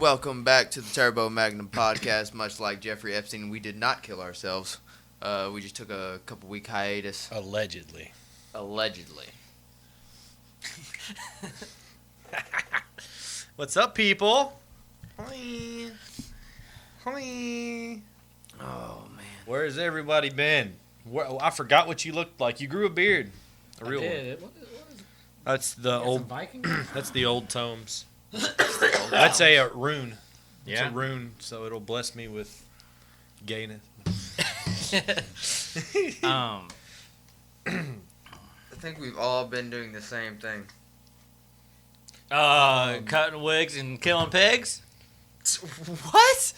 Welcome back to the Turbo Magnum podcast. Much like Jeffrey Epstein, we did not kill ourselves. We just took a couple week hiatus. Allegedly. What's up, people? Hi. Hi. Oh man, Where's everybody been? I forgot what you looked like. You grew a beard. A real one. What is That's the some old. Viking? That's the old tomes. That's a rune. It's Yeah. a rune, so it'll bless me with gayness. I think we've all been doing the same thing. Cutting wigs and killing pigs? What?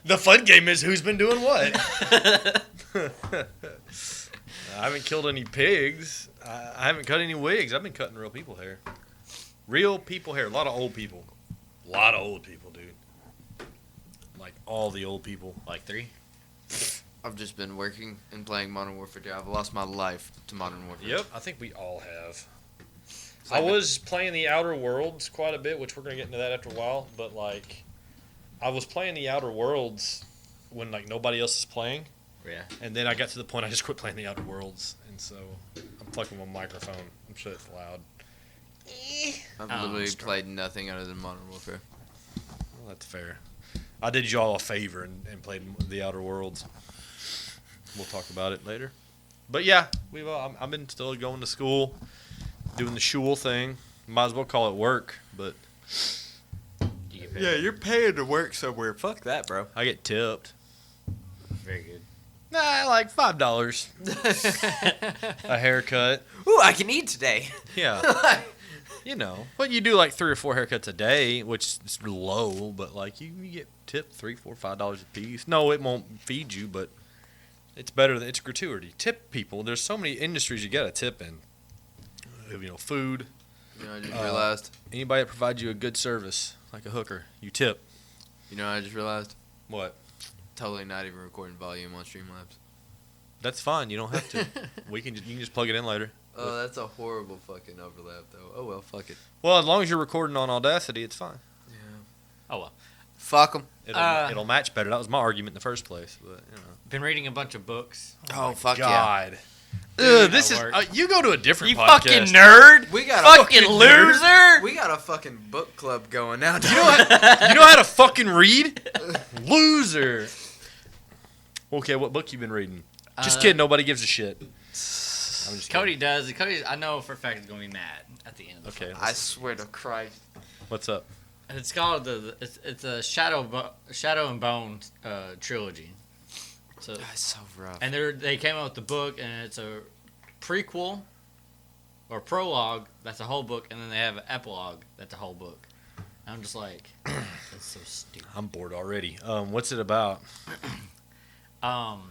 The fun game is who's been doing what. I haven't killed any pigs. I haven't cut any wigs. I've been cutting real people hair. Real people hair. A lot of old people. A lot of old people, dude. Like all the old people. Like 3? I've just been working and playing Modern Warfare 2. I've lost my life to Modern Warfare. Yep, I think we all have. It's I like was playing the Outer Worlds quite a bit, which we're going to get into that after a while. But, like, I was playing the Outer Worlds when, like, nobody else is playing. Yeah. And then I got to the point I just quit playing the Outer Worlds. And so I'm fucking with my microphone. I'm sure it's loud. I've literally played nothing other than Modern Warfare. Well, that's fair. I did y'all a favor and played the Outer Worlds. We'll talk about it later. But yeah, I've been still going to school, doing the shul thing. Might as well call it work, but Yeah, you're paying to work somewhere. Fuck that, bro. I get tipped. Very good. Nah, like $5 a haircut. Ooh, I can eat today. Yeah, you know. But you do like 3 or 4 haircuts a day, which is low. But like you get tipped $3, $4, $5 a piece. No, it won't feed you, but it's better than it's gratuity. Tip people. There's so many industries you got to tip in. You know, food. You know, I just realized. Anybody that provides you a good service, like a hooker, you tip. You know, I just realized. What? Totally not even recording volume on Streamlabs. That's fine. You don't have to. You can just plug it in later. Oh, that's a horrible fucking overlap, though. Oh well, fuck it. Well, as long as you're recording on Audacity, it's fine. Yeah. Oh, well. Fuck them. It'll match better. That was my argument in the first place, but you know. Been reading a bunch of books. Oh fuck God. Dude, Ugh, this is. You go to a different You podcast. fucking nerd! yeah. We got Fucking loser! We got a fucking book club going now. You know how to fucking read? Loser. Okay, what book you been reading? Just kidding. Nobody gives a shit. I'm just Cody does. Cody, I know for a fact, is going to be mad at the end of the Okay. I swear to Christ. What's up? And it's called it's a Shadow and Bone trilogy. So That's so rough. and they came out with the book, and it's a prequel or prologue. That's a whole book, and then they have an epilogue. That's a whole book. And I'm just like, that's so stupid. I'm bored already. What's it about? All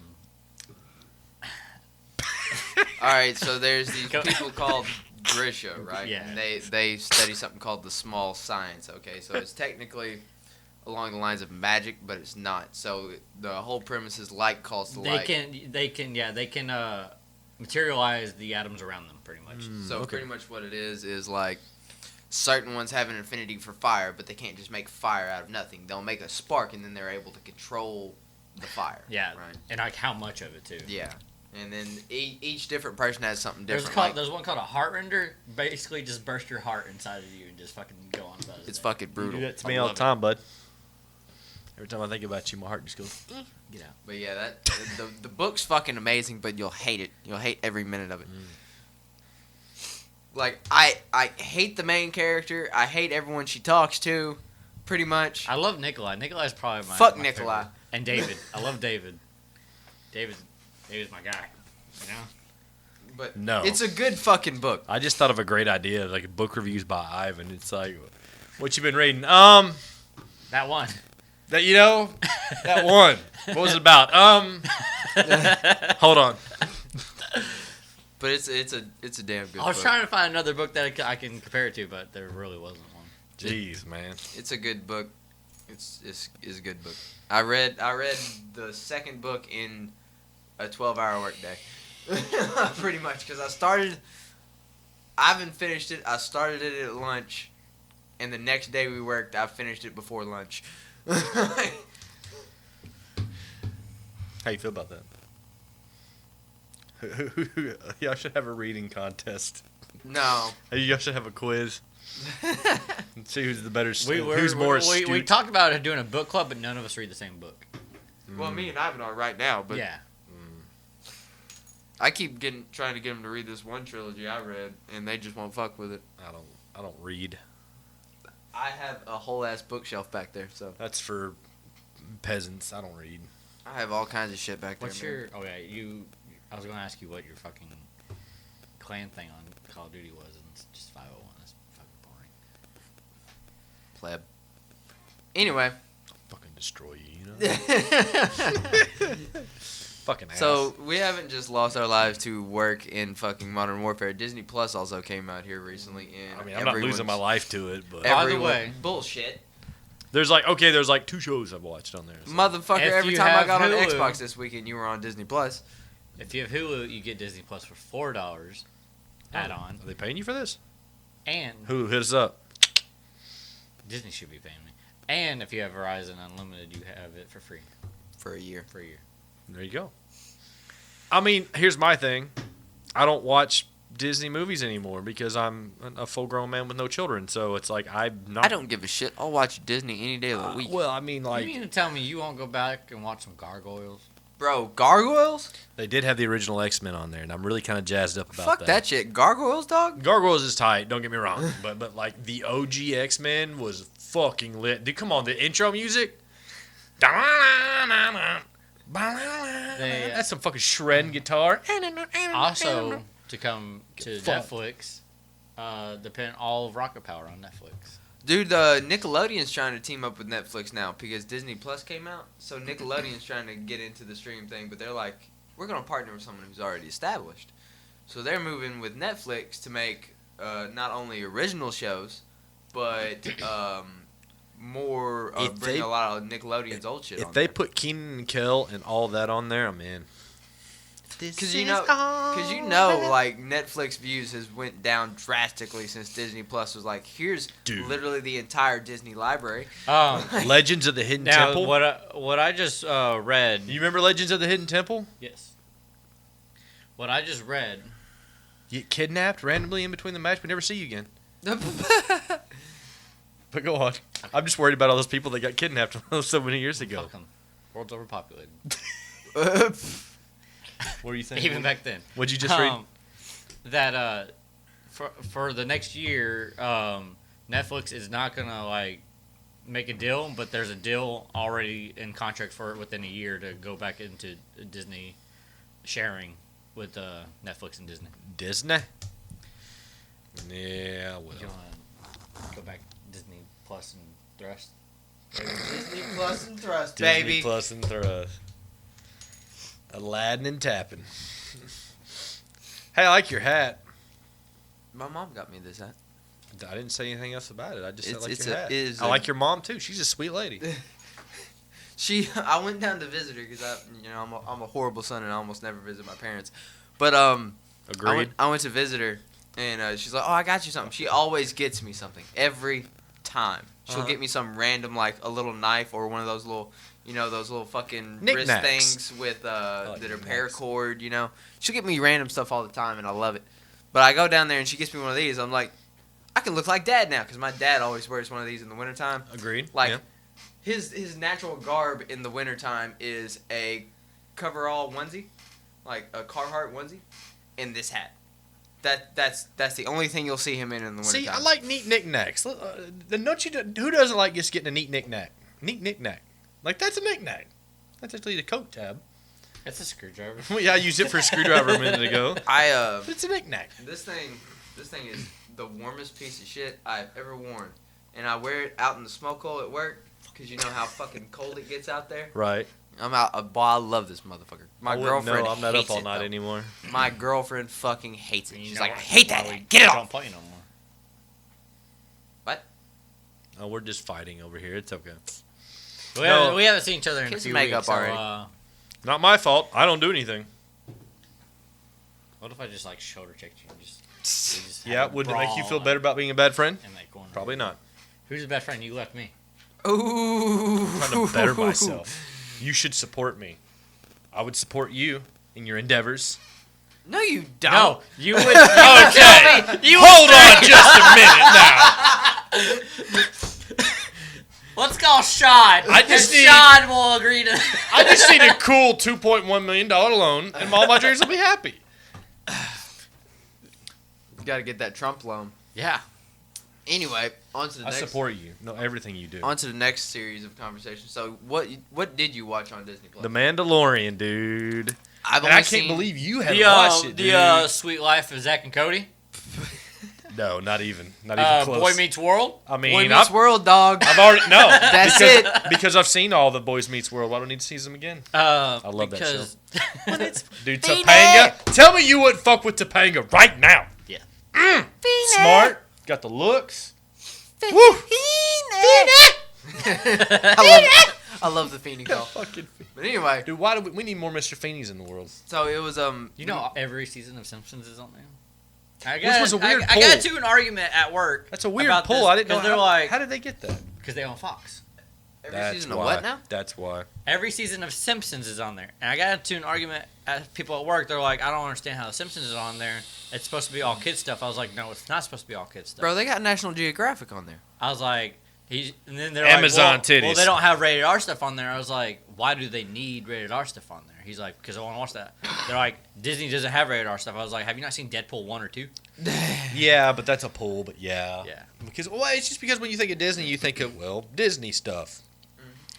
right, so there's these Go- people called Grisha, right? Yeah. And they study something called the small science. Okay, so it's technically along the lines of magic, but it's not. So the whole premise is light calls to light. They can materialize the atoms around them pretty much. So Okay. pretty much what it is like certain ones have an affinity for fire, but they can't just make fire out of nothing. They'll make a spark, and then they're able to control the fire. Yeah, Right. and like how much of it too. Yeah. And then each different person has something There's different. there's one called a heart render. Basically, just burst your heart inside of you and just fucking go on about it. It's fucking You brutal. do that to I me all the love it. time, bud. Every time I think about you, my heart just goes. Get out. But yeah, the book's fucking amazing, but you'll hate it. You'll hate every minute of it. Like I hate the main character. I hate everyone she talks to, pretty much. I love Nikolai. Nikolai's probably my Fuck my Nikolai. favorite. And David. I love David. David's my guy. You know. But No. it's a good fucking book. I just thought of a great idea, like book reviews by Ivan. It's like, what you been reading? That one. That that one. What was it about? Hold on. But it's a damn good. I was book. trying to find another book that I can compare it to, but there really wasn't one. Jeez, man. It's a good book. It's a good book. I read the second book in a 12-hour workday, pretty much, because I haven't finished it. I started it at lunch, and the next day we worked, I finished it before lunch. How you feel about that? Y'all should have a reading contest. No. Y'all should have a quiz. And see who's the better. We talked about doing a book club, but none of us read the same book. Well, me and Ivan are right now, but Yeah. I keep trying to get them to read this one trilogy I read, and they just won't fuck with it. I don't read. I have a whole ass bookshelf back there, so That's for peasants. I don't read. I have all kinds of shit back there. What's man. your? Oh yeah, you. I was gonna ask you what your fucking clan thing on Call of Duty was, and it's just 501. That's fucking boring. pleb? Anyway, Fucking destroy you. You know. Fucking ass. so we haven't just lost our lives to work in fucking Modern Warfare. Disney Plus also came out here recently, and I mean, I'm not losing my life to it, but By the way- bullshit, there's like 2 shows I've watched on there. So. motherfucker. If Every you time I have got on Hulu- Xbox this weekend, you were on Disney Plus. If you have Hulu, you get Disney Plus for $4 add-on, Are they paying you for this? and Who hit us up? Disney should be paying me. And if you have Verizon Unlimited, you have it for free For a year. for a year. There you go. I mean, here's my thing. I don't watch Disney movies anymore because I'm a full-grown man with no children. So it's like I'm not. I don't give a shit. I'll watch Disney any day of the week. Well, I mean, You like mean to tell me you won't go back and watch some Gargoyles? Bro, Gargoyles? they did have the original X-Men on there, and I'm really kind of jazzed up about Fuck that shit. Gargoyles, dog? Gargoyles is tight. Don't get me wrong, but like the OG X-Men was fucking lit. Dude, come on, the intro music. That's some fucking shred guitar. Also, to come to Fuck. Netflix, depend all of Rocket Power on Netflix. Dude, Nickelodeon's trying to team up with Netflix now because Disney Plus came out. So Nickelodeon's trying to get into the stream thing, but they're like, we're going to partner with someone who's already established. So they're moving with Netflix to make not only original shows, but more If bring they- a lot of Nickelodeon's old shit on If they there. put Keenan and Kel and all that on there, I'm in. Because you know, like Netflix views has went down drastically since Disney Plus was like, here's Dude. literally the entire Disney library. Legends of the Hidden Now, Temple. what I just read. You remember Legends of the Hidden Temple? Yes. What I just read. You get kidnapped randomly in between the match. We never see you again. But go on. I'm just worried about all those people that got kidnapped so many years ago. Fuck 'em. World's overpopulated. What were you saying? Even back then. What'd you just read? That for the next year, Netflix is not gonna like make a deal, but there's a deal already in contract for it within a year to go back into Disney sharing with Netflix and Disney. Disney? Yeah, well. You wanna go back Disney Plus and Thrust? Disney Plus and Thrust, Disney baby. Plus and Thrust. Aladdin and tapping. Hey, I like your hat. My mom got me this hat. I didn't say anything else about it. I just said I like It's your a- hat. is I a- like your mom too. She's a sweet lady. I went down to visit her because I'm a horrible son and I almost never visit my parents. But Agreed. I went to visit her and she's like, oh, I got you something. She always gets me something every time. She'll get me some random like a little knife or one of those little, those little fucking wrist Knickknacks. things with like that are knickknacks. paracord. She'll get me random stuff all the time and I love it. But I go down there and she gets me one of these. I'm like, I can look like Dad now because my dad always wears one of these in the wintertime. Agreed. Like yeah. his natural garb in the wintertime is a coverall onesie, like a Carhartt onesie, and this hat. That's the only thing you'll see him in the wintertime. See, I like neat knickknacks. Don't you? Who doesn't like just getting a neat knickknack? Neat knickknack. Like that's a knickknack. That's actually the coat tab. It's a screwdriver. Well, yeah, I used it for a screwdriver a minute ago. I But it's a knickknack. this thing is the warmest piece of shit I've ever worn, and I wear it out in the smoke hole at work because you know how fucking cold it gets out there. Right. I'm out. Boy, I love this motherfucker. My I wouldn't girlfriend know. I'm not hates up all it, night though. anymore. My girlfriend fucking hates it. You She's know like, I why- hate that why we hat. Get it don't off. play no more. What? Oh, we're just fighting over here. It's okay. We haven't seen each other in a Kiss few makeup weeks. So, already. Not my fault. I don't do anything. what if I just like shoulder checked you and just just Yeah, have a would it make you brawl feel better about being a bad friend? in that corner. Probably not. Who's the best friend? You left me. Ooh. I'm trying to better myself. You should support me. I would support you in your endeavors. No, you don't. No, you would. Okay. Hold on just a minute now. Let's call Sean. I just need- Sean will agree to. I just need a cool $2.1 million loan, and all my dreams will be happy. You got to get that Trump loan. Yeah. Anyway, on to the I next. support you. No, everything you do. On to the next series of conversations. So, what did you watch on Disney Plus? The Mandalorian, dude. I've And only I can't seen, believe you haven't The watched it, dude. the Sweet Life of Zach and Cody. No, not even close. Boy Meets World. I mean, Boy Meets World, dog. I've already no. That's because, it. Because I've seen all the Boys Meets World. I don't need to see them again. I love that because Dude, Phoenix! Topanga. Tell me you wouldn't fuck with Topanga right now. Yeah. Smart. Got the looks. Woo. I love the Phoenix call. Fucking. But anyway, Dude, why do we need more Mr. Feenies in the world? so it was You know, every season of Simpsons is on there. was a weird I got pull. into an argument at work. That's a weird about pull. this, I didn't know 'cause they're how, like, how did they get that? because they own Fox. every season of why. what now? That's why. Every season of Simpsons is on there. And I got into an argument at people at work. They're like, I don't understand how The Simpsons is on there. It's supposed to be all kids stuff. I was like, no, it's not supposed to be all kids stuff. Bro, they got National Geographic on there. I was like, and then they're Amazon like, well, titties. they don't have rated R stuff on there. I was like, why do they need rated R stuff on there? He's like, because I want to watch that. They're like, Disney doesn't have rated R stuff. I was like, have you not seen Deadpool 1 or 2? Yeah, but that's a pull. But yeah. Yeah. Because it's just because when you think of Disney, you think of Disney stuff.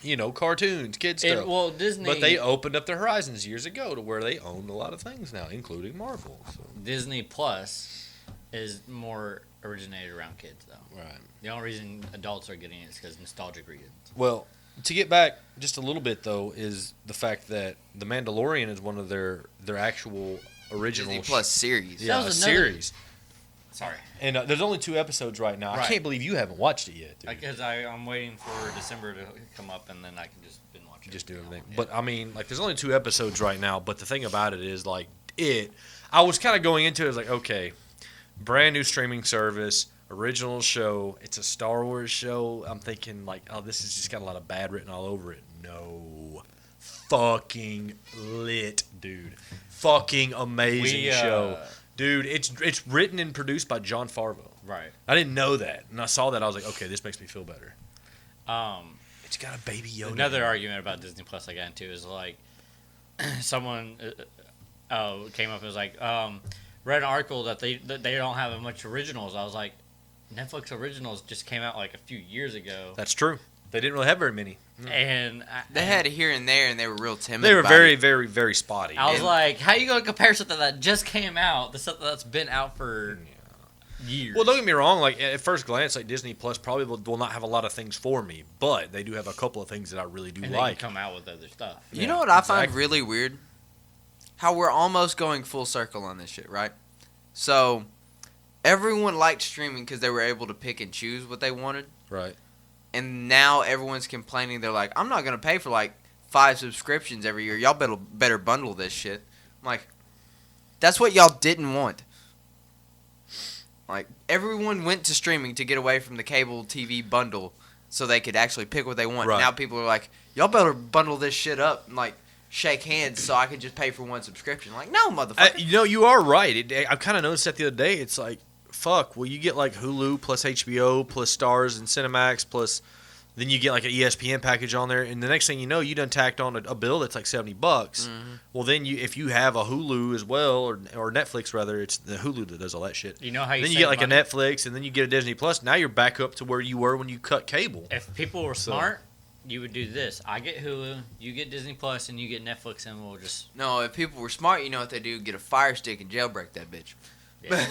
You know, cartoons, kids stuff. Well, Disney. But they opened up their horizons years ago to where they own a lot of things now, including Marvel. So. Disney Plus is more originated around kids, though. Right. The only reason adults are getting it is because nostalgic reasons. Well, to get back just a little bit though, is the fact that The Mandalorian is one of their actual original Disney Plus series. yeah, That was another- series. Sorry. And there's only 2 episodes right now. I Right. can't believe you haven't watched it yet, dude. Because I'm waiting for December to come up, and then I can just binge watch it. Just do everything. Yeah. But I mean, like, there's only 2 episodes right now. But the thing about it is, like, I was kind of going into it as like, okay, brand new streaming service, original show. It's a Star Wars show. I'm thinking like, oh, this has just got a lot of bad written all over it. No, fucking lit, dude. Fucking amazing show, dude. It's written and produced by Jon Favreau. Right. I didn't know that, and I saw that. I was like, okay, this makes me feel better. Um, It's got a baby Yoda. Another argument about Disney Plus I got into is like someone came up and was like, read an article that they don't have much originals. I was like, Netflix originals just came out like a few years ago, That's true. They didn't really have very many. and They had it here and there, and they were real timid. They were about very, it. very, very spotty. I was And- like, how you gonna compare something that just came out to something that's been out for years? Well, don't get me wrong. Like at first glance, like Disney Plus probably will not have a lot of things for me, but they do have a couple of things that I really do and like. they can come out with other stuff. You Yeah, know what I find exactly. really weird? How we're almost going full circle on this shit, right? So, everyone liked streaming because they were able to pick and choose what they wanted. Right. And now everyone's complaining. They're like, I'm not going to pay for like 5 subscriptions every year. Y'all better bundle this shit. I'm like, that's what y'all didn't want. Like, everyone went to streaming to get away from the cable TV bundle so they could actually pick what they want. Right. Now people are like, y'all better bundle this shit up and like shake hands so I can just pay for 1 subscription. Like, no, motherfucker. You know, you are right. I kind of noticed that the other day. It's like, fuck. Well, you get like Hulu plus HBO plus Stars and Cinemax plus, then you get like an ESPN package on there, and the next thing you know, you done tacked on a bill that's like $70. Well, then if you have a Hulu as well or Netflix rather, it's the Hulu that does all that shit. You know how you Then you save get like money? a Netflix, and then you get a Disney Plus. Now you're back up to where you were when you cut cable. If people were So- smart, you would do this. I get Hulu, you get Disney Plus, and you get Netflix, and we'll just No, if people were smart, you know what they do? Get a fire stick and jailbreak that bitch. yeah.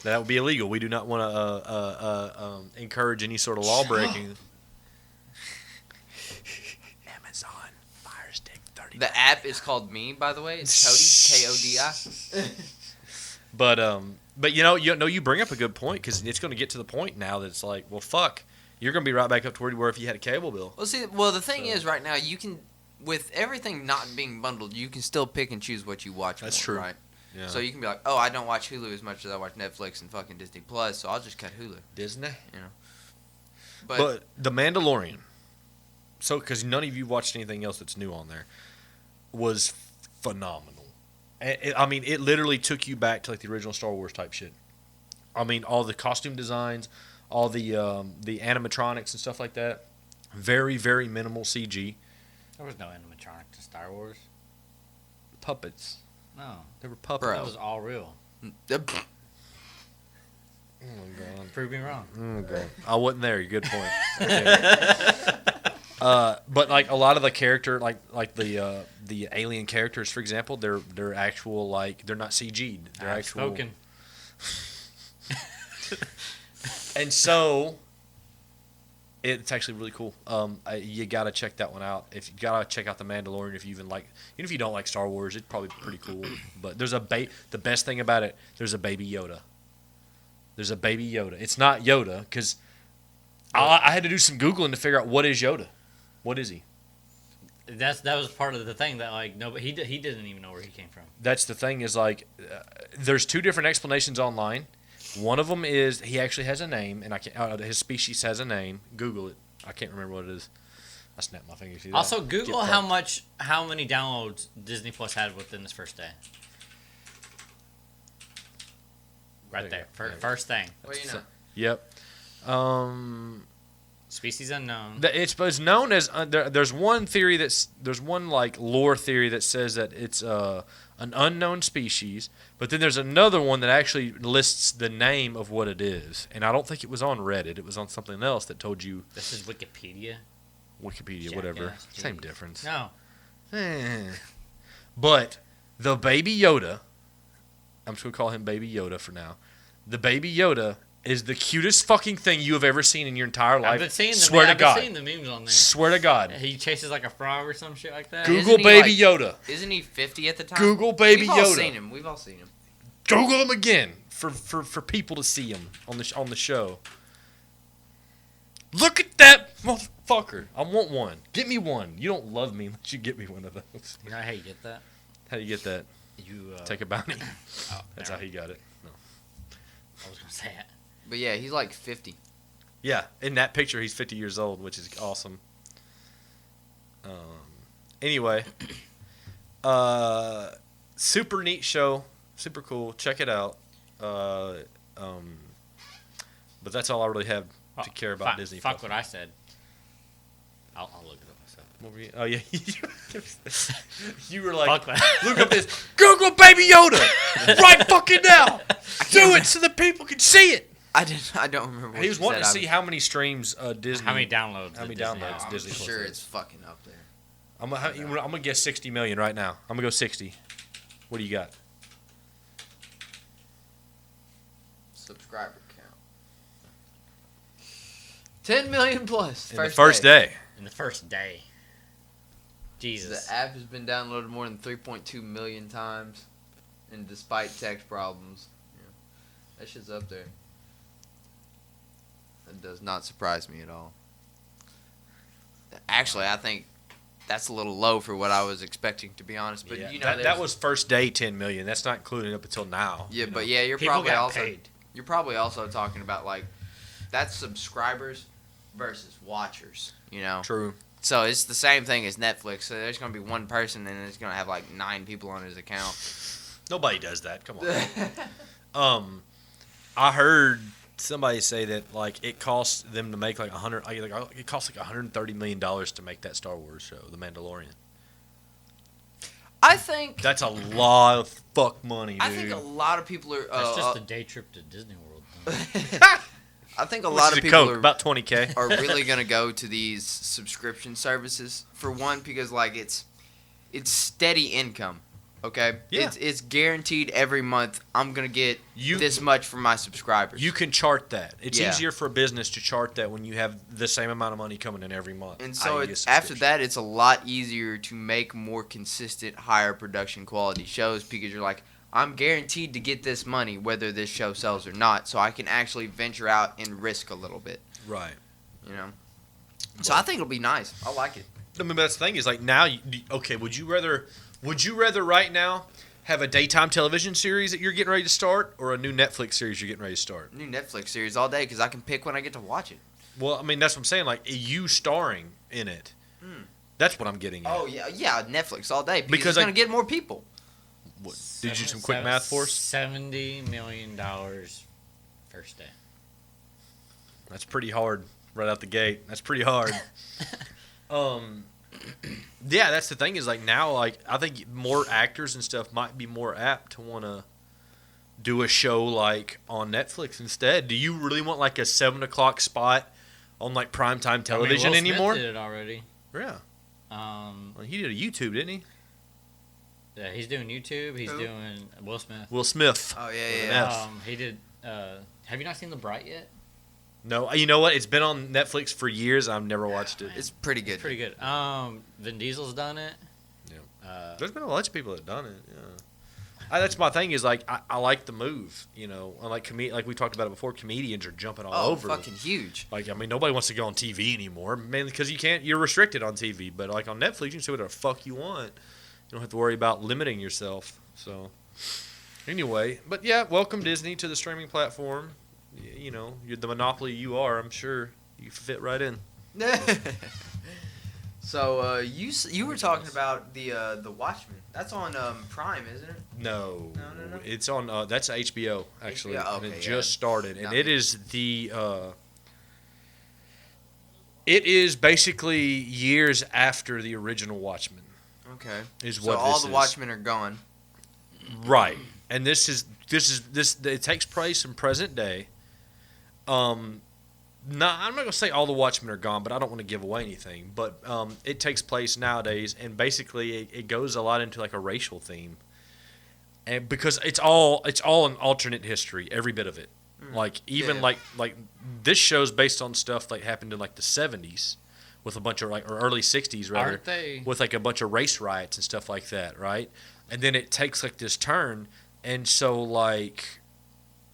That would be illegal. We do not want to encourage any sort of law breaking. Amazon Fire Stick 30. The app is called Me, by the way. It's Cody, Kodi. But you bring up a good point because it's going to get to the point now that it's like, well, fuck, you're going to be right back up to where you were if you had a cable bill. Well, the thing So- is, right now, you can, with everything not being bundled, you can still pick and choose what you watch. That's more, true. right? Yeah. So you can be like, oh, I don't watch Hulu as much as I watch Netflix and fucking Disney Plus, so I'll just cut Hulu. Disney. You know. But The Mandalorian. So, because none of you watched anything else that's new on there, was phenomenal. I mean, it literally took you back to like the original Star Wars type shit. I mean, all the costume designs, all the animatronics and stuff like that. Very, very minimal CG. There was no animatronic to Star Wars. Puppets. No. They were puppets. Bro. That was all real. Oh my god. Prove me wrong. Oh god. I wasn't there. Good point. Okay. But like a lot of the character, like the alien characters, for example, they're actual, like, they're not CG'd. They're actual. Spoken. And so, it's actually really cool. You gotta check that one out. If you gotta check out The Mandalorian, if you even if you don't like Star Wars, it's probably pretty cool. But there's the best thing about it, there's a baby Yoda. There's a baby Yoda. It's not Yoda, because I had to do some Googling to figure out what is Yoda. What is he? That was part of the thing that, like, nobody he didn't even know where he came from. That's the thing, is like, there's two different explanations online. One of them is he actually has a name, and his species has a name. Google it. I can't remember what it is. I snapped my fingers. See that? Also, Google how many downloads Disney Plus had within this first day. Right there. First thing. Well, you know. Yep. Species unknown. It's known as there's one theory there's one like lore theory that says that it's an unknown species, but then there's another one that actually lists the name of what it is, and I don't think it was on Reddit. It was on something else that told you. This is Wikipedia. Wikipedia, whatever, Jackass, same geez. difference. No. But the baby Yoda, I'm just gonna call him Baby Yoda for now. The baby Yoda is the cutest fucking thing you have ever seen in your entire life. I've been seeing the memes on there. Swear to God. He chases like a frog or some shit like that. Google Baby Yoda. Isn't he 50 at the time? Google Baby We've Yoda. all seen him. We've all seen him. Google him again for people to see him on the show. Look at that motherfucker. I want one. Get me one. You don't love me unless you get me one of those. You know how you get that? How do you get that? You Take a bounty. Oh, That's how he got it. No. I was gonna say it. But yeah, he's like 50. Yeah, in that picture, he's 50 years old, which is awesome. Anyway, super neat show, super cool. Check it out. But that's all I really have to care about Disney. Fuck what I said. I'll look it up myself. What were you? Oh yeah, you were like, Fuck look up this Google Baby Yoda right fucking now. Do it so the people can see it. I don't remember. What He was you wanting to said. see how many streams Disney. How many downloads? How many did Disney downloads have? Disney I'm Plus sure has. it's fucking up there. I'm gonna guess 60 million right now. I'm gonna go 60. What do you got? Subscriber count. 10 million plus. In the first day. In the first day. Jesus. The app has been downloaded more than 3.2 million times, and despite text problems, that shit's up there. That does not surprise me at all. Actually, I think that's a little low for what I was expecting, to be honest. But Yeah, you know, that was first day 10 million. That's not including up until now. yeah, you but know. yeah, you're People probably got also paid. you're probably also talking about like that's subscribers versus watchers. You know, True. so it's the same thing as Netflix. So there's gonna be one person, and it's gonna have like 9 people on his account. Nobody does that. Come on. I heard somebody say that like it costs them to make like it costs like $130 million to make that Star Wars show, The Mandalorian. I think That's a lot of fuck money, dude. I think a lot of people are. That's just a day trip to Disney World. I think a Which lot is of a people Coke, are, about 20K. are really gonna go to these subscription services for one because like it's steady income. Okay, Yeah. it's guaranteed every month. I'm gonna get You- this much from my subscribers. You can chart that. It's Yeah. easier for a business to chart that when you have the same amount of money coming in every month. And so i.e. a it's, after subscription. that, it's a lot easier to make more consistent, higher production quality shows because you're like, I'm guaranteed to get this money whether this show sells or not. So I can actually venture out and risk a little bit, Right. you know. So I think it'll be nice. I like it. I mean, that's the thing is like now. Okay, would you rather right now have a daytime television series that you're getting ready to start, or a new Netflix series you're getting ready to start? New Netflix series all day because I can pick when I get to watch it. Well, I mean, that's what I'm saying. Like, you starring in it. That's what I'm getting at. Oh, yeah, Netflix all day because Because it's going to get more people. What, did you do some quick math for us? $70 million first day. That's pretty hard right out the gate. That's pretty hard. Yeah, that's the thing is, like, now, like, I think more actors and stuff might be more apt to want to do a show, like, on Netflix instead. Do you really want, like, a 7 o'clock spot on, like, primetime television I mean, Will anymore? Smith did it already. Yeah. Well, he did a YouTube, didn't he? Yeah, he's doing YouTube. He's Who? doing Will Smith. Will Smith. Oh, With yeah, an yeah. F. He did. Have you not seen The Bright yet? No, you know what? It's been on Netflix for years. I've never watched it. It's pretty good. It's pretty good. Vin Diesel's done it. Yeah. There's been a bunch of people that have done it. Yeah. That's my thing is, like, I like the move. You know, like we talked about it before. Comedians are jumping all over. Fucking huge. Like, I mean, nobody wants to go on TV anymore, mainly because you're restricted on TV. But, like, on Netflix, you can say whatever the fuck you want. You don't have to worry about limiting yourself. So, anyway, but yeah, welcome Disney to the streaming platform. You know, you're the monopoly you are. I'm sure you fit right in. So you were talking about the Watchmen. That's on Prime, isn't it? No, No. it's on. That's HBO actually, HBO, and it okay, just started, and Got it me. is the. It is basically years after the original Watchmen. Okay. Is So what all this the is. Watchmen are gone. Right, and this. It takes place in present day. I'm not gonna say all the Watchmen are gone, but I don't want to give away anything. But it takes place nowadays, and basically it goes a lot into like a racial theme, and because it's all an alternate history, every bit of it. Like even Yeah. like this show's based on stuff like happened in like the 70s, with a bunch of or early 60s rather, Aren't they? with like a bunch of race riots and stuff like that, right? And then it takes like this turn, and so like.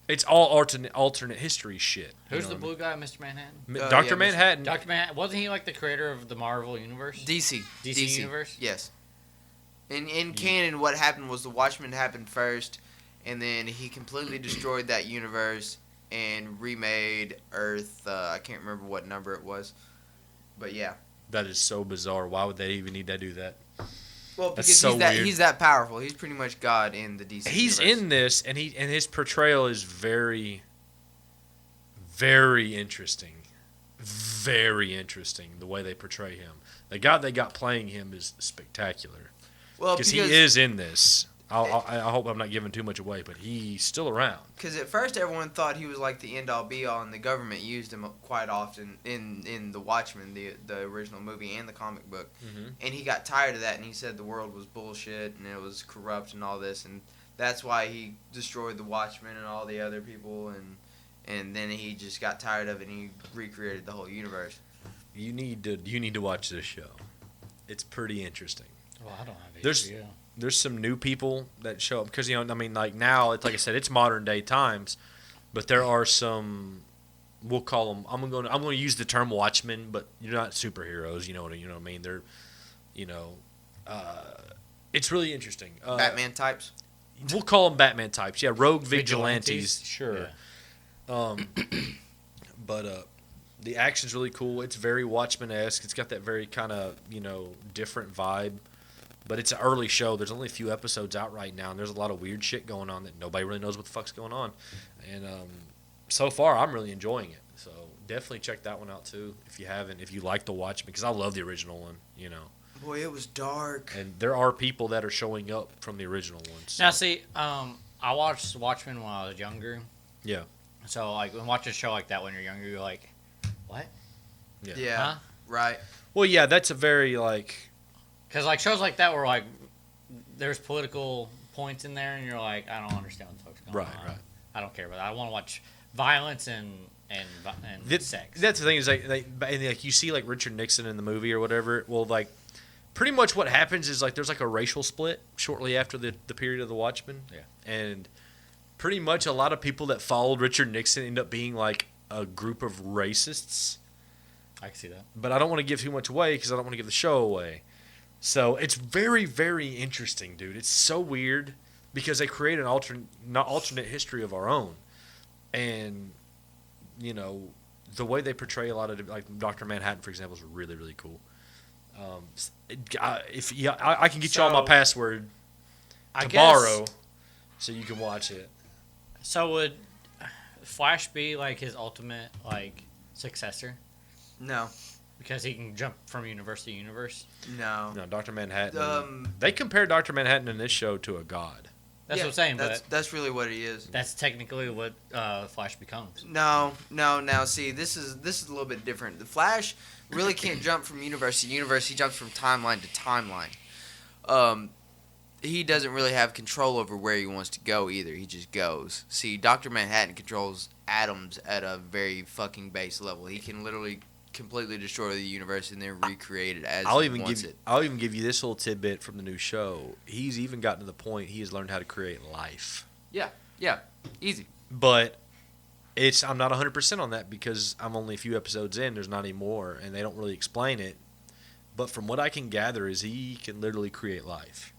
It's all alternate history shit. Who's the blue guy, Mr. Manhattan? Dr. yeah, Manhattan. Dr. Manhattan. Wasn't he like the creator of the Marvel universe? DC. Universe? Yes. In canon, what happened was the Watchmen happened first, and then he completely destroyed that universe and remade Earth. I can't remember what number it was, but yeah. That is so bizarre. Why would they even need to do that? Well, That's because so weird. he's that powerful. He's pretty much God in the DC. He's universe. in this, and his portrayal is very, very interesting. Very interesting, the way they portray him. The guy they got playing him is spectacular. Well, Because he is in this. I hope I'm not giving too much away, but he's still around. Because at first everyone thought he was like the end all be all, and the government used him quite often in the Watchmen, the original movie and the comic book. Mm-hmm. And he got tired of that, and he said the world was bullshit and it was corrupt and all this, and that's why he destroyed the Watchmen and all the other people, and then he just got tired of it and he recreated the whole universe. You need to watch this show. It's pretty interesting. Well, I don't have There's- HBO. There's some new people that show up because, you know, I mean, like now it's like I said, it's modern day times, but there are some, we'll call them, I'm going to use the term Watchmen, but you're not superheroes, you know what I mean? They're, you know, it's really interesting. Batman types. We'll call them Batman types. Yeah, rogue vigilantes. Vigilantes? Sure. Yeah. But the action's really cool. It's very Watchmen-esque. It's got that very kind of, you know, different vibe. But it's an early show. There's only a few episodes out right now, and there's a lot of weird shit going on that nobody really knows what the fuck's going on. And so far, I'm really enjoying it. So definitely check that one out, too, if you haven't. If you like The Watchmen, because I love the original one, you know. Boy, it was dark. And there are people that are showing up from the original ones. So. Now, see, I watched Watchmen when I was younger. Yeah. So, like, when watching a show like that when you're younger, you're like, what? Yeah. Huh? Right. Well, yeah, that's a very, like... Because, like, shows like that where, like, there's political points in there, and you're like, I don't understand what the fuck's going on. Right. I don't care about that. I want to watch violence and sex. That's the thing is like you see like Richard Nixon in the movie or whatever. Well, like pretty much what happens is like there's like a racial split shortly after the period of the Watchmen. Yeah. And pretty much a lot of people that followed Richard Nixon end up being like a group of racists. I can see that. But I don't want to give too much away because I don't want to give the show away. So it's very, very interesting, dude. It's so weird. because they create an alternate history of our own, and you know the way they portray a lot of like Dr. Manhattan, for example, is really really cool. I can get you all my password tomorrow, so you can watch it. So would Flash be like his ultimate like successor No, because he can jump from universe to universe? no. No, Dr. Manhattan. They compare Dr. Manhattan in this show to a god. That's what I'm saying. That's really what he is. That's technically what Flash becomes. No. Now, see, this is a little bit different. The Flash really can't jump from universe to universe. He jumps from timeline to timeline. He doesn't really have control over where he wants to go either. He just goes. See, Dr. Manhattan controls atoms at a very fucking base level. He can literally completely destroy the universe and then recreate it as he wants it. I'll even give you this little tidbit from the new show. He's even gotten to the point he has learned how to create life. Yeah, easy. But I'm not 100% on that because I'm only a few episodes in. There's not any more, and they don't really explain it. But from what I can gather is he can literally create life.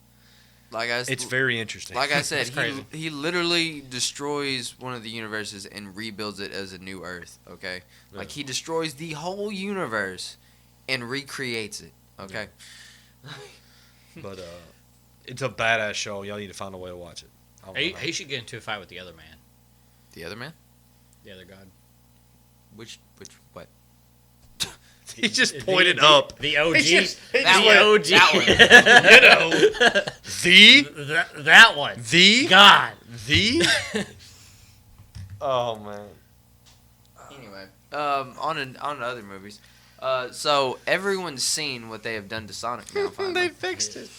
It's very interesting. Like I said, he literally destroys one of the universes and rebuilds it as a new Earth, okay? Yeah. Like, he destroys the whole universe and recreates it, okay? Yeah. But it's a badass show. Y'all need to find a way to watch it. He should get into a fight with the other man. The other man? The other god. What? He just pointed up. The OG. The OG. That one. You know. That one. The God. The. Oh man. Anyway, on to other movies. So everyone's seen what they have done to Sonic now. Finally. They fixed it.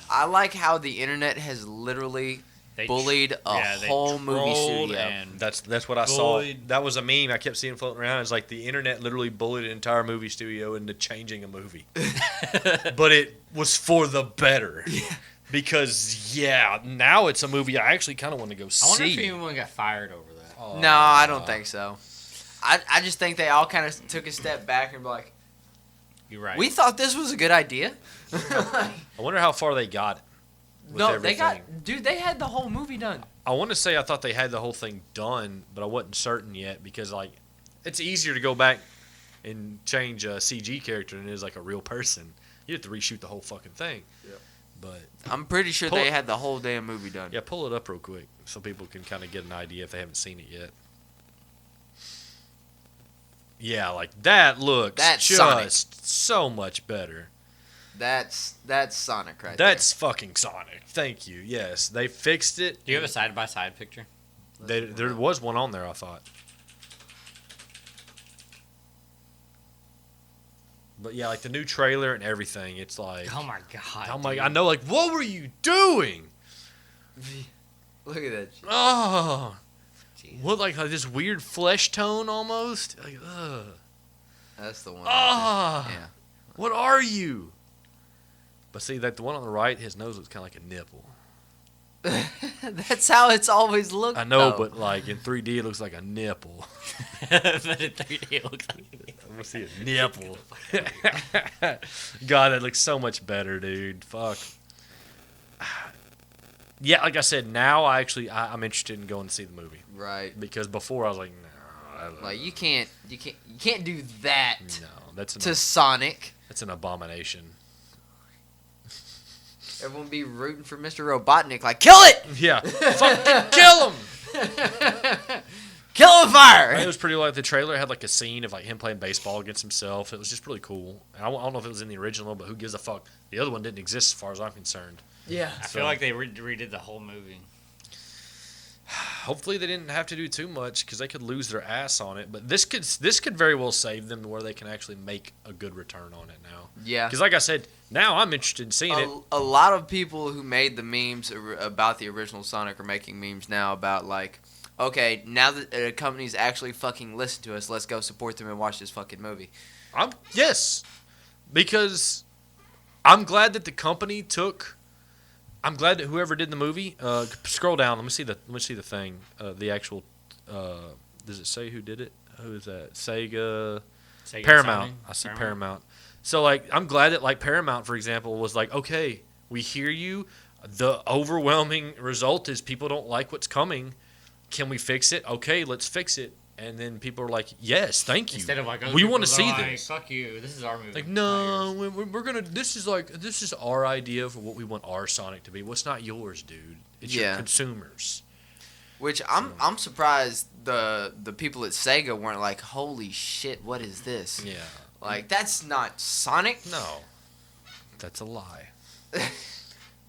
I like how the internet has literally bullied a whole movie studio. That's what I saw. That was a meme I kept seeing floating around. It's like the internet literally bullied an entire movie studio into changing a movie. But it was for the better. Yeah. Because, now it's a movie I actually kind of want to go see. I wonder if anyone got fired over that. No, I don't think so. I just think they all kind of took a step back and were like, "You're right. We thought this was a good idea." I wonder how far they got. No, they had the whole movie done. I want to say I thought they had the whole thing done, but I wasn't certain yet because, like, it's easier to go back and change a CG character than it is, like, a real person. You have to reshoot the whole fucking thing. Yeah. But I'm pretty sure they had the whole damn movie done. Yeah, pull it up real quick so people can kind of get an idea if they haven't seen it yet. Yeah, like, that looks just so much better. That's Sonic right That's fucking Sonic. Thank you. Yes, they fixed it. Do you have a side-by-side picture? There was one on there, I thought. But yeah, like the new trailer and everything, it's like... Oh my god. I'm like, I know, like, what were you doing? Look at that. Oh. Jeez. What, like this weird flesh tone almost? Like, ugh. That's the one. Ah. Yeah. What are you? But see, like the one on the right, his nose looks kind of like a nipple. That's how it's always looked. I know, but like in 3D, it looks like a nipple. But in 3D, it looks like a nipple. I'm gonna see a nipple. God, that looks so much better, dude. Fuck. Yeah, like I said, now I'm interested in going to see the movie. Right. Because before I was like, no. Like you can't do that. No, that's to Sonic. That's an abomination. Everyone be rooting for Mr. Robotnik, like, kill it! Yeah. Fucking kill him! Kill him fire! It was pretty like the trailer had like a scene of like him playing baseball against himself. It was just really cool. And I don't know if it was in the original, but who gives a fuck? The other one didn't exist as far as I'm concerned. Yeah. I feel like they redid the whole movie. Hopefully they didn't have to do too much because they could lose their ass on it. But this could very well save them to where they can actually make a good return on it now. Yeah. Because like I said, now I'm interested in seeing it. A lot of people who made the memes about the original Sonic are making memes now about like, okay, now that companies actually fucking listen to us, let's go support them and watch this fucking movie. Yes. Because I'm glad that the company took... I'm glad that whoever did the movie. Scroll down. Let me see the thing. The actual. Does it say who did it? Who is that? Sega Paramount. I see Paramount. So like, I'm glad that like Paramount, for example, was like, okay, we hear you. The overwhelming result is people don't like what's coming. Can we fix it? Okay, let's fix it. And then people are like, yes, thank you. Instead of like, we want to see like, this. Fuck you. This is our movie. Like, no, we're gonna. This is our idea for what we want our Sonic to be. What's not yours, dude? It's your consumers. Which I'm surprised the people at Sega weren't like, holy shit, what is this? Yeah. Like, that's not Sonic. No, that's a lie.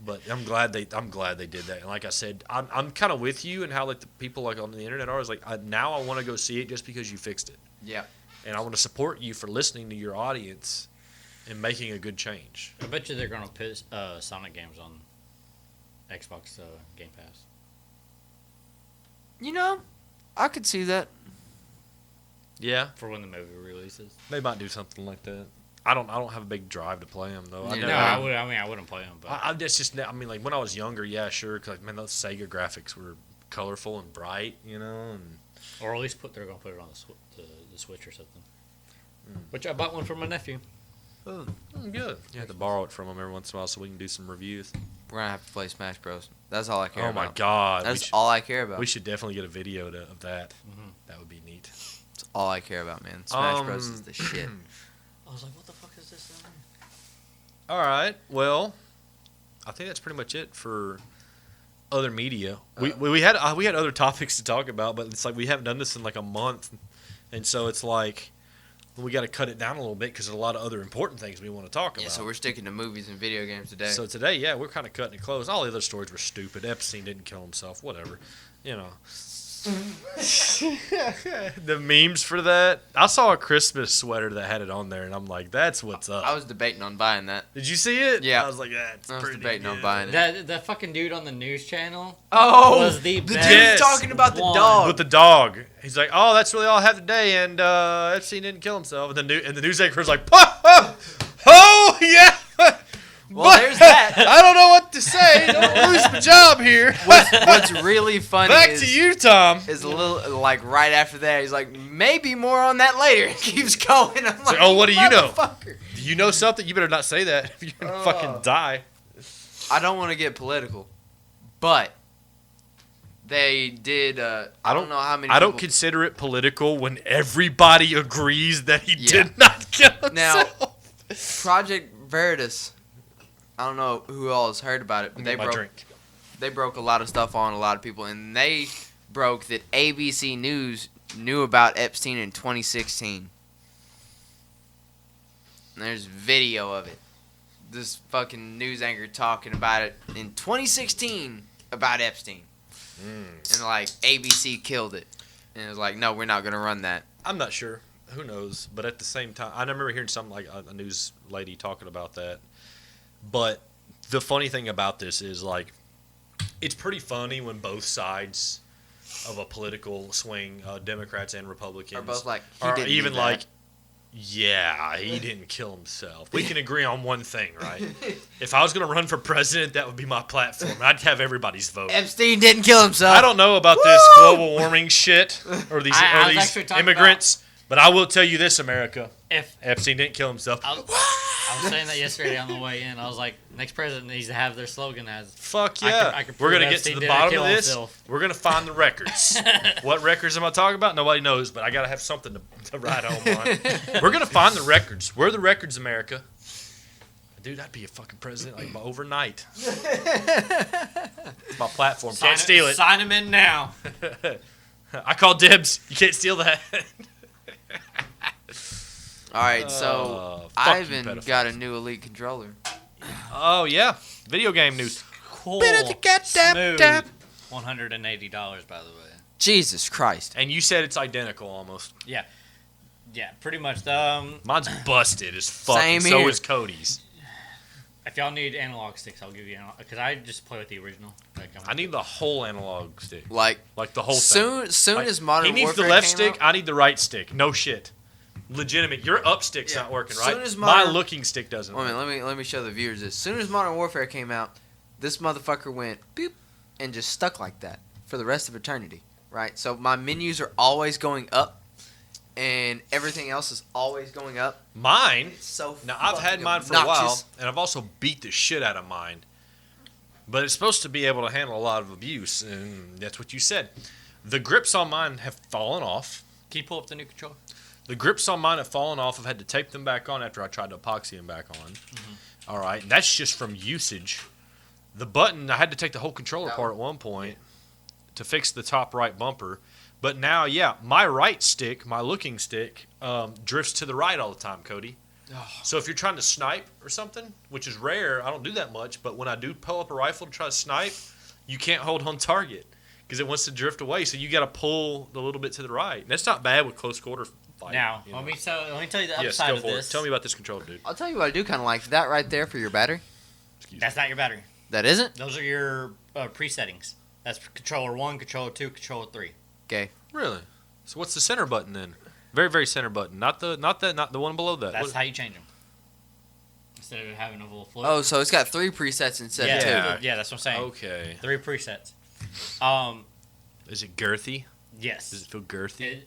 But I'm glad they did that. And like I said, I'm kind of with you and how like the people like on the internet are. Is like now I want to go see it just because you fixed it. Yeah. And I want to support you for listening to your audience and making a good change. I bet you they're gonna put Sonic games on Xbox Game Pass. You know, I could see that. Yeah. For when the movie releases. They might do something like that. I don't have a big drive to play them though. I wouldn't play them. But I mean, like when I was younger, yeah, sure. Cause like, man, those Sega graphics were colorful and bright, you know. And or at least they're gonna put it on the Switch or something. Which I bought one for my nephew. Oh, good. You have to borrow it from him every once in a while so we can do some reviews. We're gonna have to play Smash Bros. That's all I care about. Oh my god, that's all I care about. We should definitely get a video of that. Mm-hmm. That would be neat. That's all I care about, man. Smash Bros is the shit. I was like, what the fuck is this thing? All right. Well, I think that's pretty much it for other media. We had other topics to talk about, but it's like we haven't done this in like a month, and so it's like we got to cut it down a little bit because there's a lot of other important things we want to talk about. Yeah, so we're sticking to movies and video games today. So today, yeah, we're kind of cutting it close. All the other stories were stupid. Epstein didn't kill himself. Whatever, you know. The memes for that. I saw a Christmas sweater that had it on there, and I'm like, "That's what's up." I was debating on buying that. Did you see it? Yeah. I was like, "That's pretty." I was debating good. on buying it. That fucking dude on the news channel. Was the dude best talking about the one. dog. With the dog, he's like, "Oh, that's really all I have today," and Epstein didn't kill himself. And the news anchor's like, "Oh yeah." Well, there's that. I don't know what to say. Don't lose my job here. What's really funny Back to you, Tom. Is a little like right after that. He's like, maybe more on that later. It keeps going. I'm like, oh, what do you know? Motherfucker. Do you know something? You better not say that. If you're gonna fucking die. I don't want to get political, but they did. I don't know how many. I don't people- consider it political when everybody agrees that he did not kill himself. Now, Project Veritas. I don't know who all has heard about it, but they broke a lot of stuff on a lot of people, and they broke that ABC News knew about Epstein in 2016. And there's video of it. This fucking news anchor talking about it in 2016 about Epstein. And like ABC killed it. And it was like, no, we're not going to run that. I'm not sure. Who knows? But at the same time, I remember hearing something like a news lady talking about that. But the funny thing about this is, like, it's pretty funny when both sides of a political swing, Democrats and Republicans, Are both like, he are didn't even do that. like, yeah, he didn't kill himself. We can agree on one thing, right? If I was going to run for president, that would be my platform. I'd have everybody's vote. Epstein didn't kill himself. I don't know about this global warming shit or these immigrants, but I will tell you this, America. If Epstein didn't kill himself. I was saying that yesterday on the way in. I was like, next president needs to have their slogan as Fuck yeah. I can We're prove going to get Epstein to the didn't bottom kill of this. himself. We're going to find the records. What records am I talking about? Nobody knows, but I got to have something to write home on. We're going to find the records. Where are the records, America? Dude, I'd be a fucking president like overnight. It's my platform. Can't steal it. Sign him in now. I call dibs. You can't steal that. All right, so Ivan got a new Elite controller. Oh, yeah. Video game news. Cool. Smooth. $180, by the way. Jesus Christ. And you said it's identical almost. Yeah, pretty much. Mine's busted as fuck. Same So here. is Cody's. If y'all need analog sticks, I'll give you analog. Because I just play with the original. I need the whole analog stick. Like the whole thing. Soon Like, as Modern He needs Warfare the left came stick. out, I need the right stick. No shit. Legitimate. Your up stick's not working, right? Soon as My Modern- looking stick doesn't Wait a work. minute, let me show the viewers this. As soon as Modern Warfare came out, this motherfucker went boop and just stuck like that for the rest of eternity, right? So my menus are always going up, and everything else is always going up. Mine. It's so Now, I've had mine for a while, and I've also beat the shit out of mine. But it's supposed to be able to handle a lot of abuse, and that's what you said. The grips on mine have fallen off. Can you pull up the new controller? The grips on mine have fallen off. I've had to tape them back on after I tried to epoxy them back on. All right, and that's just from usage. The button, I had to take the whole controller apart at one point to fix the top right bumper. But now, yeah, my right stick, my looking stick, drifts to the right all the time, Cody. Oh. So if you're trying to snipe or something, which is rare, I don't do that much, but when I do pull up a rifle to try to snipe, you can't hold on target because it wants to drift away. So you got to pull a little bit to the right. And that's not bad with close quarter fight. Now, you know. let me tell you the Yes, upside go of for this. it. Tell me about this controller, dude. I'll tell you what I do kind of like. That right there for your battery. That's not your battery. That isn't? Those are your presettings. That's controller 1, controller 2, controller 3. Okay. Really? So what's the center button then? Very, very center button. Not the one below that. That's how you change them. Instead of having a little flip. Oh, so it's got 3 presets instead yeah, of 2. Yeah. yeah, that's what I'm saying. Okay. 3 presets. Is it girthy? Yes. Does it feel girthy?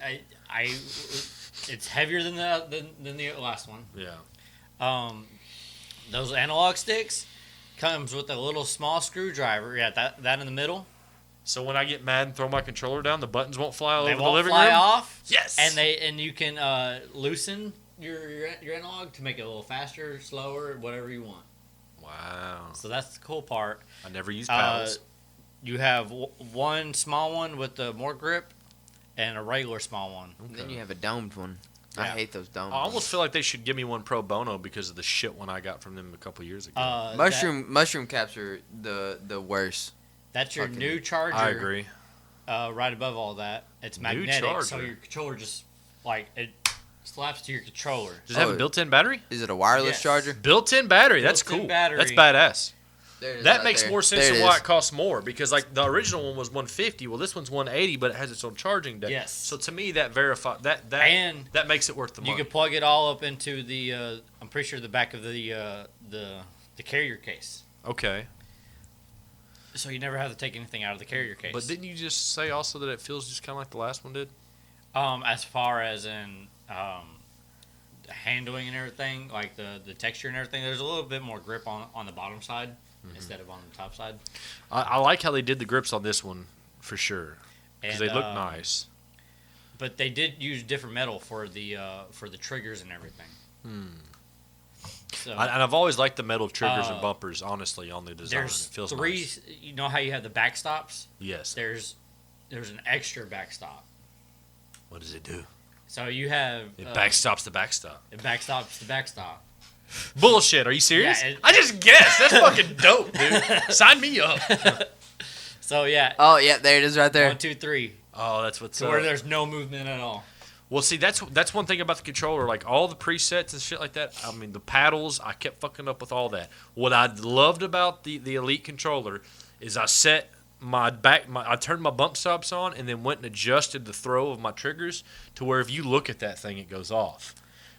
It's heavier than the last one. Yeah. Those analog sticks comes with a little small screwdriver. Yeah, that in the middle. So when I get mad and throw my controller down, the buttons won't fly all They over the won't living fly room? off. Yes. And you can loosen your analog to make it a little faster, slower, whatever you want. Wow. So that's the cool part. I never use paddles. You have one small one with the more grip, and a regular small one. And then you have a domed one. I Yeah. hate those domed I ones. almost feel like they should give me one pro bono because of the shit one I got from them a couple years ago. Mushroom caps are the worst. That's your fucking- new charger. I agree. Right above all that, it's New magnetic, so charger. your controller just it slaps to your controller. Does it have a Oh, built-in battery? Is it a wireless Yes. charger? Built-in battery. That's Built-in cool. battery. That's badass. There it is That right makes there. more sense There than it why is. it costs more because like the original one was 150. Well, this one's 180, but it has its own charging deck. Yes. So to me, that And that makes it worth the you money. can plug it all up into the. I'm pretty sure the back of the carrier case, Okay. so you never have to take anything out of the carrier case. But didn't you just say also that it feels just kind of like the last one did? As far as in handling and everything, like the texture and everything, there's a little bit more grip on the bottom side instead of on the top side. I like how they did the grips on this one for sure because And, they look nice. But they did use different metal for the triggers and everything. So And I've always liked the metal triggers and Uh, bumpers, honestly, on the design. there's It feels 3. nice. You know how you have the backstops? Yes. There's an extra backstop. What does it do? So you have It backstops the backstop. it backstops the backstop. Bullshit. Are you serious? Yeah, I just guessed. That's fucking dope, dude. Sign me up. So yeah, Oh, yeah, there it is right there. 1, 2, 3. Oh, that's what's So up. where there's no movement at all. Well, see, that's one thing about the controller. Like all the presets and shit like that. I mean, the paddles. I kept fucking up with all that. What I loved about the Elite controller is I set I turned my bump stops on and then went and adjusted the throw of my triggers to where if you look at that thing, it goes off.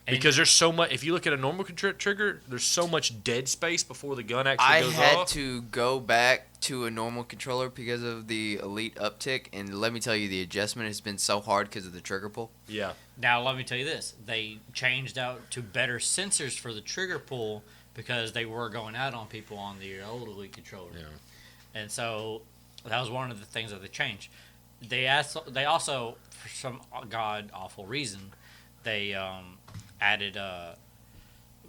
And- Because there's so much. If you look at a normal trigger, there's so much dead space before the gun actually I goes had off. to go back to a normal controller because of the Elite uptick, and let me tell you, the adjustment has been so hard because of the trigger pull. Yeah. Now let me tell you this: they changed out to better sensors for the trigger pull because they were going out on people on the old Elite controller. Yeah. And so that was one of the things that they changed. They also, for some god awful reason, they added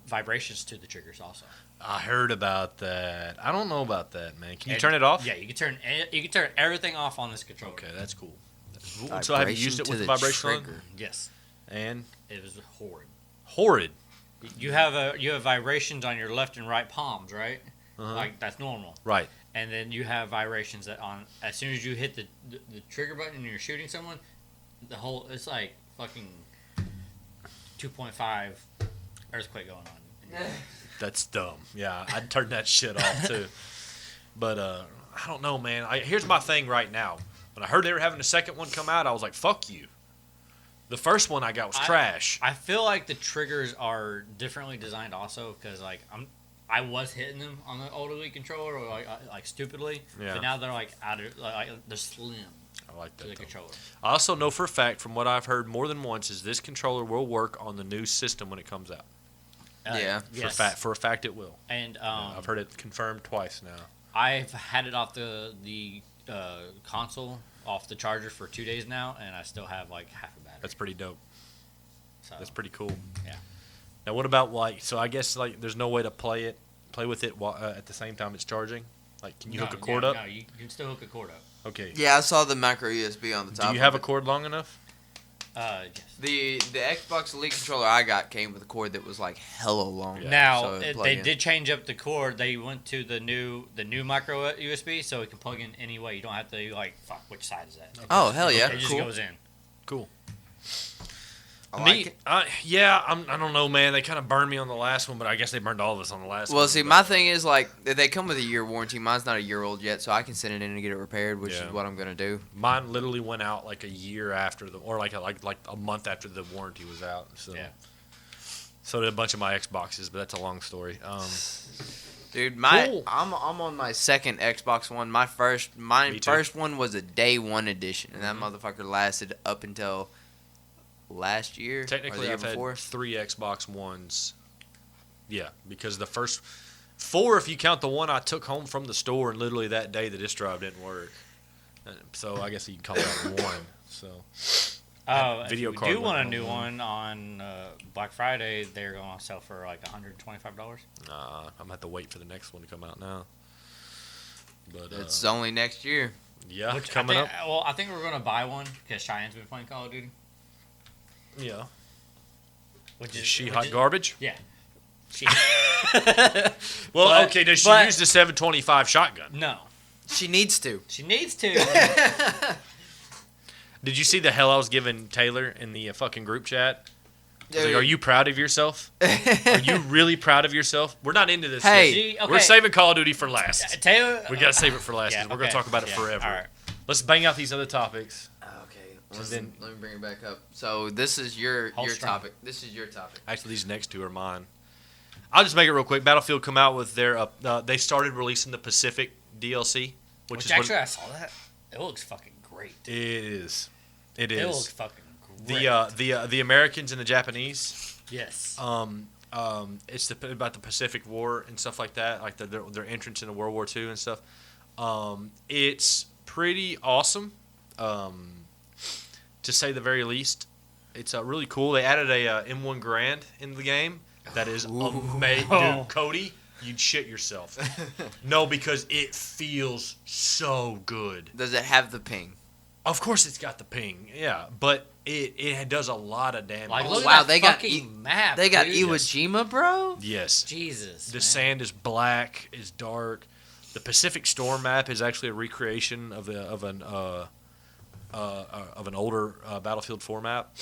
vibrations to the triggers also. I heard about that. I don't know about that, man. Can you And- turn it off? Yeah, you can turn everything off on this controller. Okay, that's cool. So have you used it with the vibration on? Yes, And it was horrid. horrid. You have vibrations on your left and right palms, right? Uh-huh. Like that's normal. Right. And then you have vibrations that on as soon as you hit the trigger button and you're shooting someone, it's like fucking 2.5 earthquake going on. That's dumb. Yeah, I'd turn that shit off too. But I don't know, man. Here's my thing right now. When I heard they were having a second one come out, I was like, fuck you. The first one I got was trash. I feel like the triggers are differently designed also because like I was hitting them on the old Elite controller or like stupidly, Yeah. but now they're like out of like they're slim I like to that. the though. controller. I also know for a fact, from what I've heard more than once, is this controller will work on the new system when it comes out. Yeah. Yes. For a fact, it will. And I've heard it confirmed twice now. I've had it off the console, off the charger for 2 days now, and I still have like half a battery. That's pretty dope. So, That's pretty cool. Yeah. Now, what about like? So I guess like there's no way to play with it while, at the same time it's charging. Like, can you hook a cord up? No, you can still hook a cord up. Okay. Yeah, I saw the micro USB on the top. Do you have a cord long enough? Yes. The Xbox Elite controller I got came with a cord that was like hella long. Yeah. Now So it'd plug they in. did change up the cord. They went to the new micro USB, so it can plug in any way. You don't have to like fuck which side is that. Oh hell yeah, It just cool. goes in. Cool. I like Neat. it. Yeah, I don't know, man. They kind of burned me on the last one, but I guess they burned all of us on the last one. Well, see, but- my thing is like they come with a year warranty. Mine's not a year old yet, so I can send it in and get it repaired, which Yeah. is what I'm gonna do. Mine literally went out like a year after or like a month after the warranty was out. So, Yeah. so did a bunch of my Xboxes, but that's a long story. Dude, Cool. I'm on my second Xbox One. My Me too. first one was a day one edition, and that motherfucker lasted up until last year or the Technically, year I've before. had 3 Xbox Ones. Yeah, because the first 4, if you count the one I took home from the store, and literally that day the disk drive didn't work. So I guess you can call that one. So Oh, video if card you do went want a on new one. one on Black Friday, they're going to sell for like $125. Nah, I'm gonna have to wait for the next one to come out now. But It's only next year. yeah, Which coming I up. think, Well, I think we're going to buy one because Cheyenne's been playing Call of Duty. Yeah. Which Is she hot garbage? Yeah. She, Well, But- okay. Does she but- use the 725 shotgun? no. She needs to. She needs to. Did you see the hell I was giving Taylor in the fucking group chat? I was like, Dude. are you proud of yourself? Are you really proud of yourself? We're not into this. Hey. yet. She- okay. We're saving Call of Duty for last. Taylor. We gotta save it for last. Yeah, 'Cause we're gonna okay. talk about it Yeah, forever. all right. Let's bang out these other topics. Okay, then- let me bring it back up. So this is your Hold strong. topic. This is your topic. Actually, these next two are mine. I'll just make it real quick. Battlefield come out with their. They started releasing the Pacific DLC, which is actually, I saw that. It looks fucking great. it is. It It looks is. fucking great. The Americans and the Japanese. Yes. It's about the Pacific War and stuff like that, like their entrance into World War II and stuff. It's pretty awesome, to say the very least. It's really cool. They added a M1 Grand in the game. That is amazing, dude. Cody, you'd shit yourself. No, because it feels so good. Does it have the ping? Of course, it's got the ping, yeah, but it does a lot of damage. Like, Oh, look wow, at that they got fucking map. They got dude. Iwo Jima, bro. Yes. Jesus. The man. sand is black, is dark. The Pacific Storm map is actually a recreation of an older Battlefield 4 map.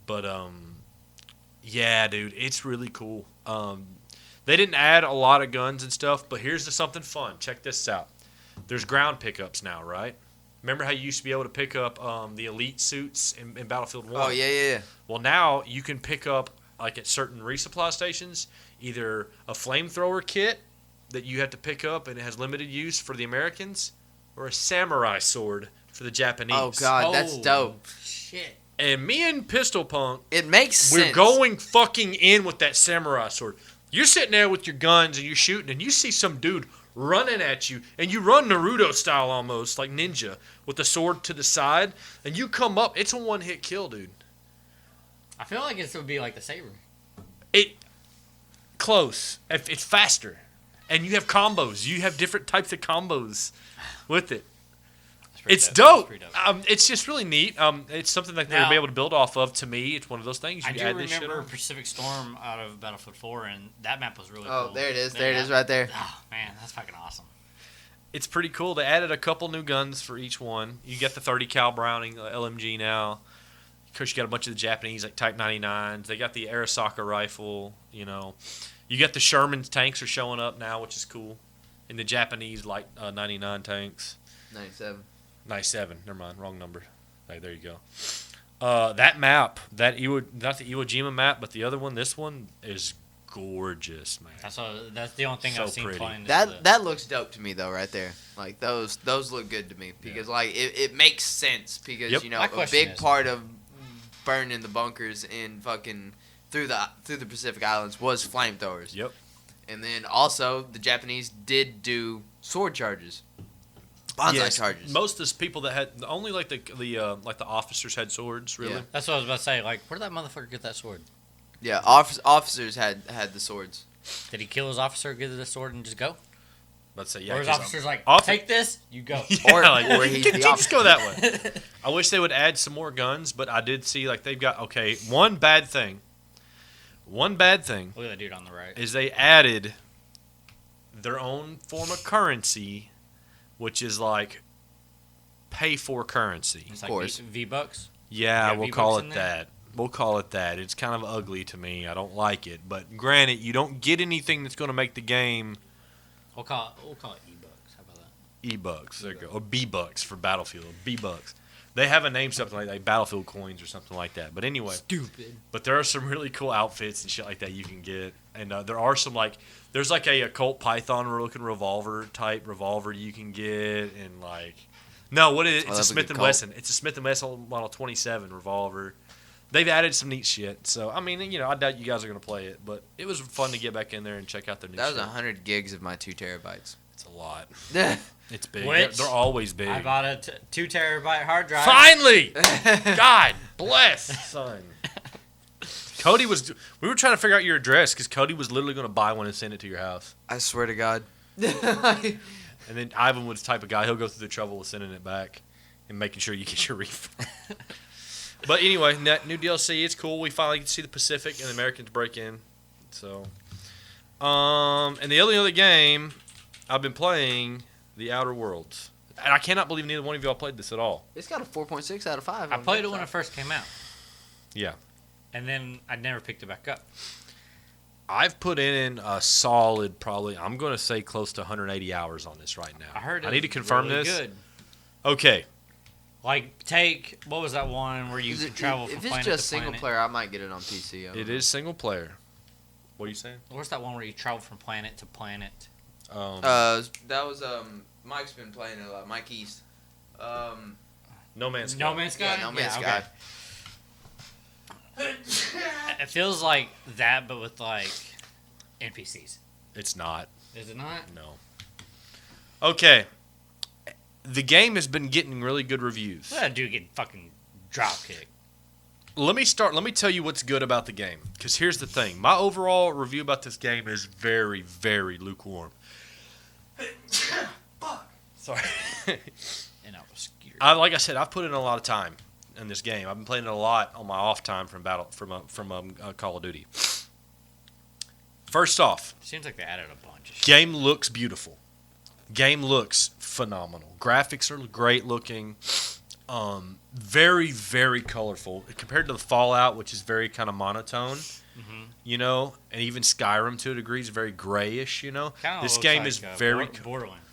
But yeah, dude, it's really cool. They didn't add a lot of guns and stuff, but here's something fun. Check this out. There's ground pickups now, right? Remember how you used to be able to pick up the elite suits in Battlefield 1? Oh yeah. Well, now you can pick up, like at certain resupply stations, either a flamethrower kit that you have to pick up and it has limited use for the Americans, or a samurai sword for the Japanese. Oh god, that's Oh, dope. Shit. And me and Pistol Punk, It makes sense. we're going fucking in with that samurai sword. You're sitting there with your guns and you're shooting, and you see some dude running at you, and you run Naruto style almost, like ninja, with the sword to the side, and you come up. It's a one-hit kill, dude. I feel like it would be like the saber. Close. It's faster. And you have combos. You have different types of combos with it. That's pretty It's That's dope. pretty dope. It's just really neat. It's something that they'll Now- be able to build off of. To me, it's one of those things. You I do add this shit remember on. Pacific Storm out of Battlefield 4, and that map was really Oh, cool. there it is. There it is, right there. Oh, man, that's fucking awesome. It's pretty cool. They added a couple new guns for each one. You get the 30 cal Browning LMG now. Of course, you got a bunch of the Japanese like Type 99s. They got the Arisaka rifle. You know, you got the Sherman's tanks are showing up now, which is cool. And the Japanese like 99 tanks. 97. 97. Never mind, wrong number. Hey, there you go. That map, not the Iwo Jima map, but the other one. This one is gorgeous, man. That's the only thing So I've seen pretty. playing. That looks dope to me though, right there. Like those look good to me because like it makes sense because Yep. you know My a question big is- part of burning the bunkers in fucking through the Pacific Islands was flamethrowers. Yep. And then also the Japanese did do sword charges, bonsai charges. Most of the people that had only like the officers had swords. Really, Yeah. That's what I was about to say. Like, where did that motherfucker get that sword? Yeah, officers had the swords. Did he kill his officer, get the sword, and just go? let's say yeah. Or his 'cause officer's like, often- take this, you go. Yeah, Or- like, or he's can't the you just go that way? I wish they would add some more guns, but I did see like they've got one bad thing. One bad thing Look at that dude on the right. is they added their own form of currency, which is like pay for currency. It's Of like course. V-Bucks. Yeah, You got we'll V-Bucks call in it there? that. We'll call it that. It's kind of ugly to me. I don't like it. But granted, you don't get anything that's going to make the game We'll call it E-Bucks. How about that? E-Bucks. There you go. Or B-Bucks for Battlefield. B-Bucks. They have a name, something like Battlefield coins or something like that. But anyway. Stupid. But there are some really cool outfits and shit like that you can get. And there are some there's like a Colt Python looking revolver you can get. And no, what is it? It's a that's a good Smith & Colt. Wesson. It's a Smith & Wesson Model 27 revolver. They've added some neat shit. So, I mean, I doubt you guys are going to play it. But it was fun to get back in there and check out their new That was shit. 100 gigs of my 2 terabytes. It's a lot. Yeah. It's big. Which They're always big. I bought a 2 terabyte hard drive. Finally! God bless, son. We were trying to figure out your address because Cody was literally going to buy one and send it to your house. I swear to God. And then Ivan was the type of guy, he'll go through the trouble of sending it back and making sure you get your refund. But anyway, new DLC, it's cool. We finally get to see the Pacific and the Americans break in. So, and the only other game I've been playing, The Outer Worlds. And I cannot believe neither one of y'all played this at all. It's got a 4.6 out of 5. I on played it GameStop. when it first came out. Yeah. And then I never picked it back up. I've put in a solid, probably, I'm going to say close to 180 hours on this right now. I heard it I need to was confirm really this. Good. Okay. Like, what was that one where you could travel from If it's planet just to single planet? player, I might get it on PC. I don't It know. is single player. What are you saying? Where's that one where you travel from planet to planet? That was Mike's been playing it a lot. Mike East. No Man's Sky. No Man's Sky? Yeah, No Man's okay. Sky. It feels like that, but with, NPCs. It's not. Is it not? No. Okay. The game has been getting really good reviews. Look at that dude getting fucking drop kicked. Let me tell you what's good about the game. Because here's the thing. My overall review about this game is very, very lukewarm. Sorry. And I was scared. Like I said, I've put in a lot of time in this game. I've been playing it a lot on my off time from Call of Duty. First off, Seems like they added a bunch of shit. game looks beautiful. Game looks phenomenal. Graphics are great looking. Very, very colorful compared to the Fallout, which is very kind of monotone. Mm-hmm. And even Skyrim to a degree is very grayish. Kinda This looks game like, is very. Borderlands.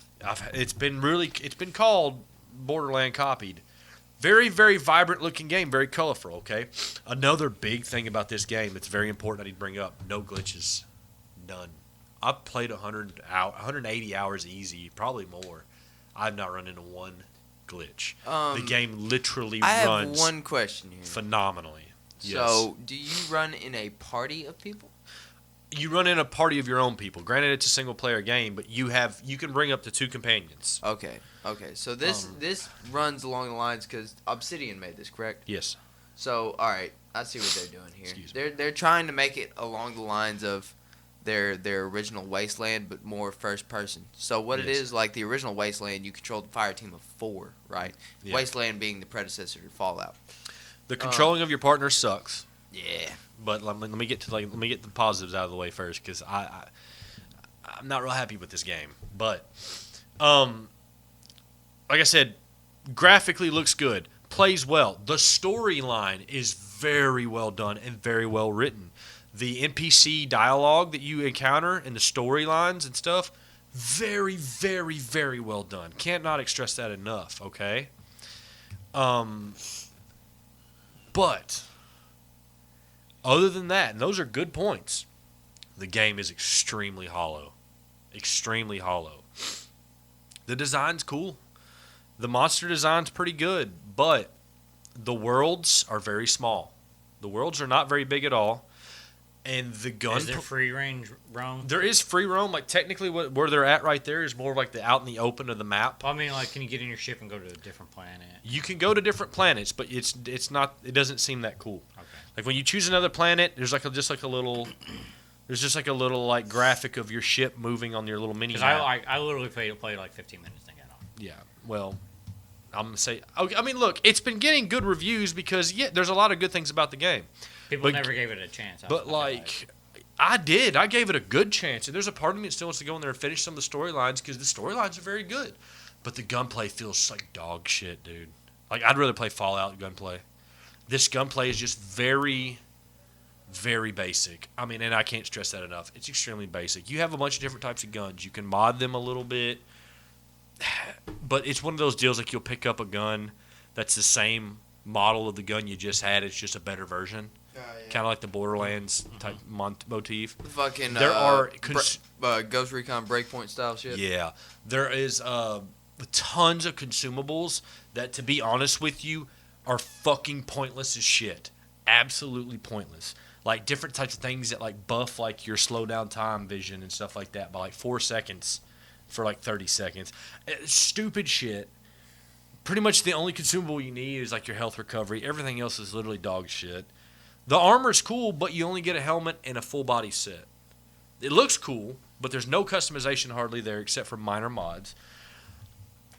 It's been called Borderland copied. Very, very vibrant looking game, very colorful. Okay. Another big thing about this game that's very important I need to bring up: no glitches, none. I've played 180 hours easy, probably more. I've not run into one glitch. The game literally I have runs one question here. phenomenally. Yes. So, do you run in a party of people? You run in a party of your own people. Granted, it's a single player game, but you can bring up to 2 companions. Okay. So this runs along the lines because Obsidian made this, correct? Yes. So, all right, I see what they're doing here. Excuse me. They're trying to make it along the lines of their original Wasteland, but more first person. So what it Yes. is, like the original Wasteland, you controlled the fire team of 4, right? Yeah. Wasteland being the predecessor to Fallout. The controlling of your partner sucks. Yeah. But let me get to the positives out of the way first, because I'm not real happy with this game. But like I said, graphically looks good, plays well. The storyline is very well done and very well written. The NPC dialogue that you encounter and the storylines and stuff, very, very, very well done. Can't not stress that enough. Okay. But other than that, and those are good points, the game is extremely hollow. Extremely hollow. The design's cool. The monster design's pretty good, but the worlds are very small. The worlds are not very big at all. And the gun. Is there free range roam? There is free roam. Like technically, where they're at right there is more like the out in the open of the map. I mean, like, can you get in your ship and go to a different planet? You can go to different planets, but it's not. It doesn't seem that cool. Okay. Like when you choose another planet, there's just like a little like graphic of your ship moving on your little mini Because map. I literally played like 15 minutes and got off. Yeah. Well, I'm gonna say. Okay, I mean, look, it's been getting good reviews because there's a lot of good things about the game. People never gave it a chance. But like. I did. I gave it a good chance. And there's a part of me that still wants to go in there and finish some of the storylines because the storylines are very good. But the gunplay feels like dog shit, dude. Like, I'd rather play Fallout gunplay. This gunplay is just very, very basic. I mean, and I can't stress that enough. It's extremely basic. You have a bunch of different types of guns. You can mod them a little bit. But it's one of those deals like you'll pick up a gun that's the same model of the gun you just had. It's just a better version. Kind of like the Borderlands type motif. Fucking there are Ghost Recon Breakpoint style shit. Yeah, there is tons of consumables that, to be honest with you, are fucking pointless as shit. Absolutely pointless. Like different types of things that like buff like your slow down time vision and stuff like that by like 4 seconds for like 30 seconds. Stupid shit. Pretty much the only consumable you need is like your health recovery. Everything else is literally dog shit. The armor's cool, but you only get a helmet and a full body set. It looks cool, but there's no customization hardly there except for minor mods.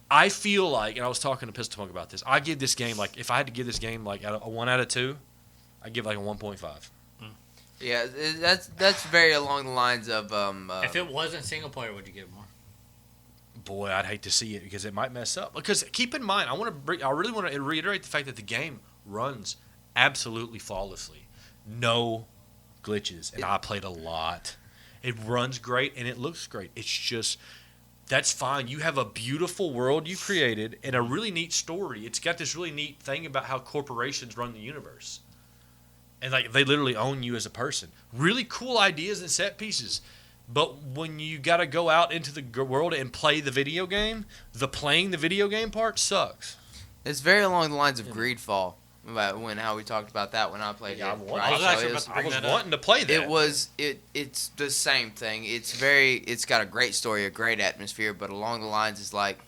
I feel like, and I was talking to Pistol Punk about this, I give this game, like, if I had to give this game, like, a 1 out of 2, I'd give, like, a 1.5. Yeah, that's very along the lines of... if it wasn't single player, would you give it more? Boy, I'd hate to see it because it might mess up. Because keep in mind, I really want to reiterate the fact that the game runs absolutely flawlessly. No glitches. And I played a lot. It runs great and it looks great. It's just, that's fine. You have a beautiful world you created and a really neat story. It's got this really neat thing about how corporations run the universe. And like they literally own you as a person. Really cool ideas and set pieces. But when you got to go out into the world and play the video game, playing the video game part sucks. It's very along the lines of Greedfall. How we talked about that when I played it. I was wanting to play that. It's the same thing. It's got a great story, a great atmosphere, but along the lines is like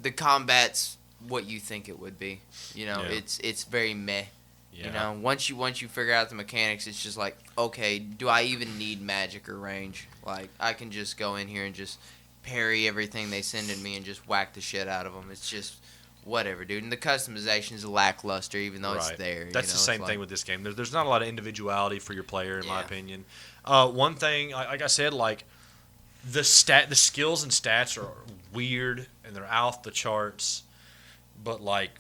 the combat's what you think it would be. You know, it's very meh. Yeah. You know, once you figure out the mechanics, it's just like, okay, do I even need magic or range? Like, I can just go in here and just parry everything they send at me and just whack the shit out of them. It's just whatever, dude. And the customization is lackluster, even though it's there. That's the same thing with this game. There's not a lot of individuality for your player, in my opinion. One thing, like I said, like the skills and stats are weird and they're off the charts, but like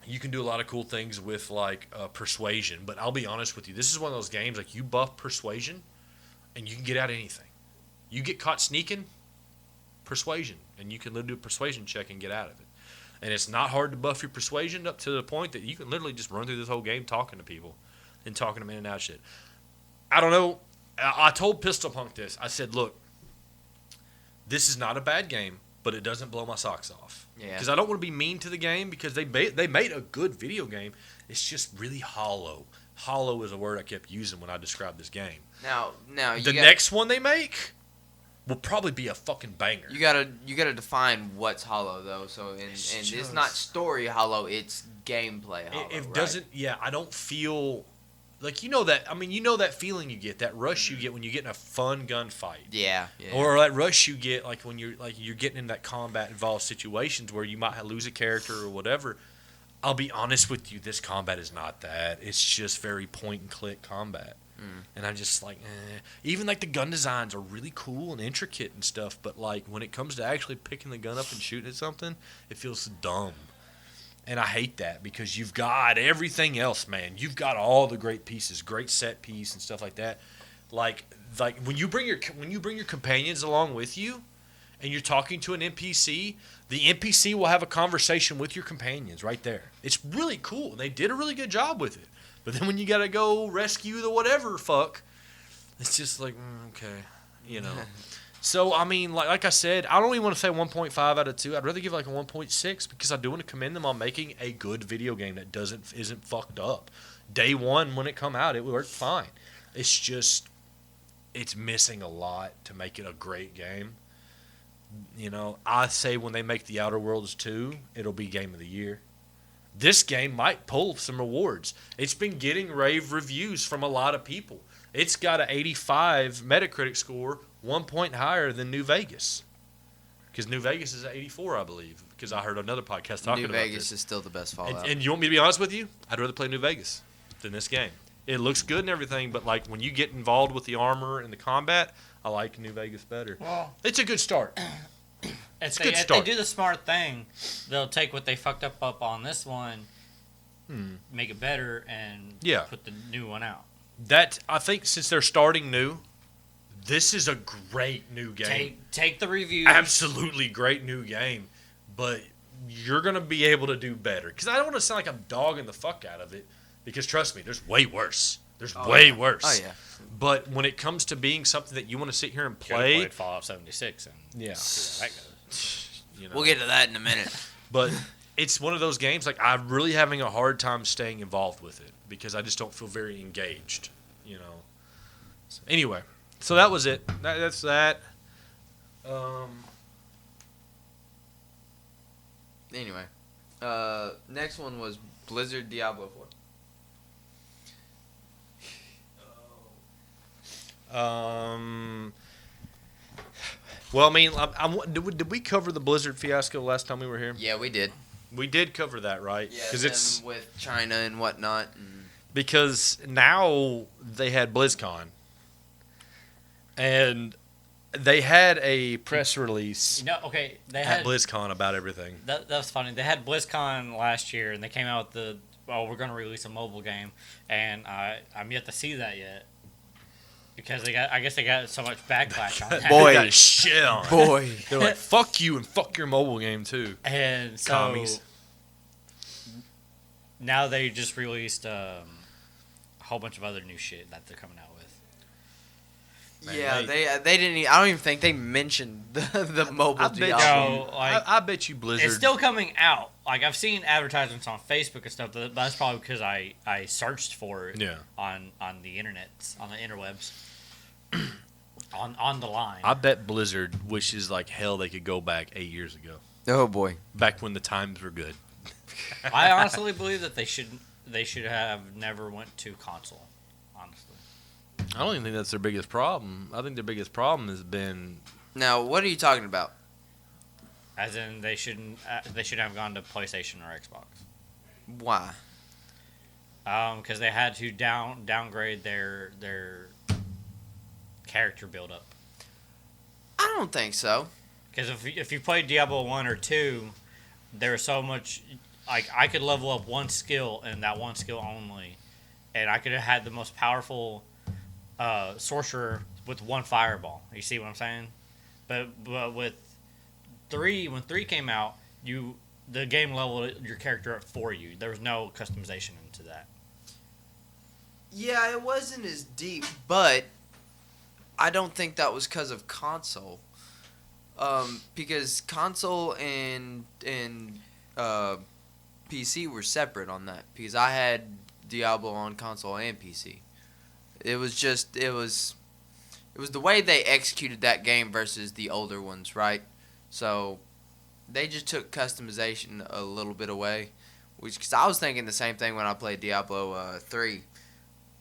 you can do a lot of cool things with like persuasion. But I'll be honest with you, this is one of those games like you buff persuasion, and you can get out of anything. You get caught sneaking, persuasion, and you can literally do a persuasion check and get out of it. And it's not hard to buff your persuasion up to the point that you can literally just run through this whole game talking to people and talking them in and out shit. I don't know. I told Pistol Punk this. I said, look, this is not a bad game, but it doesn't blow my socks off. Yeah. Because I don't want to be mean to the game because they made a good video game. It's just really hollow. Hollow is a word I kept using when I described this game. Now the next one they make will probably be a fucking banger. You gotta define what's hollow though. So it's not story hollow, it's gameplay hollow. It doesn't. Yeah, I don't feel like that. I mean, that feeling you get, that rush you get when you get in a fun gunfight. Yeah. Or that rush you get like when you're getting in that combat involved situations where you might lose a character or whatever. I'll be honest with you, this combat is not that. It's just very point and click combat. And I'm just like, even like the gun designs are really cool and intricate and stuff, but like when it comes to actually picking the gun up and shooting at something, it feels dumb. And I hate that because you've got everything else, man. You've got all the great pieces, great set piece and stuff like that. Like when you bring your companions along with you and you're talking to an NPC, the NPC will have a conversation with your companions right there. It's really cool. They did a really good job with it. But then when you gotta go rescue the whatever fuck, it's just like, okay, So, I mean, like I said, I don't even want to say 1.5 out of 2. I'd rather give like a 1.6 because I do want to commend them on making a good video game that isn't fucked up. Day one when it come out, it worked fine. It's just, it's missing a lot to make it a great game. You know, I say when they make the Outer Worlds 2, it'll be game of the year. This game might pull some awards. It's been getting rave reviews from a lot of people. It's got an 85 Metacritic score, 1 point higher than New Vegas. Because New Vegas is at 84, I believe. Because I heard another podcast talking about this. New Vegas is still the best Fallout. And you want me to be honest with you? I'd rather play New Vegas than this game. It looks good and everything, but like when you get involved with the armor and the combat, I like New Vegas better. Well, it's a good start. If good they start. do the smart thing, they'll take what they fucked up on this one, make it better, and put the new one out. That I think since they're starting new, this is a great new game. Take the reviews. Absolutely great new game, but you're gonna be able to do better. Because I don't want to sound like I'm dogging the fuck out of it. Because trust me, there's way worse. There's way worse. Oh yeah. But when it comes to being something that you want to sit here and Could have play, played Fallout 76 and see how that goes. you know, We'll get to that in a minute. But it's one of those games, like, I'm really having a hard time staying involved with it because I just don't feel very engaged, you know. So, anyway, so that was it. That's that. Anyway, next one was Blizzard Diablo 4. Well, I mean, did we cover the Blizzard fiasco last time we were here? Yeah, we did. We did cover that, right? Yeah, because it's with China and whatnot. And because now they had BlizzCon, and they had a press release. They had BlizzCon about everything. That was funny. They had BlizzCon last year, and they came out with we're going to release a mobile game, and I'm yet to see that yet. Because I guess they got so much backlash on that. Boy, They got shit on. boy. They're like, fuck you and fuck your mobile game too. And so Commies. Now they just released a whole bunch of other new shit that they're coming out with. Man, Yeah, they didn't. I don't even think they mentioned the mobile Diablo. I bet you Blizzard. It's still coming out. Like, I've seen advertisements on Facebook and stuff, but that's probably because I searched for it on the internet, on the interwebs, on the line. I bet Blizzard wishes like hell they could go back 8 years ago. Oh boy, back when the times were good. I honestly believe that they should have never went to console. Honestly, I don't even think that's their biggest problem. I think their biggest problem has been. Now, what are you talking about? As in, they shouldn't have gone to PlayStation or Xbox. Why? Because they had to downgrade their character build up. I don't think so. Because if you played Diablo 1 or 2, there was so much. Like, I could level up one skill and that one skill only, and I could have had the most powerful sorcerer with one fireball. You see what I'm saying? But with 3, when 3 came out, the game leveled your character up for you. There was no customization into that. Yeah, it wasn't as deep, but I don't think that was because of console. Because console and PC were separate on that. Because I had Diablo on console and PC. It was the way they executed that game versus the older ones, right? So they just took customization a little bit away, because I was thinking the same thing when I played Diablo 3.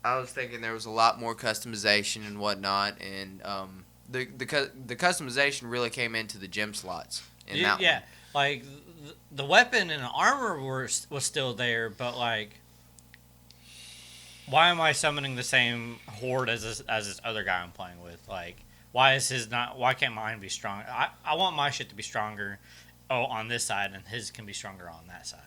I was thinking there was a lot more customization and whatnot, and the customization really came into the gem slots. Yeah, like the weapon and the armor was still there, but like, why am I summoning the same horde as this other guy I'm playing with? Like, why can't mine be strong? I want my shit to be stronger on this side, and his can be stronger on that side.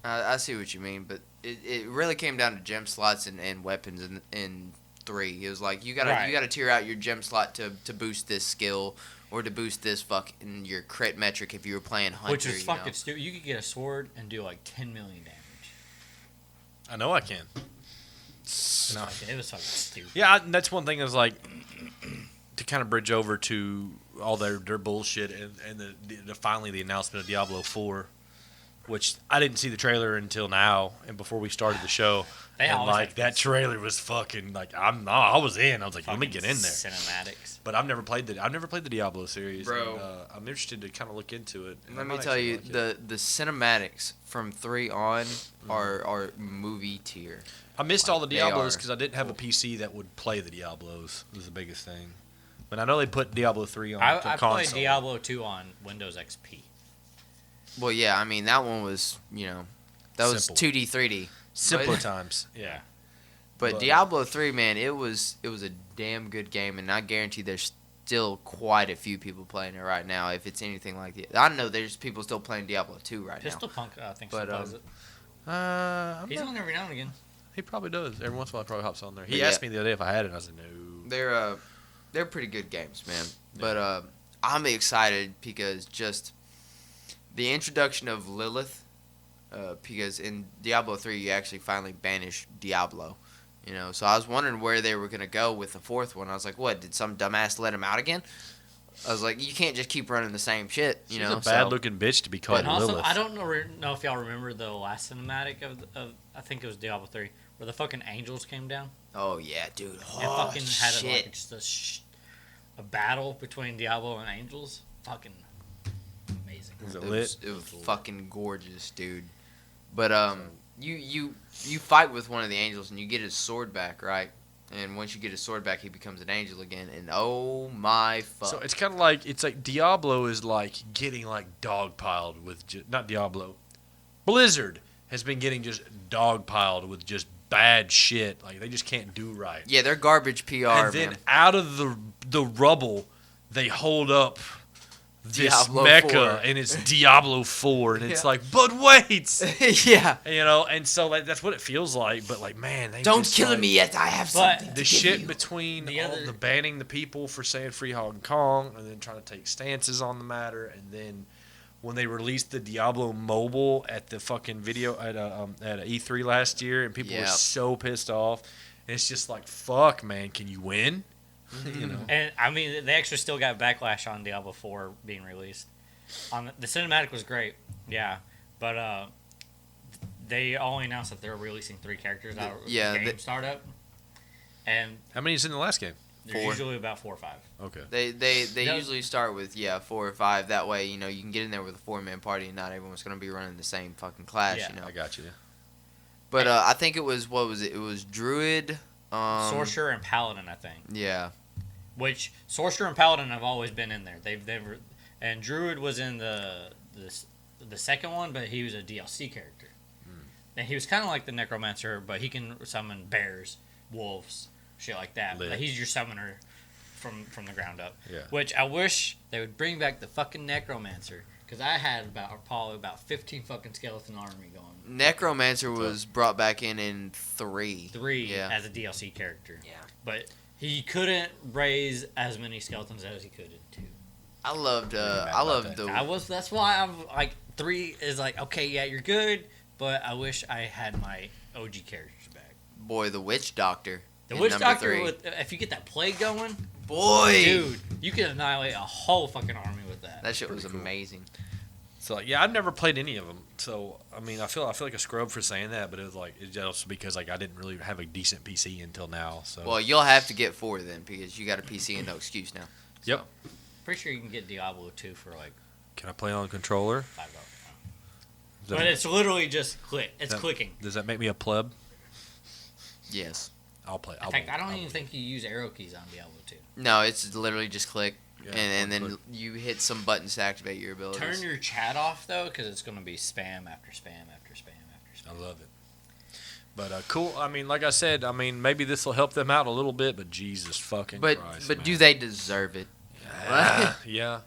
I see what you mean, but it really came down to gem slots and weapons in 3. It was like you gotta tier out your gem slot to boost this skill or to boost this fucking your crit metric if you were playing Hunter. Which is fucking stupid. You could get a sword and do like 10 million damage. I know I can. No, it was fucking stupid. Yeah, that's one thing is like to kind of bridge over to all their bullshit and the finally the announcement of Diablo 4. which I didn't see the trailer until now and before we started the show. They And always like have that this trailer was fucking like I was in. I was like, let me fucking get in there. Cinematics. But I've never played the Diablo series. Bro. And, I'm interested to kind of look into it. Let me tell you, the cinematics from 3 on are movie tier. I missed all the they Diablos are. because I didn't have a PC that would play the Diablos. Was the biggest thing. But I know they put Diablo 3 on the I console. played Diablo 2 on Windows XP. Well, yeah, I mean that one was that was Simple. 2D 3D. Simpler But- times. Yeah. But Diablo 3, man, it was a damn good game, and I guarantee there's still quite a few people playing it right now. If it's anything like it, I know there's people still playing Diablo 2 right Pistol now. Punk, I think, But, still plays it. He's I'm on every now and again. He probably does. Every once in a while, he probably hops on there. He But asked me the other day if I had it, and I said no. They're pretty good games, man. But I'm excited because just the introduction of Lilith, because in Diablo 3 you actually finally banish Diablo. So I was wondering where they were going to go with the 4th one. I was like, what, did some dumbass let him out again? I was like, you can't just keep running the same shit, She's a bad-looking bitch to be called And also, Lilith. I don't know if y'all remember the last cinematic of I think it was Diablo 3, where the fucking angels came down. Oh, yeah, dude. And Oh, fucking had shit. like just a battle between Diablo and angels. Fucking amazing. Was it It lit? was, it was fucking gorgeous, dude. But you fight with one of the angels and you get his sword back, right? And once you get his sword back, he becomes an angel again. And oh my fuck! So it's kind of like Diablo is like getting like dogpiled with not Diablo, Blizzard has been getting just dogpiled with just bad shit. Like they just can't do right. Yeah, they're garbage PR, And then man. out of the rubble, they hold up this Diablo mecha, 4. and it's Diablo 4, and it's Yeah. like, but wait, Yeah. and so like that's what it feels like. But like, man, they Don't just, kill like, me yet. I have But something. The to shit give you. between The all other- the banning the people for saying free Hong Kong, and then trying to take stances on the matter, and then when they released the Diablo mobile at the fucking video at E3 last year, and people were Yep. so pissed off, and it's just like, fuck, man, can you win? And I mean, they actually still got backlash on Diablo 4 being released. The cinematic was great, yeah, but they only announced that they're releasing 3 characters out of the game startup, and How many is in the last game? there's 4. usually about 4 or 5. Okay. They No. usually start with 4 or 5. That way, you can get in there with a 4-man party, and not everyone's gonna be running the same fucking class. Yeah. I got you. But I think it was what was it? It was Druid, Sorcerer and Paladin, I think. Yeah. Which Sorcerer and Paladin have always been in there. And Druid was in the second one, but he was a DLC character. And he was kind of like the Necromancer, but he can summon bears, wolves, shit like that. Lit. Like he's your summoner from the ground up. Yeah. Which I wish they would bring back the fucking Necromancer, because I had probably about 15 fucking skeleton army going. Necromancer was brought back in 3. 3 Yeah. as a DLC character. Yeah. But he couldn't raise as many skeletons as he could in 2. I loved mad I about loved that. the That's why I'm like 3 is like, okay, yeah, you're good, but I wish I had my OG characters back. the Witch Doctor. The in Witch number Doctor, 3. if you get that plague going, Boy, dude, you can annihilate a whole fucking army with that. that shit was Pretty cool. amazing. So yeah, I've never played any of them. So I mean, I feel like a scrub for saying that, but it was like it's also because like I didn't really have a decent PC until now. So Well, you'll have to get 4 then because you got a PC and no excuse now. Yep. Pretty sure you can get Diablo 2 for like Can I play on a controller? $5. Does that- But it's literally just click. It's that- clicking. Does that make me a pleb? Yes. I'll play. In fact, I don't even think you use arrow keys on Diablo 2. No, it's literally just click, Yeah, and then click. you hit some buttons to activate your abilities. Turn your chat off though, because it's going to be spam after spam after spam after I spam. love it. But cool. I mean, like I said, maybe this will help them out a little bit. But Jesus fucking but Christ, but man. do they deserve it? Yeah.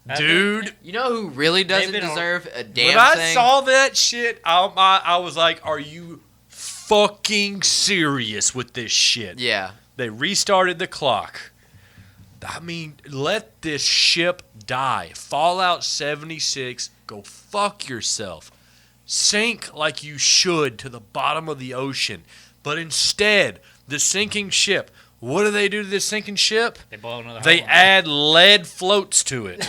I Dude, think- You know who really doesn't been on- deserve a damn when I thing? saw that shit, I was like, "Are you fucking serious with this shit?" Yeah. They restarted the clock. I mean, let this ship die. Fallout 76, go fuck yourself. Sink like you should to the bottom of the ocean. But instead, the sinking ship, what do they do to this sinking ship? They blow another They hole. add lead floats to it.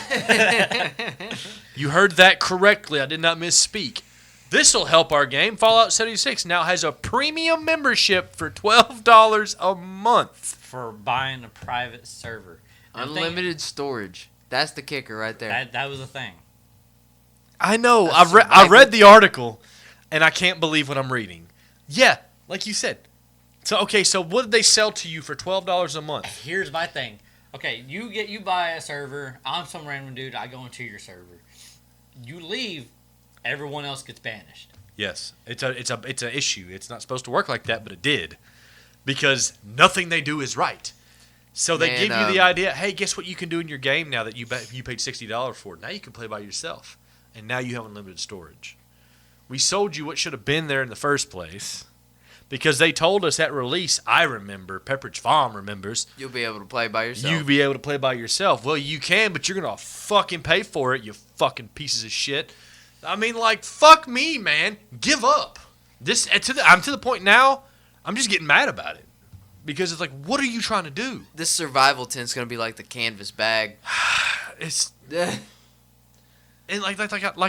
You heard that correctly. I did not misspeak. This will help our game. Fallout 76 now has a premium membership for $12 a month. For buying a private server. Unlimited storage. That's the kicker right there. That was a thing. I know. That's I read the article, and I can't believe what I'm reading. Yeah, like you said. So what did they sell to you for $12 a month? Here's my thing. Okay, you buy a server. I'm some random dude. I go into your server. You leave. Everyone else gets banished. Yes, it's an issue. It's not supposed to work like that, but it did, because nothing they do is right. So they give you the idea. Hey, guess what you can do in your game now that you paid $60 for it? Now you can play by yourself, and now you have unlimited storage. We sold you what should have been there in the first place, because they told us at release. I remember. Pepperidge Farm remembers. You'll be able to play by yourself. You'll be able to play by yourself. Well, you can, but you're gonna fucking pay for it. You fucking pieces of shit. I mean, like, fuck me, man. Give up. I'm to the point now. I'm just getting mad about it, because it's like, what are you trying to do? This survival tent's gonna be like the canvas bag. It's and like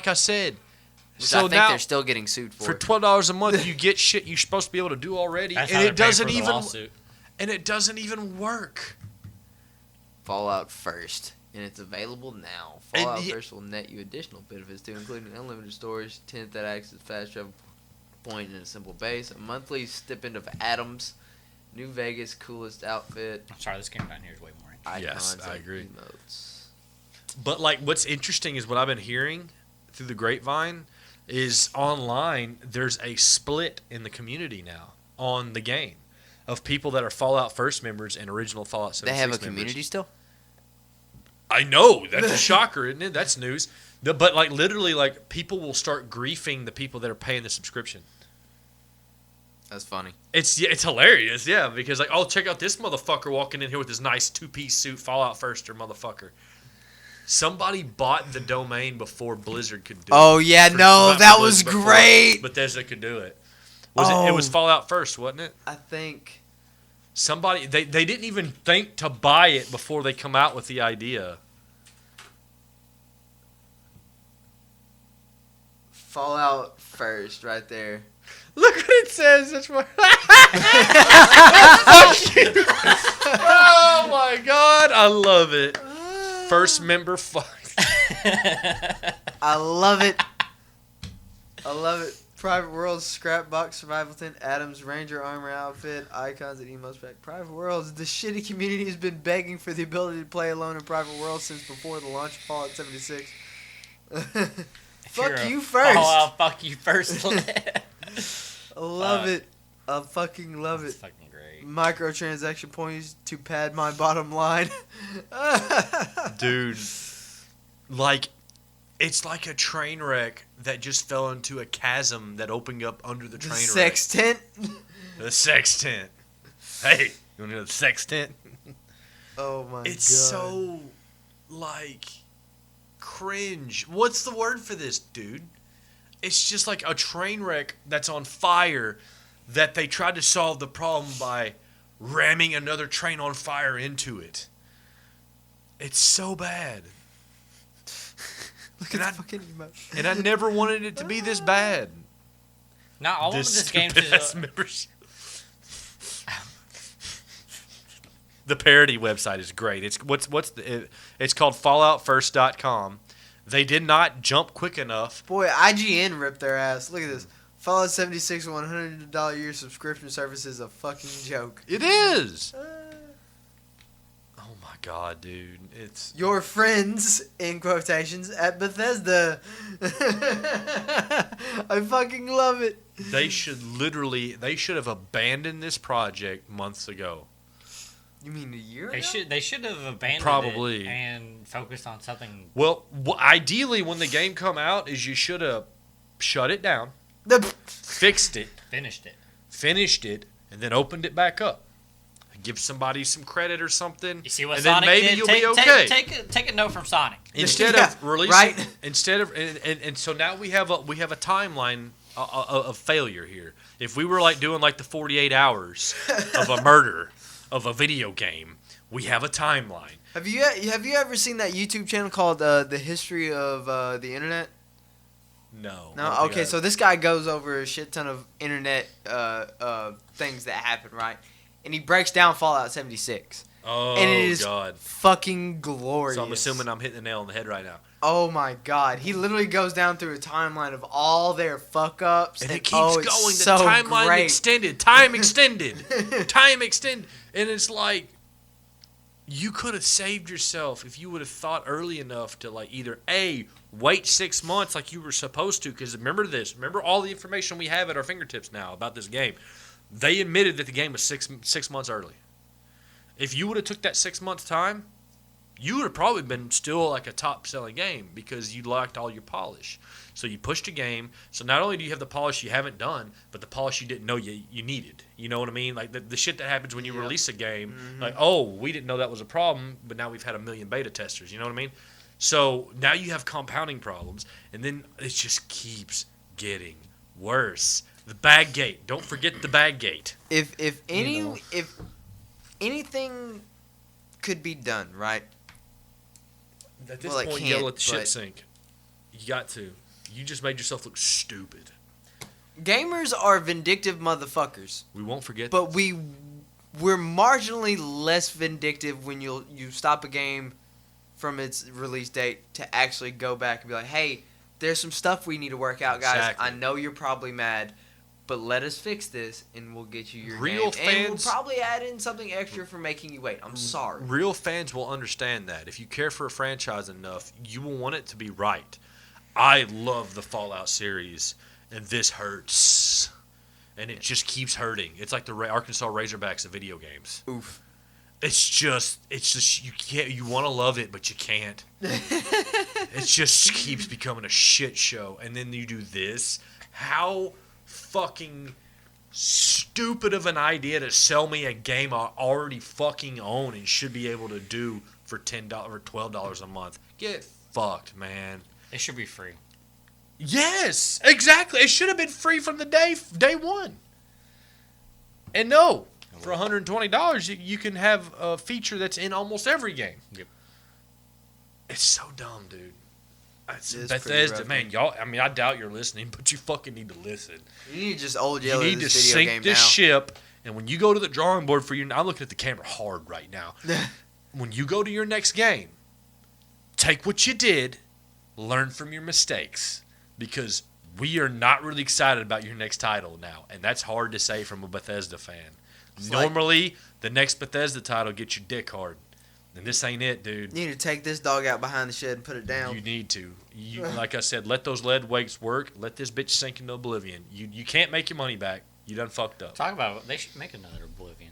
I said. Which So I think now they're still getting sued for. For $12 a month, you get shit you're supposed to be able to do already, That's and how it they're paying doesn't for the even lawsuit. and it doesn't even work. Fallout First, and it's available now. And Fallout First will net you additional benefits too, including unlimited storage, 10th that acts as fast travel point in a simple base, a monthly stipend of atoms, New Vegas coolest outfit, I'm sorry, this game down here is way more interesting. Yes, icons, I and agree. emotes. But like, what's interesting is what I've been hearing through the grapevine is online. There's a split in the community now on the game of people that are Fallout First members and original Fallout 76 They have a members. community still? I know, that's a shocker, isn't it? That's news. But like, literally, like, people will start griefing the people that are paying the subscription. That's funny. It's hilarious, yeah, because like, oh, check out this motherfucker walking in here with his nice two-piece suit, Fallout Firster motherfucker. Somebody bought the domain before Blizzard could do it. Oh yeah, that was great. Bethesda could do it. It was Fallout First, wasn't it? I think Somebody they didn't even think to buy it before they come out with the idea. Fallout First right there. Look what it says. That's what. Oh my god, I love it. First member fuck. I love it. I love it. Private Worlds, Scrapbox, Survival Tent, Adams, Ranger Armor Outfit, Icons, and Emotes Pack. Private Worlds. The shitty community has been begging for the ability to play alone in Private Worlds since before the launch of Fallout 76. Fuck you first. Fuck you first. I love it. I fucking love It's it. fucking great. Microtransaction points to pad my bottom line. Dude, like, it's like a train wreck that just fell into a chasm that opened up under the train wreck. Sextant. The sextant. Hey, you want to know the sextant? Oh my god. It's so, like, cringe. What's the word for this, dude? It's just like a train wreck that's on fire that they tried to solve the problem by ramming another train on fire into it. It's so bad. Look at the fucking emote. And I never wanted it to be this bad. Now, I want this game to. Membership. The parody website is great. It's it's called FalloutFirst.com. They did not jump quick enough. Boy, IGN ripped their ass. Look at this. Fallout 76 $100 a year subscription service is a fucking joke. It is. Oh my god, dude. It's Your friends, in quotations, at Bethesda. I fucking love it. they should have abandoned this project months ago. You mean a year ago? They should have abandoned Probably. it and focused on something. Well, ideally when the game come out is you should have shut it down, fixed it, finished it, and then opened it back up. Give somebody some credit or something. You see what and Sonic then maybe did? you'll be okay. Take a note from Sonic. Instead Yeah, of releasing, right? instead of and so now we have a timeline of failure here. If we were like doing like the 48 hours of a murder of a video game, We have a timeline. Have you ever seen that YouTube channel called The History of the Internet? No. No. Okay, so this guy goes over a shit ton of internet things that happen, right? And he breaks down Fallout 76. Oh, and it is God. fucking glorious. So I'm assuming I'm hitting the nail on the head right now. Oh my God! He literally goes down through a timeline of all their fuck ups, And it keeps going. The So timeline great. extended. Time extended. Time extended. And it's like, you could have saved yourself if you would have thought early enough to, like, either A, wait 6 months like you were supposed to. Because remember this. Remember all the information we have at our fingertips now about this game. They admitted that the game was six months early. If you would have took that 6 months time, you would have probably been still like a top-selling game because you lacked all your polish. So you pushed a game. So not only do you have the polish you haven't done, but the polish you didn't know you needed. You know what I mean? Like the shit that happens when you release a game. Mm-hmm. Like, oh, we didn't know that was a problem, but now we've had 1 million beta testers. You know what I mean? So now you have compounding problems, and then it just keeps getting worse. The bag gate. Don't forget the bag gate. If anything could be done, right? At this Well, it point, you gotta can't, let the shit but- sink. You got to. You just made yourself look stupid. Gamers are vindictive motherfuckers, We won't forget. but we're marginally less vindictive when you stop a game from its release date to actually go back and be like, hey, there's some stuff we need to work out, guys. Exactly. I know you're probably mad, but let us fix this and we'll get you your Real game. And we'll fans- probably add in something extra for making you wait. I'm sorry. Real fans will understand that. If you care for a franchise enough, you will want it to be right. I love the Fallout series, and this hurts. And it just keeps hurting. It's like the Arkansas Razorbacks of video games. Oof. It's just you can't. You want to love it, but you can't. It just keeps becoming a shit show. And then you do this. How fucking stupid of an idea to sell me a game I already fucking own and should be able to do for $10 or $12 a month. Get fucked, man. It should be free. Yes, exactly. It should have been free from the day one. And no, for $120, you can have a feature that's in almost every game. Yep. It's so dumb, dude. It is Bethesda, pretty rough, man, y'all. I mean, I doubt you're listening, but you fucking need to listen. You need to just old You yellow need to this video sink game this now. ship, and when you go to the drawing board for your, I'm looking at the camera hard right now. When you go to your next game, take what you did, learn from your mistakes, because we are not really excited about your next title now, and that's hard to say from a Bethesda fan. Normally, the next Bethesda title gets your dick hard, and this ain't it, dude. You need to take this dog out behind the shed and put it down. You need to. You, like I said, let those lead weights work. Let this bitch sink into oblivion. You can't make your money back. You done fucked up. Talk about it. They should make another Oblivion.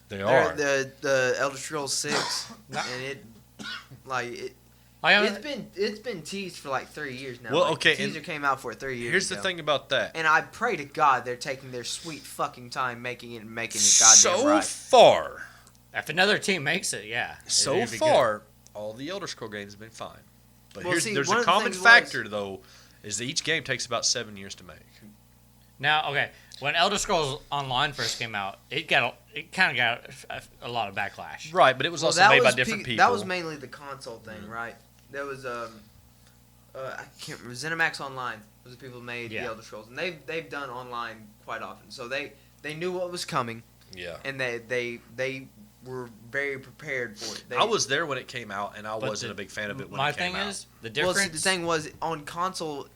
They They're- are. the Elder Scrolls 6, and it it's been teased for like 3 years now. Well, Like, okay, the teaser came out for it 3 years Here's ago. the thing about that. And I pray to God they're taking their sweet fucking time making it goddamn So right. far, If another team makes it, yeah. so it'd be far, all the Elder Scroll games have been fine. But Well, see, there's one a of the common things factor, though, is that each game takes about 7 years to make. good. Now, okay, when Elder Scrolls Online first came out, it kind of got a lot of backlash. Right, but it was Well, also that made by was different people. That was mainly the console thing, right? There was I can't remember. ZeniMax Online was the people who made Yeah. the Elder Scrolls, and they've done online quite often, so they knew what was coming, Yeah. and they were very prepared for it. I was there when it came out, and I But wasn't a big fan of it when My it came thing out. is, the Well, difference. see, the thing was on console,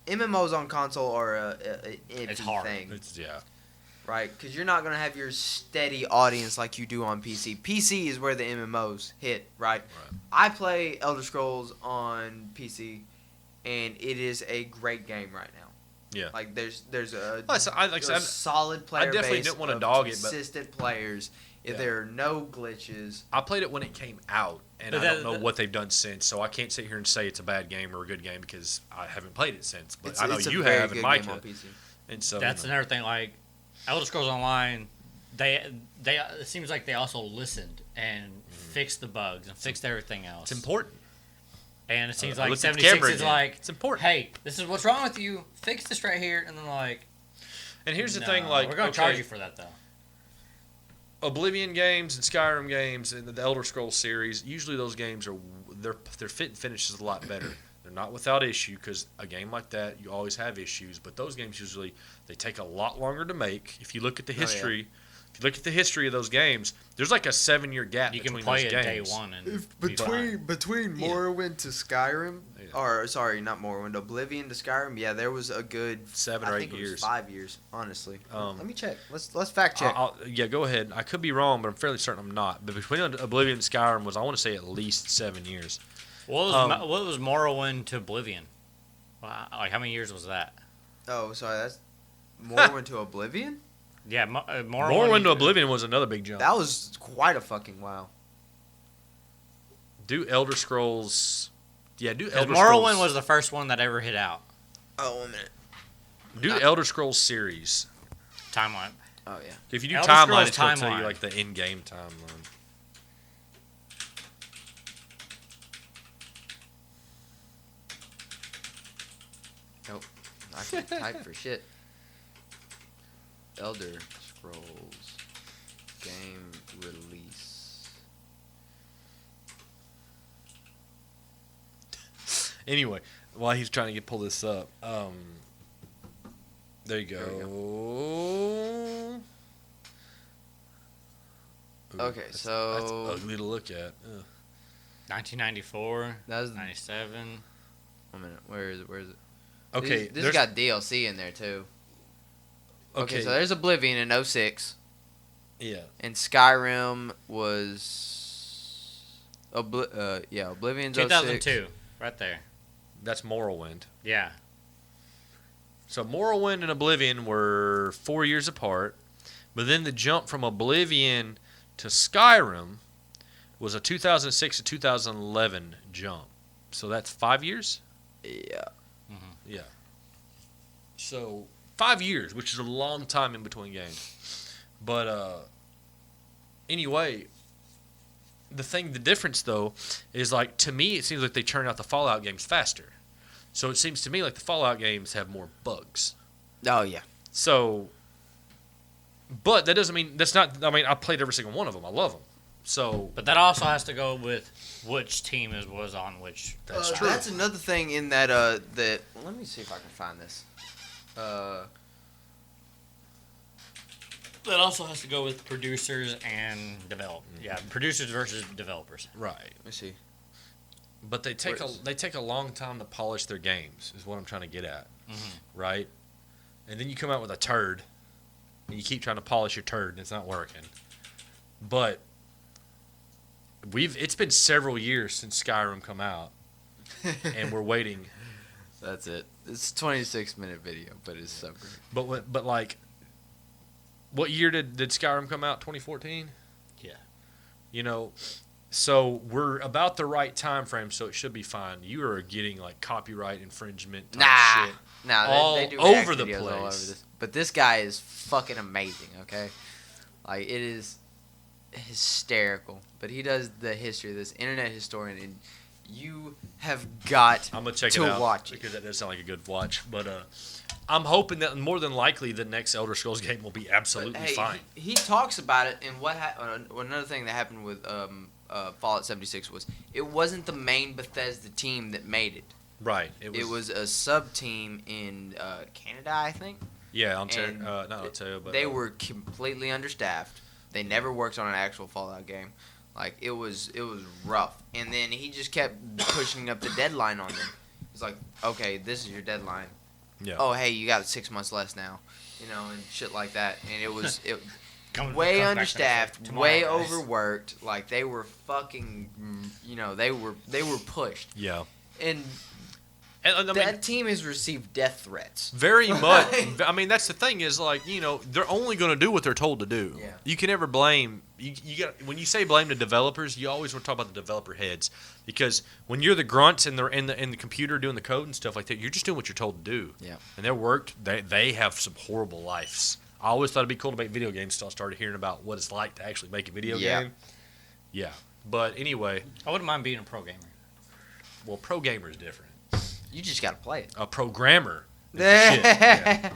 MMOs on console are a It's iffy hard. thing, Yeah. right? Because you're not gonna have your steady audience like you do on PC. PC is where the MMOs hit, right? Right. I play Elder Scrolls on PC, and it is a great game right now. Yeah. Like there's a, Well, like I a said, solid player definitely base didn't wanna of dog it, but- consistent players. If Yeah. there are no glitches, I played it when it came out, and But I don't that- know what they've done since, so I can't sit here and say it's a bad game or a good game because I haven't played it since. But I know it's a you very have, and good Mike game on has. PC. And so That's another thing. Like Elder Scrolls Online, they it seems like they also listened and fixed the bugs and fixed everything else. it's important. And it seems I like looked at the 76 camera is again. like, It's important. hey, this is what's wrong with you. Fix this right here, and then like, And here's the no, thing, like we're gonna okay, charge you for that though. Oblivion games and Skyrim games and the Elder Scrolls series, usually those games are their fit and finish is a lot better. They're not without issue because a game like that you always have issues, but those games usually they take a lot longer to make. If you look at the history, if you look at the history of those games, there's like a 7-year gap You between can play those it games. day one and Between Morrowind to Skyrim, or sorry, not Morrowind, Oblivion to Skyrim, yeah, there was a good 7 or 8 years. It was 5 years, honestly. Um, Let me check. Let's fact check. Yeah, go ahead. I could be wrong, but I'm fairly certain I'm not. But between Oblivion and Skyrim was, I want to say, at least 7 years. what was Morrowind to Oblivion? Like how many years was that? Oh, sorry, that's Morrowind to Oblivion. Yeah, Morrowind to Oblivion was another big jump. That was quite a fucking wow. Do Elder Scrolls. Yeah, do Elder Morrowind Scrolls. was the first one that ever hit out. Oh, 1 minute. Do Elder Scrolls series. Timeline. Oh yeah. If you do Elder timeline, Scrolls it's going to tell you timeline. like the in-game timeline. Nope. I can't type for shit. Elder Scrolls game release. Anyway, while he's trying to pull this up, there you There we go. Ooh, Okay, that's so ugly to look at. Ugh. 1994, that was 97. 1 minute. Where is it? Okay, This has got DLC in there too. okay, Okay, so there's Oblivion in 06, yeah. and Skyrim was Oblivion's 06. 2002, right there. That's Morrowind. Yeah. So Morrowind and Oblivion were 4 years apart, but then the jump from Oblivion to Skyrim was a 2006 to 2011 jump. So that's 5 years? Yeah. Yeah. So 5 years, which is a long time in between games. But anyway, the difference though is like to me it seems like they churn out the Fallout games faster. So it seems to me like the Fallout games have more bugs. Oh yeah. So, but that doesn't mean that's not. I mean, I played every single one of them. I love them. So But that also has to go with which team was on which. that's true. That's another thing in that that. Let me see if I can find this. That also has to go with producers and developers. Yeah, producers versus developers. Right. Let me see. But they take Where is- they take a long time to polish their games. Is what I'm trying to get at. Right. And then you come out with a turd, and you keep trying to polish your turd, and it's not working. But it's been several years since Skyrim come out, and we're waiting. That's it. It's a 26-minute video, but it's so great. But like, what year did Skyrim come out? 2014. Yeah. You know, so we're about the right time frame, so it should be fine. You are getting like copyright infringement type shit. Nah, all they do over react the videos all over place. this. But this guy is fucking amazing, okay? Like, it is hysterical. But he does the history of this internet historian, and you have got I'm gonna check to it out watch it. because that does sound like a good watch. But I'm hoping that more than likely the next Elder Scrolls game will be absolutely Hey, fine. He talks about it, and another thing that happened with Fallout 76 was it wasn't the main Bethesda team that made it. Right. It was a sub team in Canada, I think. Yeah, Ontario. and Not Ontario, but They were completely understaffed. They never worked on an actual Fallout game. Like it was rough. And then he just kept pushing up the deadline on them. It's like, okay, this is your deadline. Yeah. Oh, hey, you got 6 months less now, and shit like that. And it was way Comes back understaffed, tomorrow, way guys. overworked. Like they were fucking, they were pushed. Yeah. And And, I mean, that team has received death threats. very much. I mean, that's the thing is like they're only going to do what they're told to do. Yeah. You can never blame. You got when you say blame the developers, you always want to talk about the developer heads because when you're the grunts and they're in the computer doing the code and stuff like that, you're just doing what you're told to do. Yeah. And they're worked. They have some horrible lives. I always thought it'd be cool to make video games until I started hearing about what it's like to actually make a video game. Yeah. But anyway, I wouldn't mind being a pro gamer. well, pro gamer is different. You just gotta play it. A programmer. is the shit. Yeah.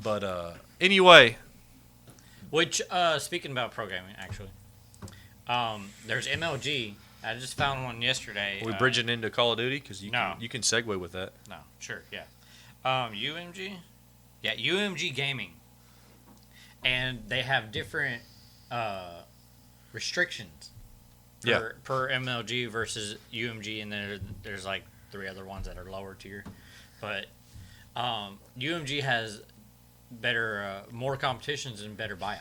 But anyway, Which, speaking about pro gaming, actually, there's MLG. I just found one yesterday. Are we bridging into Call of Duty? Because you can segue with that. No, sure, yeah. UMG? Yeah, UMG Gaming. And they have different restrictions per MLG versus UMG, and then there's like 3 other ones that are lower tier. But UMG has better, more competitions and better buyouts.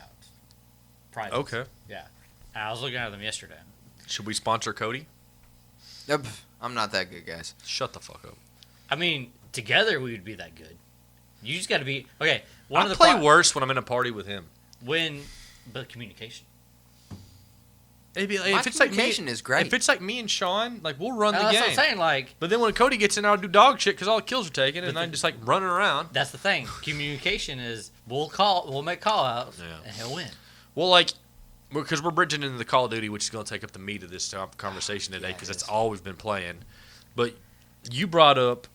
Prizes. Okay. Yeah. I was looking at them yesterday. Should we sponsor Cody? Yep. I'm not that good, guys. Shut the fuck up. I mean, together we would be that good. You just got to be okay. I play worse when I'm in a party with him. But communication. If it's like me, is great. If it's like me and Sean, like we'll run the That's game. what I'm saying. Like, but then when Cody gets in, I'll do dog shit because all the kills are taken, and I'm just like running around. that's the thing. Communication is we'll make call outs, and he'll win. Well, like, because we're bridging into the Call of Duty, which is going to take up the meat of this conversation today, because that's all we've been playing. But you brought up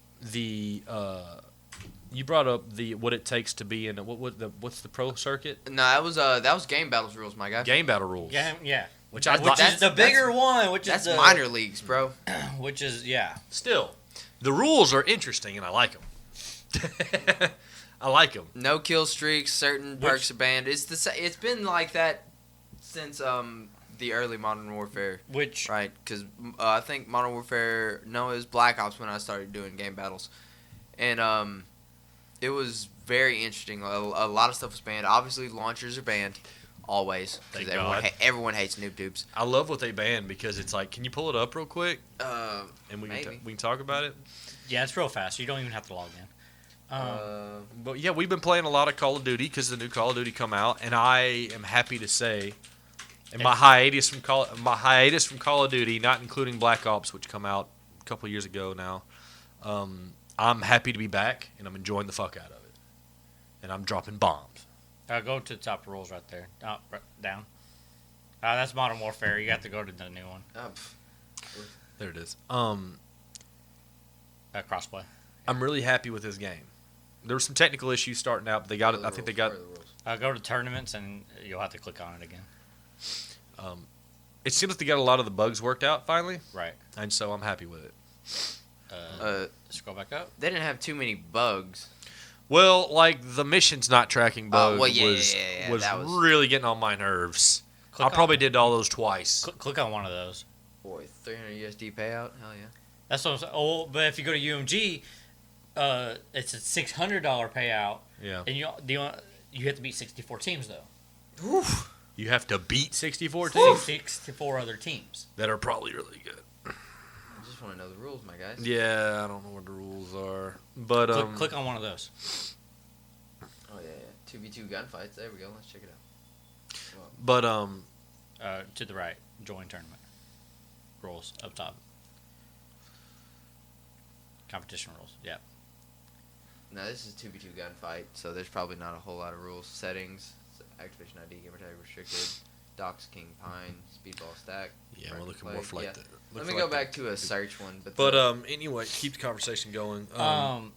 what it takes to be in what's the pro circuit? No, that was game battles rules, my guy. Game battle rules. Yeah. Which is the bigger one. That's minor leagues, bro. Which is Still, the rules are interesting, and I like them. I like them. No kill streaks. Certain perks are banned. It's been like that since the early Modern Warfare. Right? Because I think Modern Warfare. No, it was Black Ops when I started doing game battles, and it was very interesting. A lot of stuff was banned. Obviously, launchers are banned. Always, because everyone hates noob tubes. I love what they banned because it's like, can you pull it up real quick? And we can talk about it. Yeah, it's real fast. You don't even have to log in. But yeah, we've been playing a lot of Call of Duty because the new Call of Duty come out, and I am happy to say, in my hiatus from Call of Duty, not including Black Ops, which come out a couple years ago now, I'm happy to be back, and I'm enjoying the fuck out of it, and I'm dropping bombs. Go to the top rules right there. Down. That's Modern Warfare. You have to go to the new one. There it is. Crossplay. I'm really happy with this game. There were some technical issues starting out, but they got it. I think they got. Go to tournaments and you'll have to click on it again. It seems like they got a lot of the bugs worked out finally. Right. And so I'm happy with it. Scroll back up. They didn't have too many bugs. Well, like the missions not tracking bug was really getting on my nerves. I probably did all those twice. Click on one of those. Boy, 300 USD payout? Hell yeah. That's what I'm saying. Oh, but if you go to UMG, it's a $600 payout. Yeah. And you have to beat 64 teams though. Oof. You have to beat 64 teams. 64 other teams that are probably really good. I just want to know the rules, my guys. Yeah, I don't know what the rules are, but click on one of those. Oh yeah. 2v2 gunfights. There we go. Let's check it out. But to the right, join tournament. Rules up top. Competition rules. Yeah. Now this is 2v2 gunfight, so there's probably not a whole lot of rules. Settings, activation ID, gamer tag restricted, Docks King Pine, speedball stack. Yeah, we're looking more for like that. Let me go back to a search one. But anyway, keep the conversation going. Well,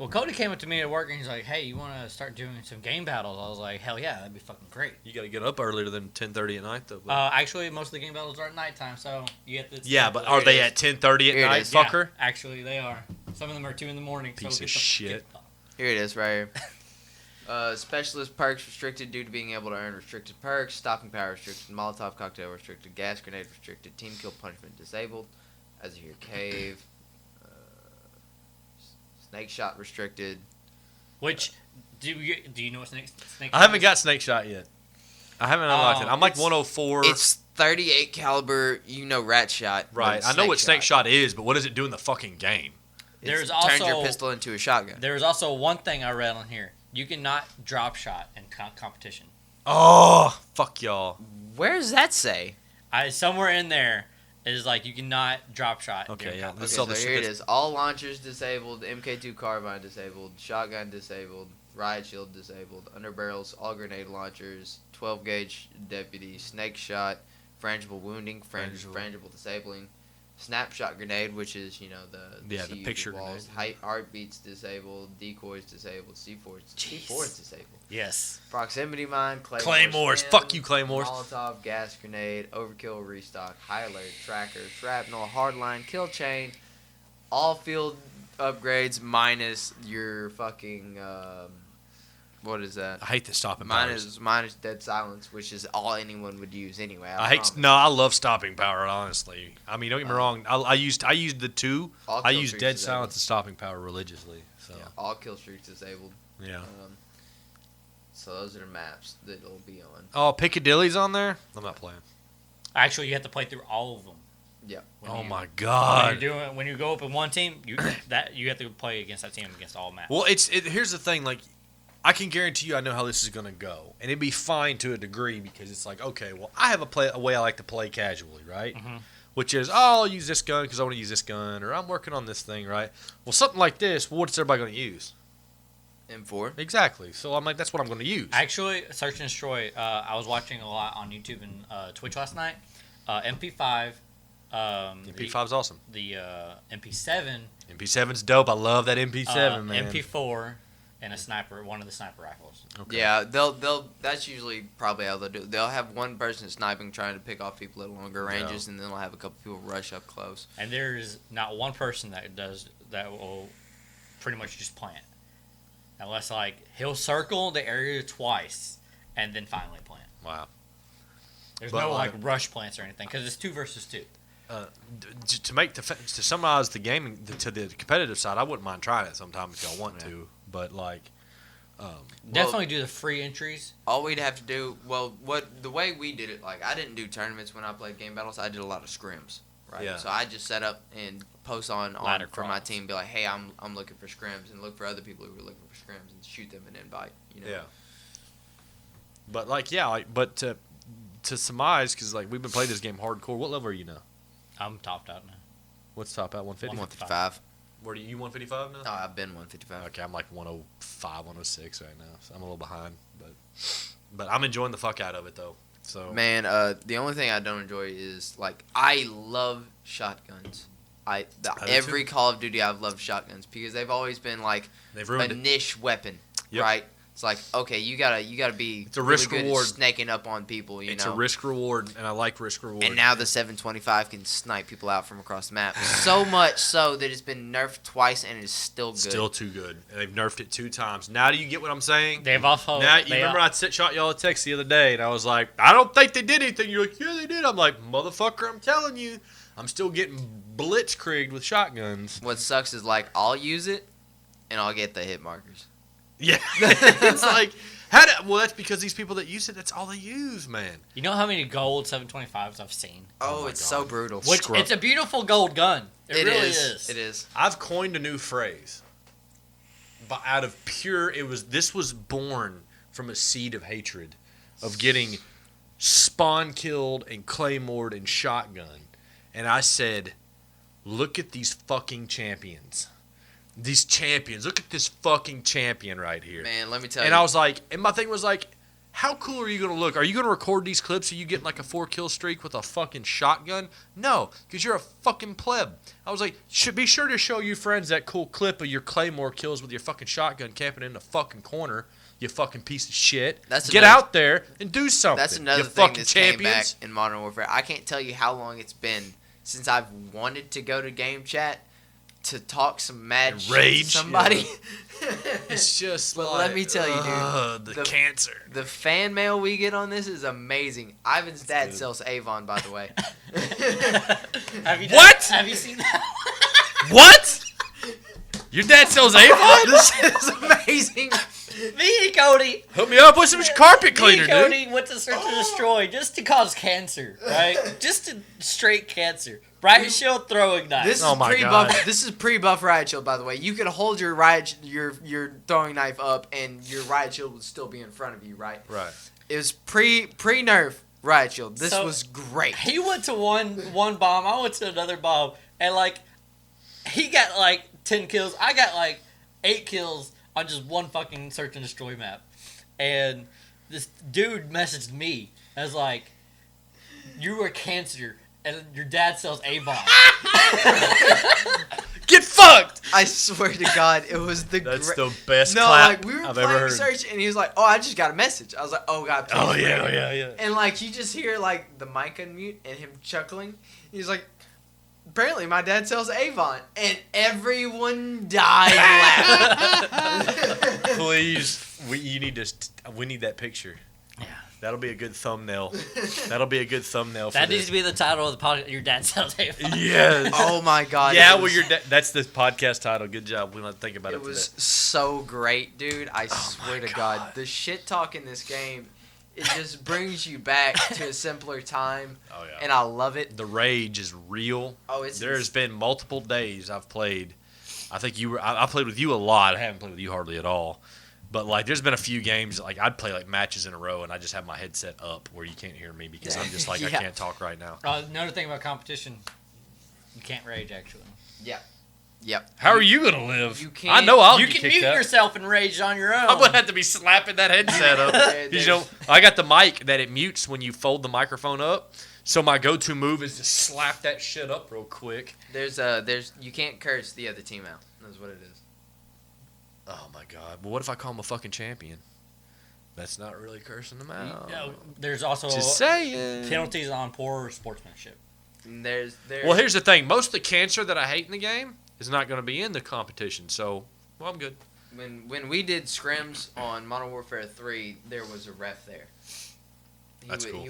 Cody came up to me at work and he's like, "Hey, you want to start doing some game battles?" I was like, "Hell yeah, that'd be fucking great." You got to get up earlier than 10:30 at night, though. Actually, most of the game battles are at nighttime, so you have to. Yeah, but are they at 10:30 at night, fucker? Yeah, actually, they are. Some of them are 2 in the morning. Piece of shit. Here it is, right here. Specialist perks restricted due to being able to earn restricted perks. Stopping power restricted. Molotov cocktail restricted. Gas grenade restricted. Team kill punishment disabled. As you hear, cave. Snake shot restricted. Which do you know what snake? I haven't got snake shot yet. I haven't unlocked it. I'm like 104. It's 38 caliber. You know, rat shot. Right. I know what snake shot is, but what does it do in the fucking game? Turns your pistol into a shotgun. There's also one thing I read on here. You cannot drop shot in competition. Oh, fuck y'all. Where does that say? Somewhere in there is like you cannot drop shot. Okay, yeah. So here it is. All launchers disabled. MK2 carbine disabled. Shotgun disabled. Riot shield disabled. Underbarrels. All grenade launchers. 12 gauge deputy. Snake shot. Frangible wounding. Frangible disabling. Snapshot grenade, which is the CUV picture walls. grenade. Heartbeats disabled. Decoys disabled. C4 is disabled. Yes. Proximity mine. Claymores. Stim, Fuck you, Claymores. Molotov, gas grenade, overkill, restock, high alert, tracker, shrapnel, hardline, kill chain, all field upgrades minus your fucking what is that? I hate the stopping power. Minus dead silence, which is all anyone would use anyway. I love stopping power. Honestly, I mean, don't get me wrong. I used the two. I used dead silence and stopping power religiously. So yeah, all kill streaks disabled. Yeah. So those are the maps that it'll be on. Oh, Piccadilly's on there. I'm not playing. Actually, you have to play through all of them. Yeah. My God. When you go up in one team, you have to play against that team against all maps. Well, here's the thing. Like, I can guarantee you, I know how this is gonna go, and it'd be fine to a degree because it's like, okay, well, I have a way I like to play casually, right? Mm-hmm. Which is, I'll use this gun because I want to use this gun, or I'm working on this thing, right? Well, something like this, what's everybody gonna use? M4. Exactly. So I'm like, that's what I'm gonna use. Actually, Search and Destroy. I was watching a lot on YouTube and Twitch last night. MP5. MP5's awesome. The MP7. MP7's dope. I love that MP7, man. MP4 and a sniper, one of the sniper rifles. Okay. Yeah, they'll. That's usually probably how they'll do it. They'll have one person sniping, trying to pick off people at longer ranges, and then they'll have a couple people rush up close. And there's not one person that will pretty much just plant, unless like he'll circle the area twice and then finally plant. Wow. There's But no like rush plants or anything because it's 2 versus 2. To summarize the game to the competitive side, I wouldn't mind trying it sometime if y'all want to. But like, definitely do the free entries. All we'd have to do, the way we did it, like I didn't do tournaments when I played game battles. I did a lot of scrims, right? Yeah. So I just set up and post on Ladder for my crawls. team, be like, hey, I'm looking for scrims, and look for other people who are looking for scrims, and shoot them an invite. Yeah. But but to surmise, because like we've been playing this game hardcore. What level are you now? I'm topped out now. What's top at 150? 155. Where do you 155 now? Oh, I've been 155. Okay, I'm like 105, 106 right now, so I'm a little behind, but I'm enjoying the fuck out of it though. So Man, the only thing I don't enjoy is like I love shotguns. Every Call of Duty I've loved shotguns because they've always been like they've a ruined it. niche weapon, Yep. right? It's like okay, you gotta be It's a really risk good at reward. snaking up on people. It's know? a risk reward, and I like risk reward. And now the 725 can snipe people out from across the map. So much so that it's been nerfed twice and it's still good. Still too good. And they've nerfed it 2 times. Now do you get what I'm saying? They've also. Now, you remember I shot y'all a text the other day, and I was like, I don't think they did anything. You're like, yeah, they did. I'm like, motherfucker, I'm telling you. I'm still getting blitzkrieged with shotguns. What sucks is like I'll use it and I'll get the hit markers. Yeah. It's like, that's because these people that use it, that's all they use, man. You know how many gold 725s I've seen? Oh, my it's God. so brutal. Which it's a beautiful gold gun. It really is. It is. I've coined a new phrase. But out of this was born from a seed of hatred, of getting spawn killed and claymored and shotgun. And I said, look at these fucking champions. These champions. Look at this fucking champion right here. Man, let me tell you. And I was like, and my thing was like, how cool are you going to look? Are you going to record these clips of you getting like a 4-kill streak with a fucking shotgun? No, because you're a fucking pleb. I was like, be sure to show your friends that cool clip of your Claymore kills with your fucking shotgun camping in the fucking corner, you fucking piece of shit. Get out there and do something. That's another you thing fucking that's came back champions. in Modern Warfare. I can't tell you how long it's been since I've wanted to go to game chat to talk some mad And shit rage, to somebody. It's just But like, let me tell you, dude, the cancer. The fan mail we get on this is amazing. Ivan's dad good. sells Avon, by the way. What? Have you seen that? What? Your dad sells Avon? This shit is amazing. Me and Cody. Hook me up with some carpet Me cleaner, and Cody went to Search and Destroy just to cause cancer, right? Just to straight cancer. Riot Shield throwing knife. This Oh is my pre-buff. God. This is pre-buff riot shield, by the way. You could hold your your throwing knife up, and your riot shield would still be in front of you, right? Right. It was pre-nerf riot shield. This So, was great. He went to one bomb. I went to another bomb, and like he got like 10 kills. I got like 8 kills on just one fucking Search and Destroy map. And this dude messaged me as like, "You are cancer. and your dad sells Avon. Get fucked! I swear to God, it was the That's the best No, clap like we were I've ever playing heard. search, and he was like, "Oh, I just got a message." I was like, "Oh God, please." Oh bring yeah, it." yeah. And like you just hear like the mic unmute and him chuckling. He's like, "Apparently, my dad sells Avon," and everyone died laughing. Please, we need that picture. Yeah. That'll be a good thumbnail. That'll be a good thumbnail for That this. needs to be the title of the podcast. Your dad sells Avon. Yes. Oh my God! Yeah, it well, was- that's the podcast title. Good job. We don't have to think about it. It was today. so great, dude. I swear my to God, God. the shit talk in this game, it just brings you back to a simpler time, Oh yeah. and I love it. The rage is real. Oh, it's There's been multiple days I've played. I think I played with you a lot. I haven't played with you hardly at all. But like, there's been a few games like I'd play like matches in a row, and I just have my headset up where you can't hear me because I'm just like I Yeah. can't talk right now. Another thing about competition, you can't rage actually. Yep. How are you gonna live? you can't- I know I'll You get can kicked mute out. yourself and rage on your own. I'm gonna have to be slapping that headset up. There- You know, I got the mic that it mutes when you fold the microphone up. So my go-to move is to slap that shit up real quick. There's you can't curse the other team out. That's what it is. Oh my god! Well, what if I call him a fucking champion? That's not really cursing them out. There's also Just saying. penalties on poor sportsmanship. And there's Well, here's the thing. Most of the cancer that I hate in the game is not going to be in the competition. So, well, I'm good. when we did scrims on Modern Warfare 3, there was a ref there. That's cool.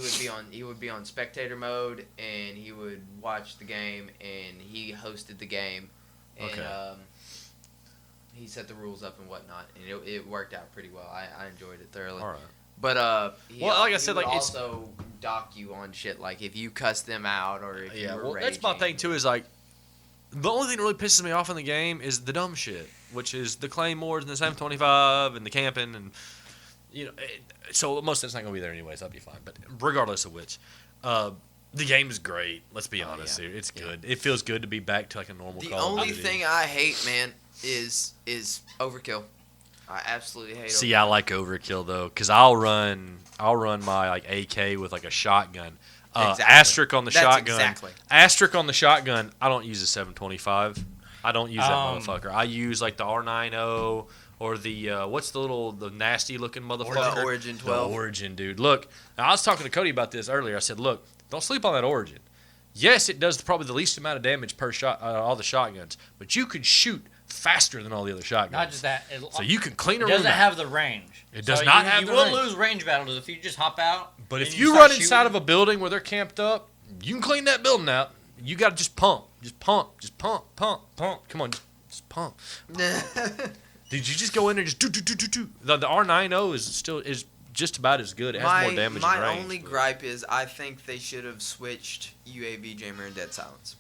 He would be on spectator mode, and he would watch the game, and he hosted the game, and Okay. he set the rules up and whatnot, and it worked out pretty well. I enjoyed it thoroughly. All right. But Well, like I said, he would like, it's- also dock you on shit like if you cuss them out or if Yeah, you were well, that's my raging. thing too. Is like the only thing that really pisses me off in the game is the dumb shit, which is the claymores and the 725 and the camping and so most of it's not gonna be there anyways. That'll be fine. But regardless of which, the game is great. Let's be honest yeah. here. It's good. It feels good to be back to like a normal. The Call of only Duty. thing I hate, man, is overkill. I absolutely hate. See, overkill. I like overkill though, cause I'll run my like AK with like a shotgun. Exactly. Asterisk on the That's shotgun. exactly. Asterisk on the shotgun. I don't use a 725. I don't use that motherfucker. I use like the R90 or the what's the nasty looking motherfucker? the Origin 12. The Origin, dude. Look, I was talking to Cody about this earlier. I said, look, don't sleep on that Origin. Yes, it does probably the least amount of damage per shot all the shotguns, but you could shoot faster than all the other shotguns. Not just that. So you can clean a It room doesn't out. have the range. It does So not you, have you the will range. lose range battles if you just hop out. But and if you you start run inside shooting. of a building where they're camped up, you can clean that building out. You got to just pump. Just pump. Just pump. Pump. Pump. Come on. Just pump. Did you just go in there and just do? The R90 is just about as good. It has more damage my and range. only gripe is I think they should have switched UAV jammer and dead silence.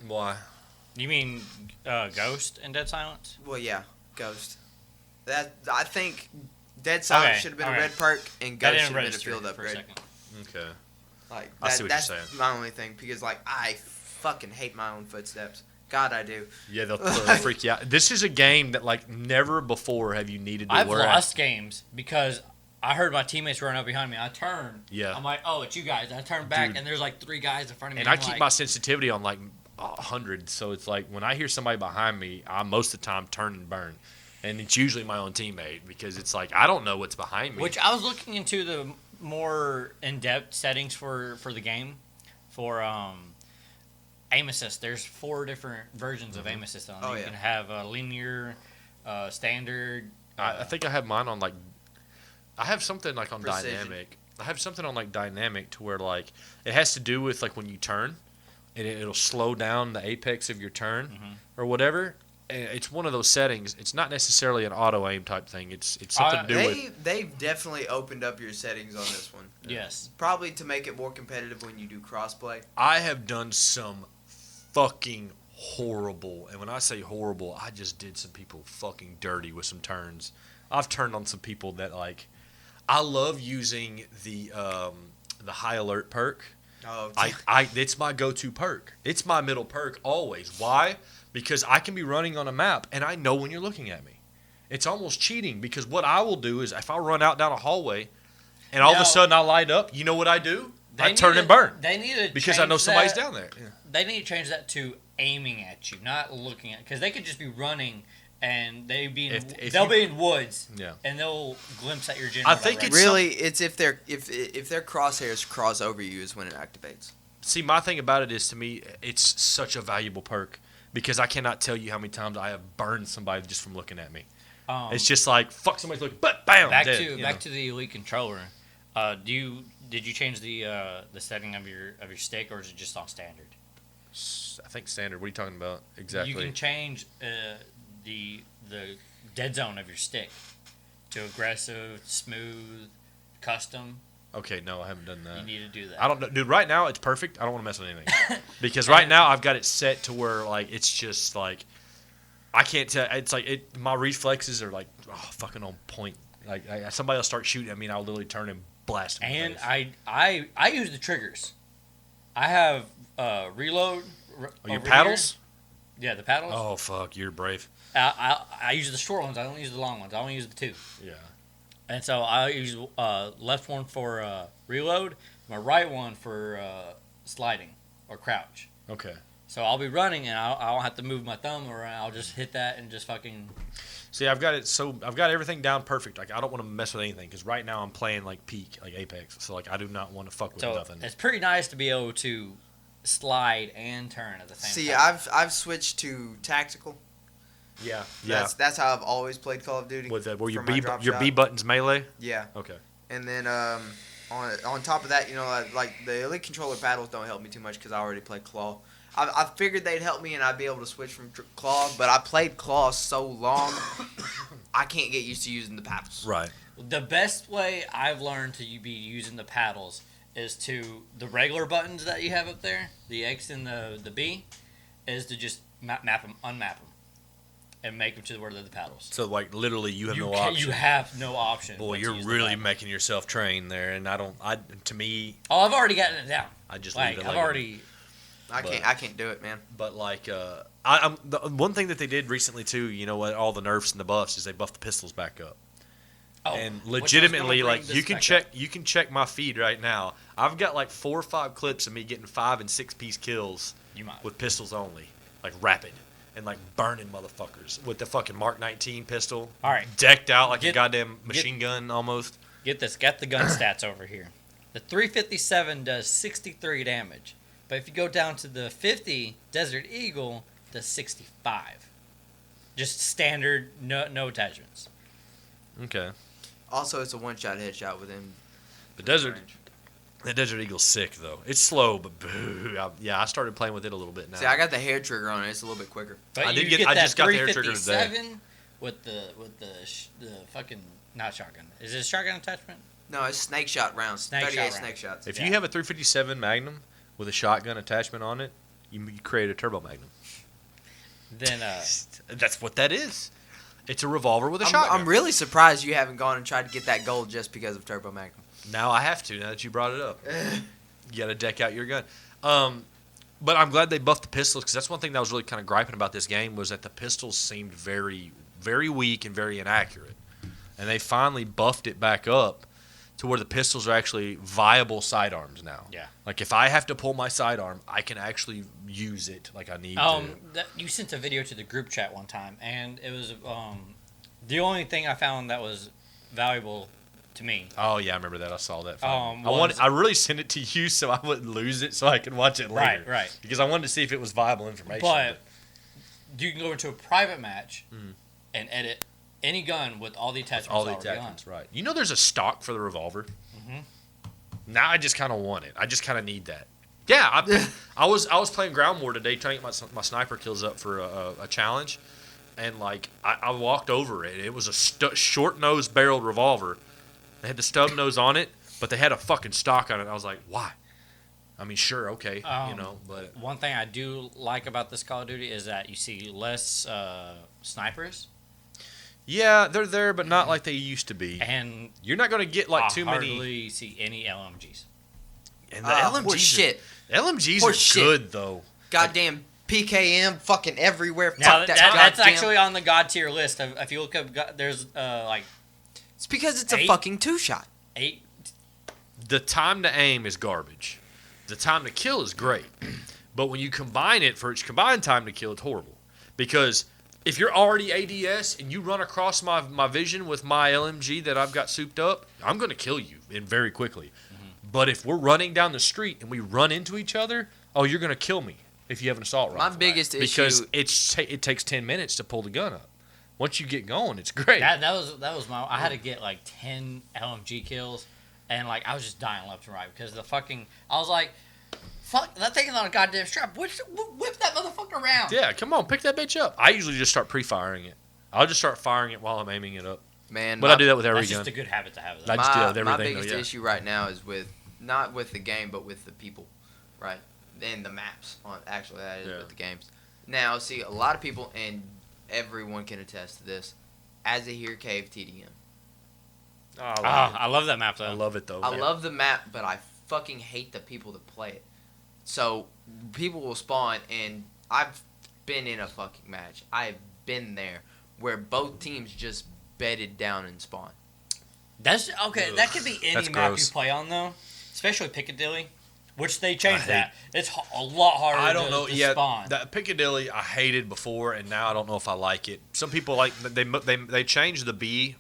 Why? You mean Ghost and Dead Silence? Well, yeah, Ghost. That I think dead silence Okay, should have been okay. a red perk and That Ghost didn't should have been a register field for a upgrade. second. Okay. Like I see what you're that's saying. my only thing because like I fucking hate my own footsteps. God, I do. Yeah, they'll freak you out. This is a game that like never before have you needed to I've worry. lost games because I heard my teammates run up behind me. I turn. Yeah. I'm like, oh, it's you guys. I turn back Dude. and there's like 3 guys in front of me. And I I'm keep like, my sensitivity on like 100, so it's like when I hear somebody behind me, I most of the time turn and burn, and it's usually my own teammate because it's like I don't know what's behind me. Which I was looking into the more in-depth settings for the game for aim assist. There's 4 different versions of aim assist on it. Oh, You yeah. can have linear, standard. I think I have mine on like I have something like on Precision. dynamic. I have something on like dynamic to where like it has to do with like when you turn, and it'll slow down the apex of your turn or whatever. And it's one of those settings. It's not necessarily an auto aim type thing. It's something to do with. They've definitely opened up your settings on this one. Yes. Probably to make it more competitive when you do crossplay. I have done some fucking horrible, and when I say horrible, I just did some people fucking dirty with some turns. I've turned on some people that like. I love using the high alert perk. Oh, It's my go-to perk. It's my middle perk always. Why? Because I can be running on a map and I know when you're looking at me. It's almost cheating because what I will do is if I run out down a hallway and all of No. a sudden I light up, you know what I do? I turn and burn. They need to because I know somebody's down there. Yeah. They need to change that to aiming at you, not looking at. Because they could just be running and they'll be in woods. Yeah. And they'll glimpse at your general. I think direction. it's really it's if their crosshairs cross over you is when it activates. See, my thing about it is, to me, it's such a valuable perk because I cannot tell you how many times I have burned somebody just from looking at me. It's just like, fuck, somebody's looking, but bam, back dead, to the Elite controller. Did you change the setting of your stick, or is it just on standard? I think standard. What are you talking about exactly? You can change the dead zone of your stick to aggressive, smooth, custom. Okay, no, I haven't done that. You need to do that. I don't know, dude. Right now, it's perfect. I don't want to mess with anything because right now I've got it set to where like it's just like I can't tell. It's like my reflexes are like fucking on point. Like somebody will start shooting at me, and I'll literally turn and blast them. And I use the triggers. I have reload. Your paddles? Here. Yeah, the paddles. Oh fuck, you're brave. I use the short ones. I don't use the long ones. I only use the 2. Yeah. And so I use left one for reload, my right one for sliding or crouch. Okay. So I'll be running and I don't have to move my thumb around. I'll just hit that and just fucking. See, I've got everything down perfect. Like I don't want to mess with anything because right now I'm playing like peak, like Apex. So like I do not want to fuck with nothing. It's pretty nice to be able to slide and turn at the same See, time. I've switched to tactical. Yeah. That's how I've always played Call of Duty. With where your your B button's melee. Yeah. Okay. And then on top of that, like the Elite controller paddles don't help me too much because I already play Claw. I figured they'd help me and I'd be able to switch from Claw, but I played Claw so long, I can't get used to using the paddles. Right. The best way I've learned to be using the paddles is to the regular buttons that you have up there, the X and the B, is to just map them, unmap them, and make them to where they're the paddles. So like literally, you have no option. You have no option. Boy, you're really making yourself train there, and to me. Oh, I've already gotten it down. I just like leave it I've like already. I can't do it, man. But like, I'm the one thing that they did recently too. You know what? All the nerfs and the buffs is they buffed the pistols back up. Oh, and legitimately, like you can check my feed right now. I've got like 4 or 5 clips of me getting 5 and 6 piece kills with pistols only, like rapid and like burning motherfuckers with the fucking Mark 19 pistol. All right, decked out like a goddamn machine gun almost. Get this, got the gun stats over here. The 357 does 63 damage, but if you go down to the 50 Desert Eagle, does 65. Just standard, no attachments. Okay. Also, it's a one-shot headshot within the Desert Eagle's sick though. It's slow, but boo. I started playing with it a little bit now. See, I got the hair trigger on it. It's a little bit quicker. But I just got the hair trigger today. With the fucking not shotgun. Is it a shotgun attachment? No, it's snake shot rounds. 38 snake shots. If you have a 357 Magnum with a shotgun attachment on it, you create a turbo Magnum. Then that's what that is. It's a revolver with a shotgun. I'm really surprised you haven't gone and tried to get that gold just because of Turbo Magnum. Now I have to, now that you brought it up. You got to deck out your gun. But I'm glad they buffed the pistols, because that's one thing that I was really kind of griping about this game, was that the pistols seemed very, very weak and very inaccurate. And they finally buffed it back up to where the pistols are actually viable sidearms now. Yeah. Like, if I have to pull my sidearm, I can actually use it like I need to. You sent a video to the group chat one time, and it was the only thing I found that was valuable to me. Oh, yeah, I remember that. I saw that. I really sent it to you so I wouldn't lose it so I could watch it later. Right. Because I wanted to see if it was viable information. But you can go into a private match and edit any gun with all the attachments right. You know there's a stock for the revolver? Mm-hmm. Now I just kind of want it. I just kind of need that. Yeah, I was playing Ground War today trying to get my sniper kills up for a challenge. And, like, I walked over it. It was a short-nosed barreled revolver. They had the stub nose on it, but they had a fucking stock on it. I was like, why? I mean, sure, okay, but... One thing I do like about this Call of Duty is that you see less snipers. Yeah, they're there, but not like they used to be. And you're not going to get like too many. Hardly see any LMGs. And the LMGs are good though. Goddamn PKM, fucking everywhere. Now that's actually on the God tier list. If you look up, there's like. It's because it's a fucking 2-shot. 8. the time to aim is garbage. The time to kill is great. But when you combine it for its combined time to kill, it's horrible. Because if you're already ADS and you run across my vision with my LMG that I've got souped up, I'm going to kill you very quickly. But if we're running down the street and we run into each other, you're going to kill me if you have an assault rifle. My biggest issue... Because it takes 10 minutes to pull the gun up. Once you get going, it's great. That was my... I had to get, 10 LMG kills, and, I was just dying left and right because the fucking... I was like, fuck, that thing is on a goddamn strap. Whip that motherfucker around. Yeah, come on, pick that bitch up. I usually just start pre-firing it. I'll just start firing it while I'm aiming it up. Man, but I do that with every that's gun. just a good habit to have. I just do that with everything. My biggest issue right now is not with the game, but with the people, right? And the maps. Actually, that is with the games. Now, see, a lot of people, and everyone can attest to this, as a Here Cave TDM. I love that map, though. I love it, though. I love the map, but I fucking hate the people that play it. So, people will spawn, and I've been in a fucking match. I've been there, where both teams just bedded down and spawn. That's okay. Ugh, that could be any map gross. you play on, though. Especially Piccadilly, which they changed that. It's a lot harder to spawn. That Piccadilly I hated before, and now I don't know if I like it. Some people they changed the B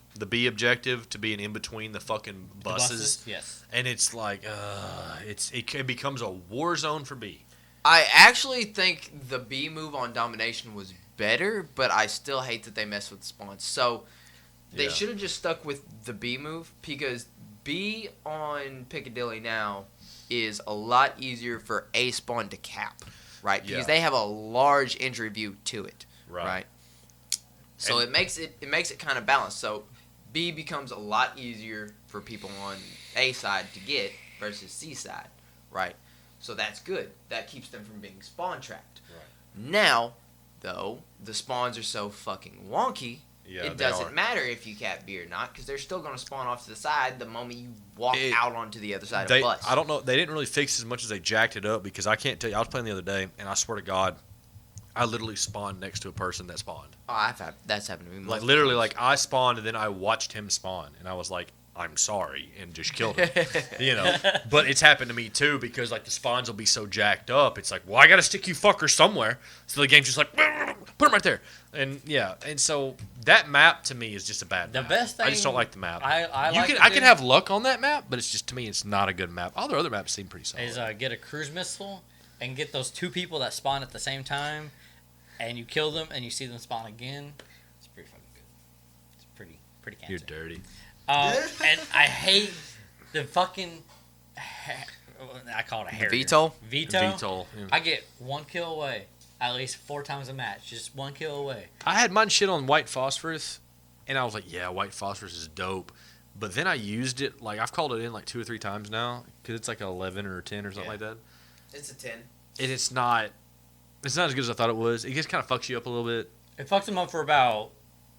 objective to being in between the fucking buses. Yes. And it's like it becomes a war zone for B. I actually think the B move on domination was better, but I still hate that they messed with the spawns. So they should have just stuck with the B move, because B on Piccadilly now is a lot easier for A spawn to cap, right? Because they have a large entry view to it, right? So it makes it kind of balanced. So B becomes a lot easier for people on A side to get versus C side, right? So that's good. That keeps them from being spawn tracked. Right. Now, though, the spawns are so fucking wonky. Yeah, it doesn't matter if you cap B or not, because they're still going to spawn off to the side the moment you walk out onto the other side of the bus. I don't know. They didn't really fix as much as they jacked it up, because I can't tell you. I was playing the other day, and I swear to God, I literally spawned next to a person that spawned. Oh, that's happened to me. Like literally, like I spawned, and then I watched him spawn, and I was like, I'm sorry, and just killed him. But it's happened to me too, because like the spawns will be so jacked up. It's like, well, I got to stick you fuckers somewhere. So the game's just like, put him right there. And so that map to me is just a bad map. The best thing, I just don't like the map. I can have luck on that map, but it's just, to me, it's not a good map. All the other maps seem pretty solid. Is get a cruise missile and get those two people that spawn at the same time, and you kill them and you see them spawn again. It's pretty fucking good. It's pretty cancer. You're dirty. And I hate the fucking... I call it a Harrier. VTOL? VTOL. Yeah. I get one kill away at least 4 times a match. Just one kill away. I had mine shit on white phosphorus, and I was like, yeah, white phosphorus is dope. But then I used it, like, I've called it in like 2 or 3 times now, because it's like an 11 or a 10 or something like that. It's a 10. And it's not as good as I thought it was. It just kind of fucks you up a little bit. It fucks them up for about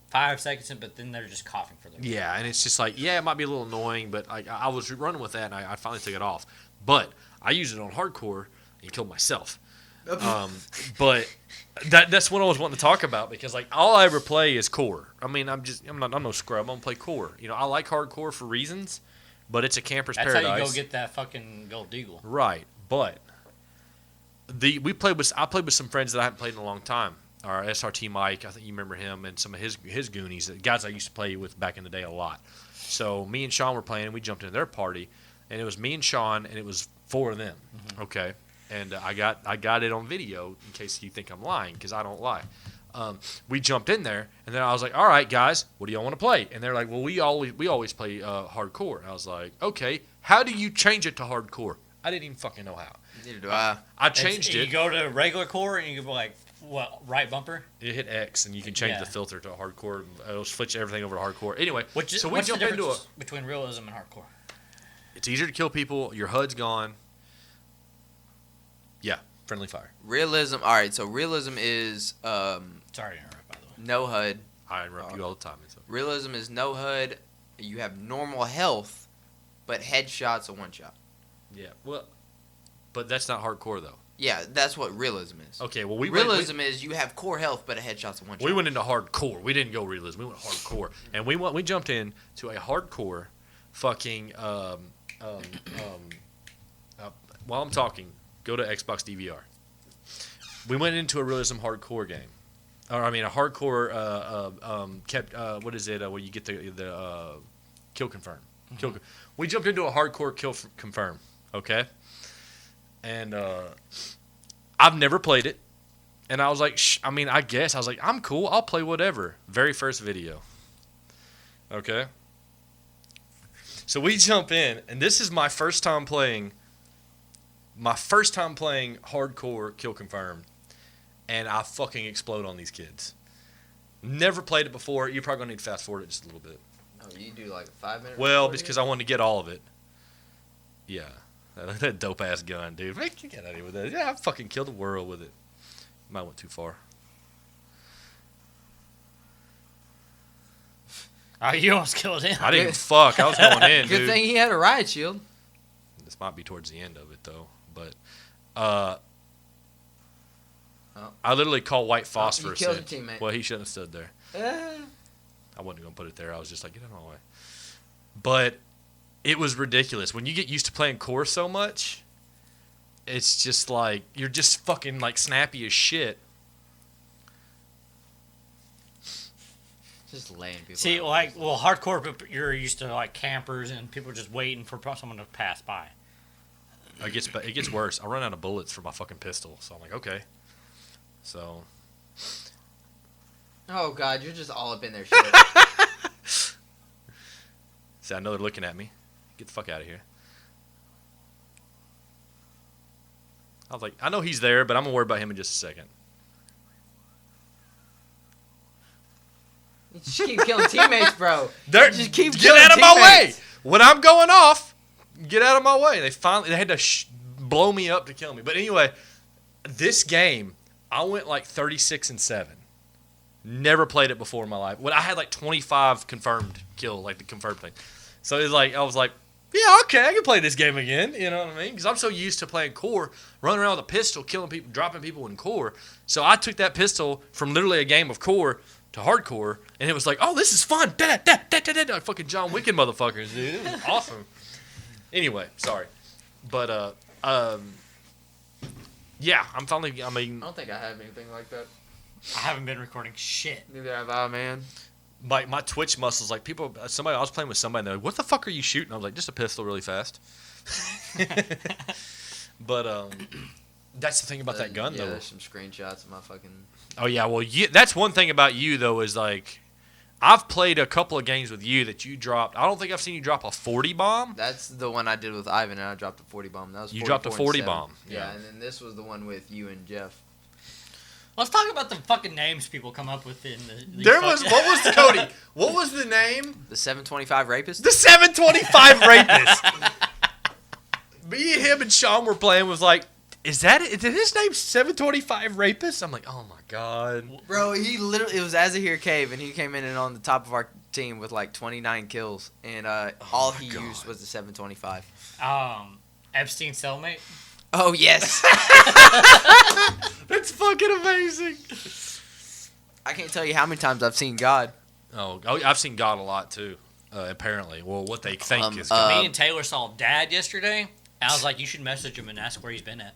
5 seconds, but then they're just coughing for them. Yeah, and it's just like, it might be a little annoying, but I was running with that, and I finally took it off. But I used it on hardcore and killed myself. But that's what I was wanting to talk about, because like all I ever play is core. I mean, I'm no scrub. I'm gonna play core. I like hardcore for reasons, but it's a camper's paradise. That's how you go get that fucking gold deagle. Right, but I played with some friends that I haven't played in a long time. Our SRT Mike, I think you remember him, and some of his goonies, the guys I used to play with back in the day a lot. So me and Sean were playing, and we jumped into their party, and it was me and Sean, and it was 4 of them. Mm-hmm. Okay, and I got it on video in case you think I'm lying, because I don't lie. We jumped in there, and then I was like, "All right, guys, what do y'all want to play?" And they're like, "Well, we always play hardcore." And I was like, "Okay, how do you change it to hardcore?" I didn't even fucking know how. Neither do I. I changed it. You go to regular core, and you go like, what, right bumper? You hit X, and you can change the filter to hardcore. It'll switch everything over to hardcore. Anyway, so we what's jump the into difference between realism and hardcore? It's easier to kill people. Your HUD's gone. Yeah, friendly fire. Realism. All right, so realism is Sorry to interrupt, by the way. no HUD. I interrupt you all the time. Realism is no HUD. You have normal health, but headshots a one shot. Yeah, well, but that's not hardcore though. Yeah, that's what realism is. Okay, well realism is you have core health, but a headshot's a one shot. We went into hardcore. We didn't go realism. We went hardcore, and we jumped in to a hardcore, fucking Um, while I'm talking, go to Xbox DVR. We went into a realism hardcore game, or I mean a hardcore what is it? Where you get the kill confirm. Mm-hmm. We jumped into a hardcore kill confirm. Okay, and I've never played it, and I was like, I guess I was like, I'm cool. I'll play whatever. Very first video. Okay. So we jump in, and this is my first time playing hardcore kill confirmed, and I fucking explode on these kids. Never played it before. You're probably gonna need to fast forward it just a little bit. Oh, you do like a 5-minute? Well, because I wanted to get all of it. Yeah, that dope ass gun, dude. Man, get out of here with that. Yeah, I fucking killed the world with it. Might went too far. Oh, you almost killed him. I didn't fuck. I was going in, Good dude. thing he had a riot shield. This might be towards the end of it though, but I literally called white phosphorus. You killed your teammate. Well, he shouldn't have stood there. I wasn't gonna put it there. I was just like, get out of my way. But it was ridiculous when you get used to playing core so much. It's just like you're just fucking like snappy as shit. Just laying people. See, out. like, well, hardcore, you're used to like campers and people just waiting for someone to pass by. It gets worse. I run out of bullets for my fucking pistol, so I'm like, okay. So. Oh God, you're just all up in their shit. See, I know they're looking at me. Get the fuck out of here. I was like, I know he's there, but I'm gonna worry about him in just a second. You just keep killing teammates, bro. Just keep get out of my way. When I'm going off, get out of my way. They had to blow me up to kill me. But anyway, this game, I went like 36-7. Never played it before in my life. When I had like 25 confirmed kill, like the confirmed thing. So it's like I was like, yeah, okay, I can play this game again. You know what I mean? Because I'm so used to playing core, running around with a pistol, killing people, dropping people in core. So I took that pistol from literally a game of core to hardcore, and it was like, oh, this is fun. Like fucking John Wick motherfuckers, dude. It was awesome. Anyway, sorry. But, yeah, I don't think I have anything like that. I haven't been recording shit. Neither have I, man. My twitch muscles, like I was playing with somebody, and they're like, what the fuck are you shooting? I was like, just a pistol really fast. But, that's the thing about that gun, though. Yeah, there's some screenshots of my fucking... Oh, yeah, well, that's one thing about you, though, is, like, I've played a couple of games with you that you dropped. I don't think I've seen you drop a 40 bomb. That's the one I did with Ivan, and I dropped a 40 bomb. That was You dropped a 40 bomb. Yeah, and then this was the one with you and Jeff. Let's talk about the fucking names people come up with in the... What was Cody? What was the name? The 725 rapist? The 725 rapist. Me, him, and Sean were playing, was like, is his name 725 rapist? I'm like, oh my god. Bro, it was Azahir Cave, and he came in and on the top of our team with like 29 kills, and all he used was the 725. Epstein's cellmate? Oh, yes. That's fucking amazing. I can't tell you how many times I've seen God. Oh, I've seen God a lot, too, apparently. Well, what they think is God. Me and Taylor saw Dad yesterday. I was like, you should message him and ask where he's been at.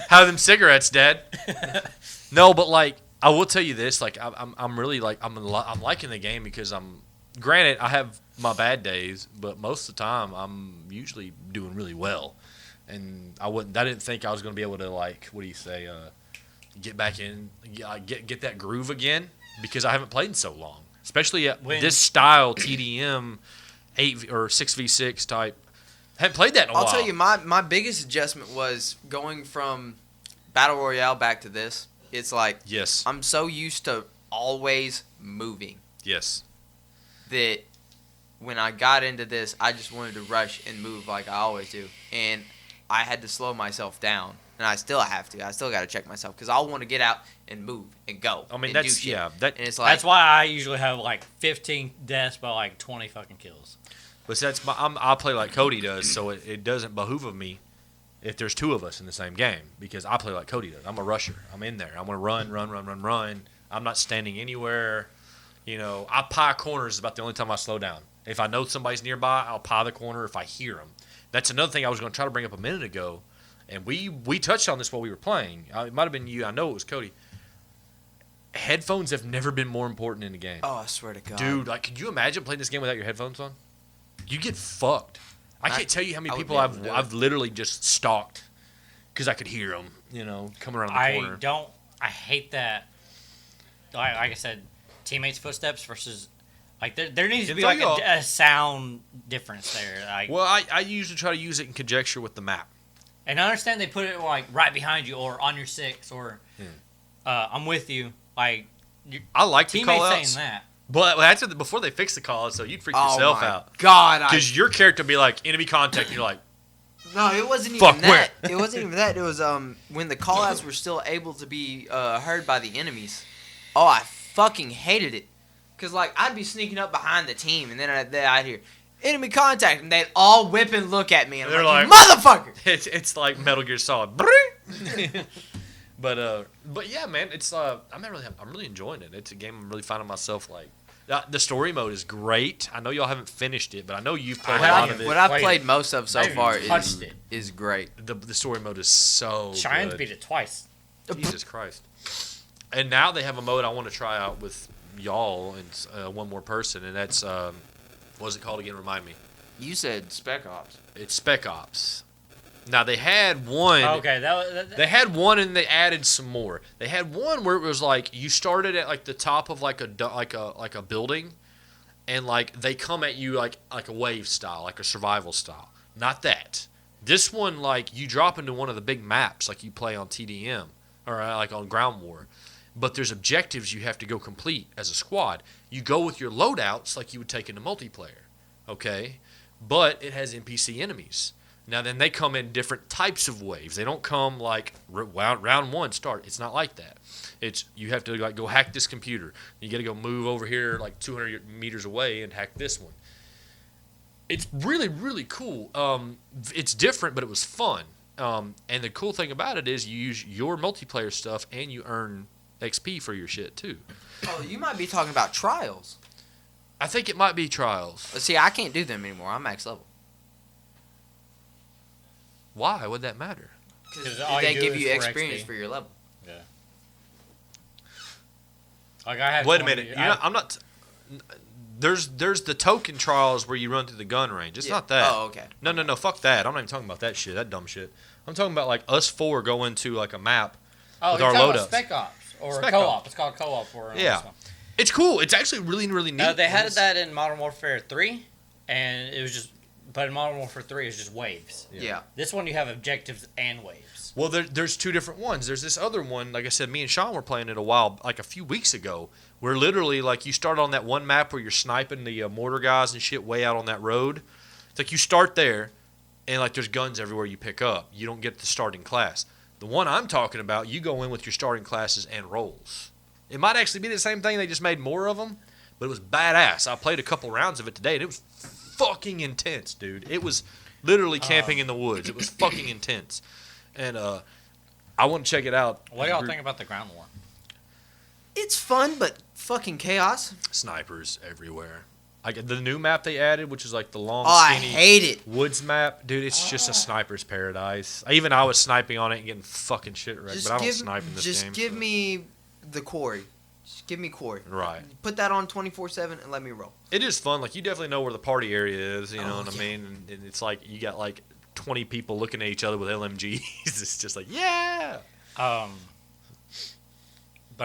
How are them cigarettes, Dad? No, but like I will tell you this, like I'm really like I'm liking the game because granted I have my bad days, but most of the time I'm usually doing really well, and I didn't think I was going to be able to like get back in, get that groove again because I haven't played in so long, especially this style TDM 8 or 6v6 type. Haven't played that in a while. I'll tell you, my biggest adjustment was going from Battle Royale back to this. It's like, yes, I'm so used to always moving. Yes. That when I got into this, I just wanted to rush and move like I always do. And I had to slow myself down. And I still have to. I still got to check myself because I want to get out and move and go. I mean, and that's, do shit. yeah. And it's like, that's why I usually have like 15 deaths by like 20 fucking kills. But I play like Cody does, so it doesn't behoove of me if there's two of us in the same game because I play like Cody does. I'm a rusher. I'm in there. I'm going to run. I'm not standing anywhere. You know, I pie corners is about the only time I slow down. If I know somebody's nearby, I'll pie the corner if I hear them. That's another thing I was going to try to bring up a minute ago, and we touched on this while we were playing. It might have been you. I know it was Cody. Headphones have never been more important in the game. Oh, I swear to God. Dude, like, could you imagine playing this game without your headphones on? You get fucked. I can't tell you how many people I've literally just stalked because I could hear them, coming around the corner. I hate that. Like I said, teammates' footsteps versus, like, there needs to be like a sound difference there. Like, well, I usually try to use it in conjecture with the map. And I understand they put it like right behind you or on your 6 or I'm with you. Like, I like the call outs. Saying that. But that's before they fix the call out, so you'd freak yourself out. God, because your character would be like enemy contact, and you're like, no, it wasn't even that. It wasn't even that. It was when the call outs were still able to be heard by the enemies. Oh, I fucking hated it. Cause like I'd be sneaking up behind the team, and then I'd hear enemy contact, and they'd all whip and look at me, and I'm like, motherfucker! It's like Metal Gear Solid. But yeah, man, it's I'm really enjoying it. It's a game I'm really finding myself like. The story mode is great. I know y'all haven't finished it, but I know you've played a lot of it. What I've played most of so far is great. The story mode is so Cheyenne's good. beat it twice. Jesus Christ. And now they have a mode I want to try out with y'all and one more person, and that's what is it called again? Remind me. You said Spec Ops. It's Spec Ops. Now they had one. Okay, they had one and they added some more. They had one where it was like you started at like the top of like a building, and like they come at you like a wave style, like a survival style. Not that. This one, like you drop into one of the big maps like you play on TDM or like on Ground War, but there's objectives you have to go complete as a squad. You go with your loadouts like you would take into multiplayer, okay? But it has NPC enemies. Now, then they come in different types of waves. They don't come like round one start. It's not like that. It's you have to like go hack this computer. You got to go move over here like 200 meters away and hack this one. It's really, really cool. It's different, but it was fun. And the cool thing about it is you use your multiplayer stuff and you earn XP for your shit too. Oh, you might be talking about Trials. I think it might be Trials. See, I can't do them anymore. I'm max level. Why would that matter? Because they give you experience for your level. Yeah. Like I had. Wait a minute. I'm not. There's the token trials where you run through the gun range. It's not that. Oh, okay. No. Fuck that. I'm not even talking about that shit. That dumb shit. I'm talking about like us four go into like a map with our loadups. Spec Ops or co-op. It's called co-op for. It's cool. It's actually really, really neat. They had that in Modern Warfare 3, and it was just. But in Modern Warfare 3, it's just waves. Yeah. This one, you have objectives and waves. Well, there's two different ones. There's this other one, like I said, me and Sean were playing it a few weeks ago, where literally, like, you start on that one map where you're sniping the mortar guys and shit way out on that road. It's like you start there, and, like, there's guns everywhere you pick up. You don't get the starting class. The one I'm talking about, you go in with your starting classes and roles. It might actually be the same thing. They just made more of them, but it was badass. I played a couple rounds of it today, and it was fucking intense, dude. It was literally camping in the woods. It was fucking intense. And I want to check it out. What do y'all think about the Ground War? It's fun, but fucking chaos. Snipers everywhere. Like the new map they added, which is like the long, skinny I hate it. Woods map. Dude, it's just a sniper's paradise. I was sniping on it and getting fucking shit wrecked, but I don't snipe in this game. Just give me the quarry. Just give me quarry. Right. Put that on 24/7 and let me roll. It is fun. Like, you definitely know where the party area is, you know what I mean? And it's like you got like 20 people looking at each other with LMGs. It's just like, yeah. But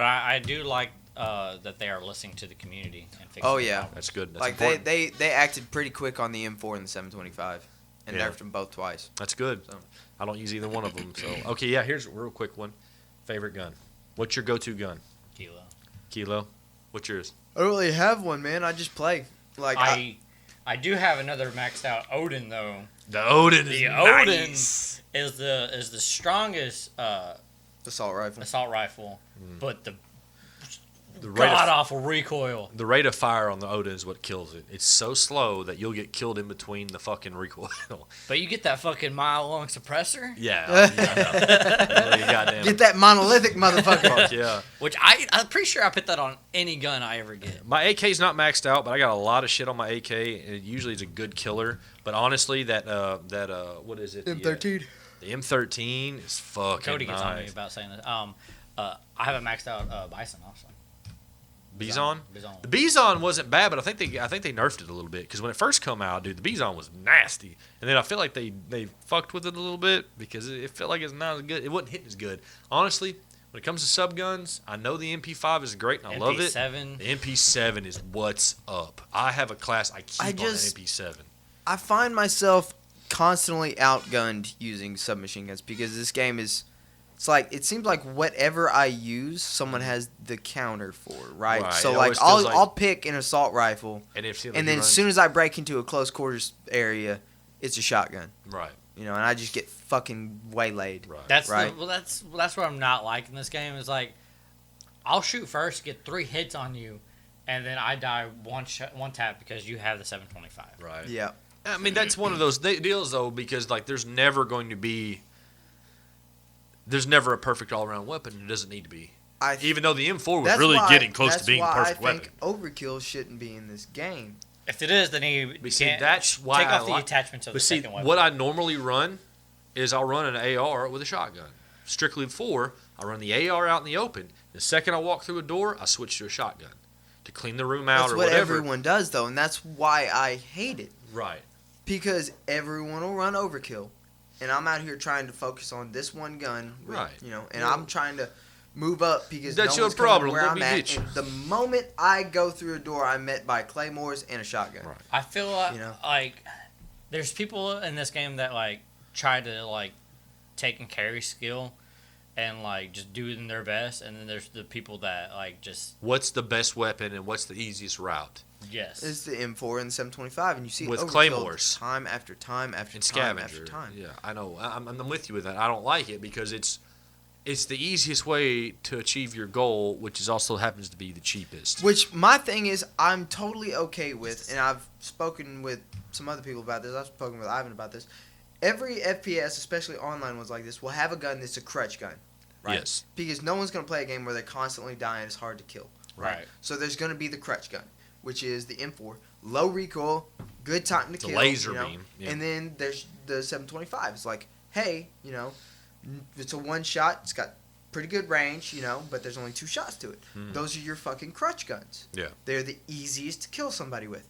I do like that they are listening to the community and fixing That's good. That's like important. they acted pretty quick on the M4 and the 725 and nerfed them both twice. That's good. So. I don't use either one of them. So okay, yeah. Here's a real quick one. Favorite gun. What's your go-to gun? Kilo. What's yours? I don't really have one, man. I just play. Like I do have another maxed out Odin though. The Odin is the strongest assault rifle. But the god awful recoil. The rate of fire on the Oda is what kills it. It's so slow that you'll get killed in between the fucking recoil. But you get that fucking mile-long suppressor. Yeah. Really goddamn. Get that monolithic motherfucker. Fuck yeah. Which I'm pretty sure I put that on any gun I ever get. My AK's not maxed out, but I got a lot of shit on my AK, and it usually is a good killer. But honestly, that what is it? M13. The M13 is fucking Cody gets on me nice. about saying that. I have a maxed out Bison also. Bison? Bison. The Bison wasn't bad, but I think they nerfed it a little bit because when it first come out, dude, the Bison was nasty, and then I feel like they fucked with it a little bit because it felt like it's not as good. It wasn't hitting as good. Honestly, when it comes to sub guns, I know the MP5 is great and I love it. MP7. The MP7 is what's up. I have a class I keep on the MP7. I find myself constantly outgunned using submachine guns because this game is. It's like it seems like whatever I use, someone has the counter for, right? So like I'll pick an assault rifle, and then as soon as I break into a close quarters area, it's a shotgun. Right. You know, and I just get fucking waylaid. Right. That's right. That's what I'm not liking this game is like, I'll shoot first, get 3 hits on you, and then I die one tap because you have the 725. Right. Yeah. I mean that's one of those deals though because like there's never a perfect all-around weapon. It doesn't need to be. Even though the M4 was really getting close to being a perfect weapon. That's why I think overkill shouldn't be in this game. If it is, then that's why take off the attachments of the second weapon. What I normally run is I'll run an AR with a shotgun. Strictly before, I run the AR out in the open. The second I walk through a door, I switch to a shotgun to clean the room out that's or what whatever. Everyone does, though, and that's why I hate it. Right. Because everyone will run overkill. And I'm out here trying to focus on this one gun, right? You know, and I'm trying to move up because that's no your one's problem. Where Let I'm me at. get you. And the moment I go through a door, I'm met by claymores and a shotgun. Right. I feel like there's people in this game that like try to like take and carry skill and like just doing their best, and then there's the people that like just what's the best weapon and what's the easiest route. Yes, it's the M4 and the 725, and you see with it claymores time after time after and time scavenger. after time. Yeah, I know. I'm with you with that. I don't like it because it's the easiest way to achieve your goal, which is also happens to be the cheapest. Which my thing is, I'm totally okay with, and I've spoken with some other people about this. I've spoken with Ivan about this. Every FPS, especially online ones like this, will have a gun that's a crutch gun, right? Yes. Because no one's going to play a game where they're constantly dying. It's hard to kill, right? So there's going to be the crutch gun, which is the M4, low recoil, good time to kill, laser beam, yeah. And then there's the 725. It's like, hey, you know, it's a one shot. It's got pretty good range, you know, but there's only 2 shots to it. Those are your fucking crutch guns. Yeah. They're the easiest to kill somebody with.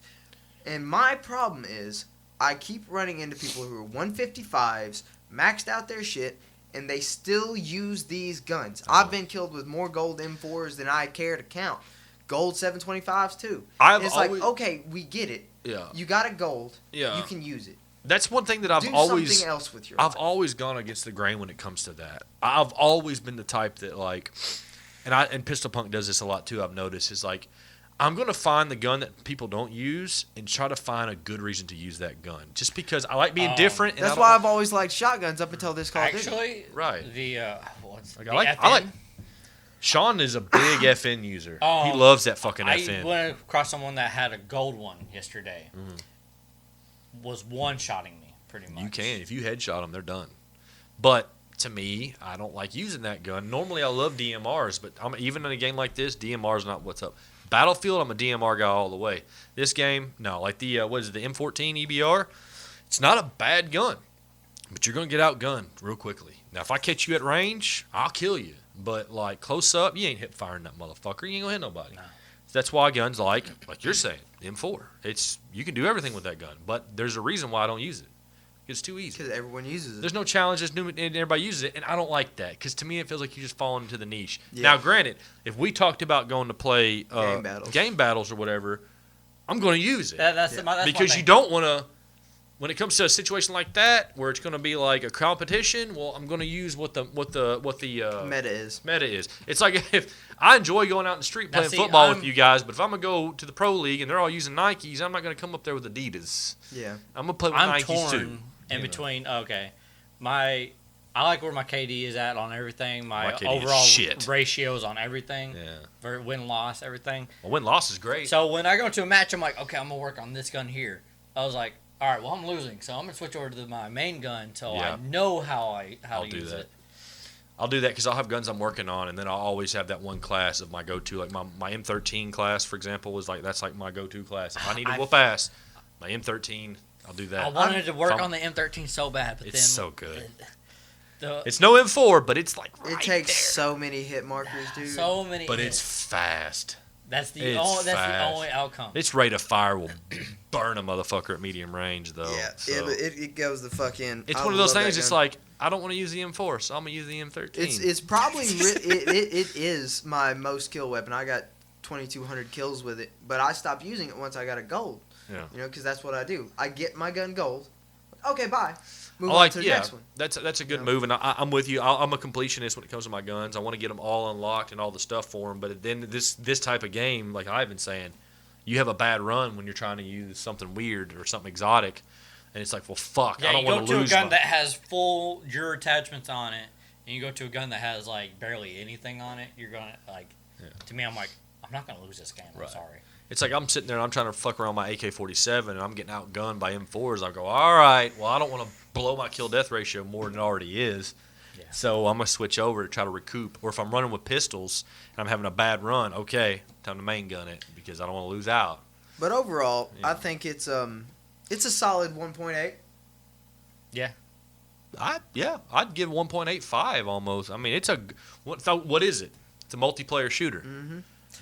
And my problem is I keep running into people who are 155s, maxed out their shit, and they still use these guns. I've been killed with more gold M4s than I care to count. Gold 725s too. It's like, okay, we get it. Yeah. You got a gold. Yeah. You can use it. That's one thing that Do something else with your life. I've always gone against the grain when it comes to that. I've always been the type that like, and Pistol Punk does this a lot too. I've noticed is like, I'm gonna find the gun that people don't use and try to find a good reason to use that gun. Just because I like being different. And that's why I've always liked shotguns up until this Call of Duty. Actually, right. I like. Sean is a big FN user. He loves that fucking FN. I went across someone that had a gold one yesterday. Was one-shotting me, pretty much. You can. If you headshot them, they're done. But to me, I don't like using that gun. Normally, I love DMRs, but even in a game like this, DMR's not what's up. Battlefield, I'm a DMR guy all the way. This game, no. Like the, what is it, the M14 EBR? It's not a bad gun, but you're going to get outgunned real quickly. Now, if I catch you at range, I'll kill you. But, like, close up, you ain't hip firing that motherfucker. You ain't going to hit nobody. No. That's why guns like you're saying, M4. You can do everything with that gun, but there's a reason why I don't use it. It's too easy. Because everyone uses it. There's no challenges, and everybody uses it, and I don't like that. Because to me, it feels like you're just falling into the niche. Yeah. Now, granted, if we talked about going to play game battles or whatever, I'm going to use it. That's because you don't want to. When it comes to a situation like that, where it's going to be like a competition, well, I'm going to use what the meta is. Meta is. It's like if I enjoy going out in the street playing football with you guys, but if I'm going to go to the pro league and they're all using Nikes, I'm not going to come up there with Adidas. Yeah, I'm going to play with Nikes too. In between, okay, I I like where my KD is at on everything. My KD is overall shit. ratios on everything. Yeah. For win-loss, everything. Well, win-loss is great. So when I go into a match, I'm like, okay, I'm going to work on this gun here. I was like, all right, well, I'm losing, so I'm going to switch over to my main gun until I know how I'll to do use that. it. I'll do that because I'll have guns I'm working on, and then I'll always have that one class of my go-to. Like my M13 class, for example, is like that's like my go-to class. If I need to whoop ass, my M13, I'll do that. I wanted to work on the M13 so bad, but it's then so good. It's no M4, but it's like right It takes there. so many hit markers, dude. So many. But hits. it's fast. That's the it's the fast. only outcome. Its rate of fire will burn a motherfucker at medium range, though. Yeah, so. it goes the fuck in. It's I one of those love things. that It's gun. like I don't want to use the M4, so I'm gonna use the M13. It's probably it is my most kill weapon. I got 2,200 kills with it, but I stopped using it once I got a gold. Yeah. You know, because that's what I do. I get my gun gold. Okay, bye. Move I on like, to the yeah, next one. that's a good Yeah. move, and I'm with you. I'm a completionist when it comes to my guns. I want to get them all unlocked and all the stuff for them. But then this type of game, like Ivan's saying, you have a bad run when you're trying to use something weird or something exotic, and it's like, well, fuck, Yeah, I don't you go want to to a lose. gun that has full your attachments on it, and you go to a gun that has like barely anything on it. You're gonna like. Yeah. To me, I'm like, I'm not gonna lose this game. I'm Right. sorry. It's like I'm sitting there and I'm trying to fuck around my AK-47 and I'm getting outgunned by M4s. I go, all right, well, I don't want to blow my kill-death ratio more than it already is. Yeah. So I'm going to switch over to try to recoup. Or if I'm running with pistols and I'm having a bad run, okay, time to main gun it because I don't want to lose out. But overall, Yeah. I think it's a solid 1.8. I'd give 1.85 almost. I mean, it's what is it? It's a multiplayer shooter. Mm-hmm.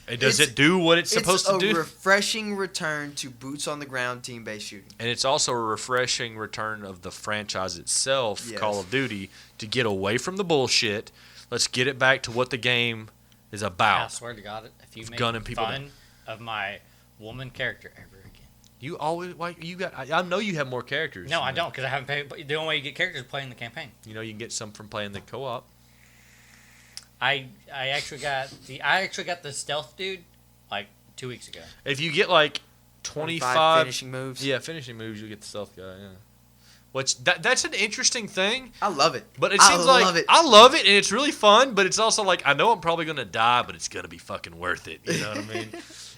And does It's- it do what it's supposed to It's a do? refreshing return to boots on the ground team-based shooting. And it's also a refreshing return of the franchise itself, Yes. Call of Duty, to get away from the bullshit. Let's get it back to what the game is I about. swear to God, if you make gunning people fun of my woman character ever again. You always I know you have more characters. No, I don't, because I haven't paid. The only way you get characters is playing the campaign. You know you can get some from playing the co-op. I actually got the stealth dude like 2 weeks ago. If you get like 25 finishing moves. yeah, finishing moves, you get the stealth guy. Yeah. Which that's an interesting thing. I love it. But it I seems love like it. I love it and it's really fun, but it's also like I know I'm probably gonna die, but it's gonna be fucking worth it. You know what I mean?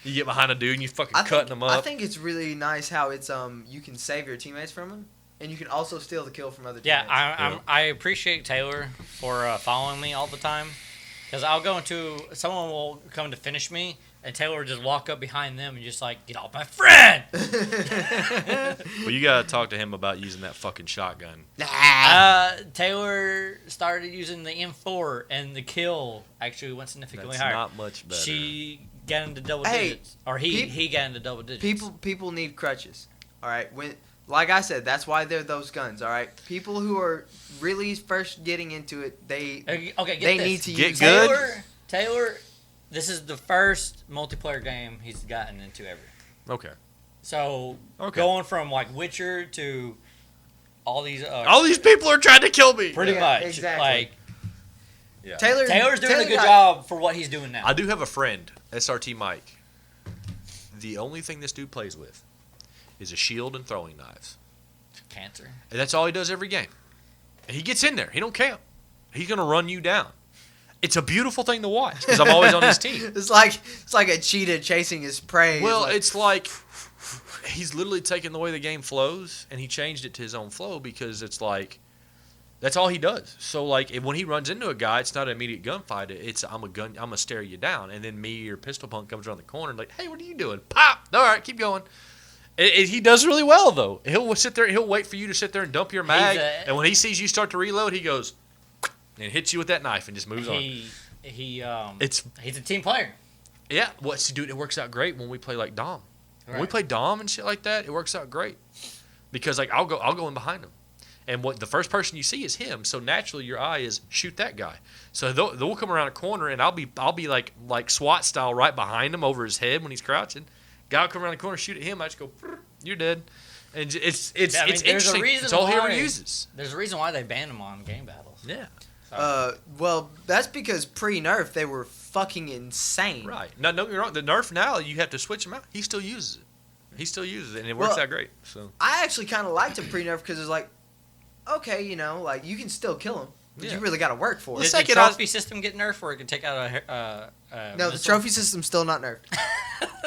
You get behind a dude and you fucking cutting them up. I think it's really nice how it's you can save your teammates from him, and you can also steal the kill from other Yeah, teammates. I appreciate Taylor for following me all the time, because I'll go into someone will come to finish me, and Taylor will just walk up behind them and just like, get off my friend. Well, you gotta talk to him about using that fucking shotgun. Taylor started using the M4, and the kill actually went significantly That's higher. not much better. She got into double Hey, digits, or he got into double digits. People need crutches. All right, like I said, that's why they're those guns. All right, people who are really first getting into it, they Okay, get they this. need to Get use good. Taylor, this is the first multiplayer game he's gotten into ever. Okay. So Okay. going from like Witcher to all these All these people are trying to kill me. pretty Yeah, much exactly. like Yeah. Taylor's doing a good got- job for what he's doing now. I do have a friend, SRT Mike. The only thing this dude plays with is a shield and throwing knives. Cancer. And that's all he does every game. And he gets in there. He don't camp. He's going to run you down. It's a beautiful thing to watch because I'm always on his team. It's like a cheetah chasing his prey. Well, it's like he's literally taken the way the game flows and he changed it to his own flow because it's like that's all he does. So like when he runs into a guy, it's not an immediate gunfight. It's I'm gonna stare you down, and then me or Pistol Punk comes around the corner and like, hey, what are you doing? Pop. All right, keep going. He does really well though. He'll sit there. He'll wait for you to sit there and dump your mag, and when he sees you start to reload, he goes and hits you with that knife and just moves on. He's a team player. Yeah, dude, it works out great when we play like Dom. When we Right. play Dom and shit like that, it works out great because like I'll go in behind him, and what the first person you see is him. So naturally, your eye is shoot that guy. So they'll come around a corner, and I'll be like SWAT style right behind him over his head when he's crouching. Guy will come around the corner, shoot at him. I just go, you're dead, and it's I mean, there's a interesting. reason It's all he ever why- uses. There's a reason why they banned him on game battles. Yeah, well, that's because pre-nerf they were fucking insane. right. No, don't get me wrong. The nerf now you have to switch him out. He still uses it. And it works Well, out great. So I actually kind of liked him pre-nerf because it's like, okay, like you can still kill him. But Yeah. you really got to work for Did it. the second trophy system get nerfed where it can take out No, the missile? trophy system's still not nerfed.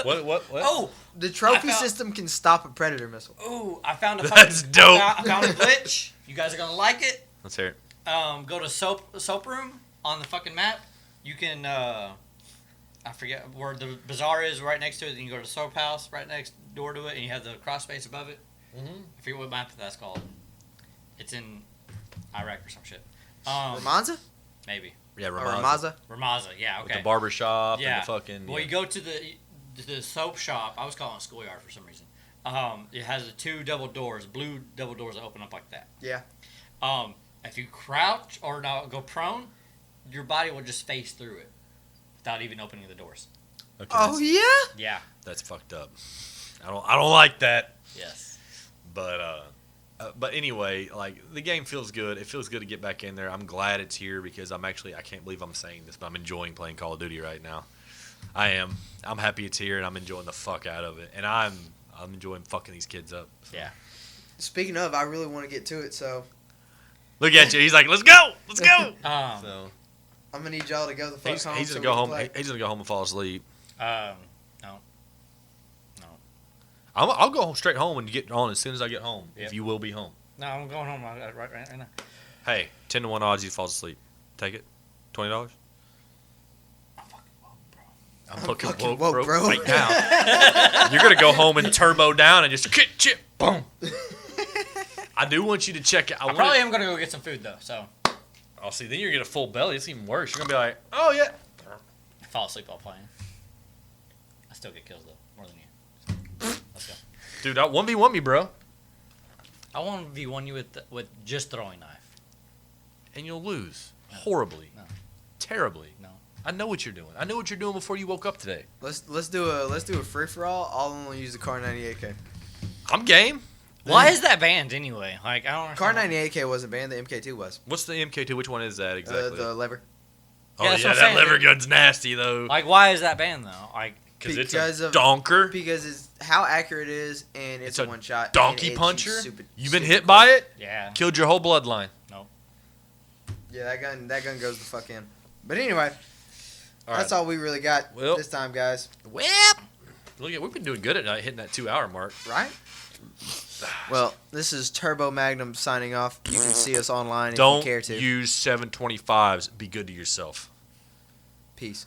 What? Oh, The trophy I found- system can stop a predator missile. ooh! I found a That's fucking, dope. I found a glitch. You guys are gonna like it. Let's hear it. Go to soap room on the fucking map. You can I forget where the bazaar is right next to it. Then you go to the soap house right next door to it, and you have the cross space above it. Mm-hmm. I forget what map that's called. It's in Iraq or some shit. Ramonza? Maybe Yeah, Or Ramaza. Ramaza? Ramaza. Yeah, With okay. the barber shop Yeah. and the fucking. Well, you go to the soap shop. I was calling it schoolyard for some reason. It has the two double doors, blue double doors that open up like that. Yeah. If you crouch or no, go prone, your body will just face through it without even opening the doors. Okay, Oh, that's, yeah? Yeah. that's fucked up. I don't like that. Yes. But anyway, like the game feels good. It feels good to get back in there. I'm glad it's here because I can't believe I'm saying this, but I'm enjoying playing Call of Duty right now. I am. I'm happy it's here and I'm enjoying the fuck out of it. And I'm enjoying fucking these kids up. Yeah. Speaking of, I really want to get to it, so Look at you. He's like, let's go. Let's go. So I'm going to need y'all to go the fuck he's home. gonna so go we can home. play. He's gonna go home and fall asleep. No. I'll go home straight home and get on as soon as I get home. Yep. If you will be home. No, I'm going home right now. Hey, 10-1 odds he falls asleep. Take it. $20. I'm fucking woke, bro. I'm I'm fucking fucking woke, woke, bro. right now. You're gonna go home and turbo down and just chip, boom. I do want you to check it. I probably am gonna go get some food though. So I'll see. Then you're gonna get a full belly. It's even worse. You're gonna be like, oh yeah. fall asleep while playing. I still get kills though, more than you. Let's go. Dude, 1v1 me, bro. I want to V1 you with just throwing knife. And you'll lose horribly, No. terribly. No. I know what you're doing. I know what you're doing before you woke up today. Let's do a free for all. I'll only use the Car 98K. I'm game. Why is that banned anyway? Like I don't. Car understand. 98K wasn't banned. The MK2 was. What's the MK2? Which one is that exactly? The lever. oh Yeah, yeah, that's what I'm that saying, lever dude. gun's nasty though. Like why is that banned though? Like Because it's because a of- donker. Because it's how accurate it is, and It's it's a a one shot. donkey and it puncher. shoots super- You've been super hit quick. by it. yeah. Killed your whole bloodline. Yeah, that gun goes the fuck in. But anyway, All that's right. all we really got Well- this time, guys. Whip. Look at we've been doing good at night, hitting that 2 hour mark. Right? Well, this is Turbo Magnum signing off. You can see us online if Don't you care to. use 725s. Be good to yourself. Peace.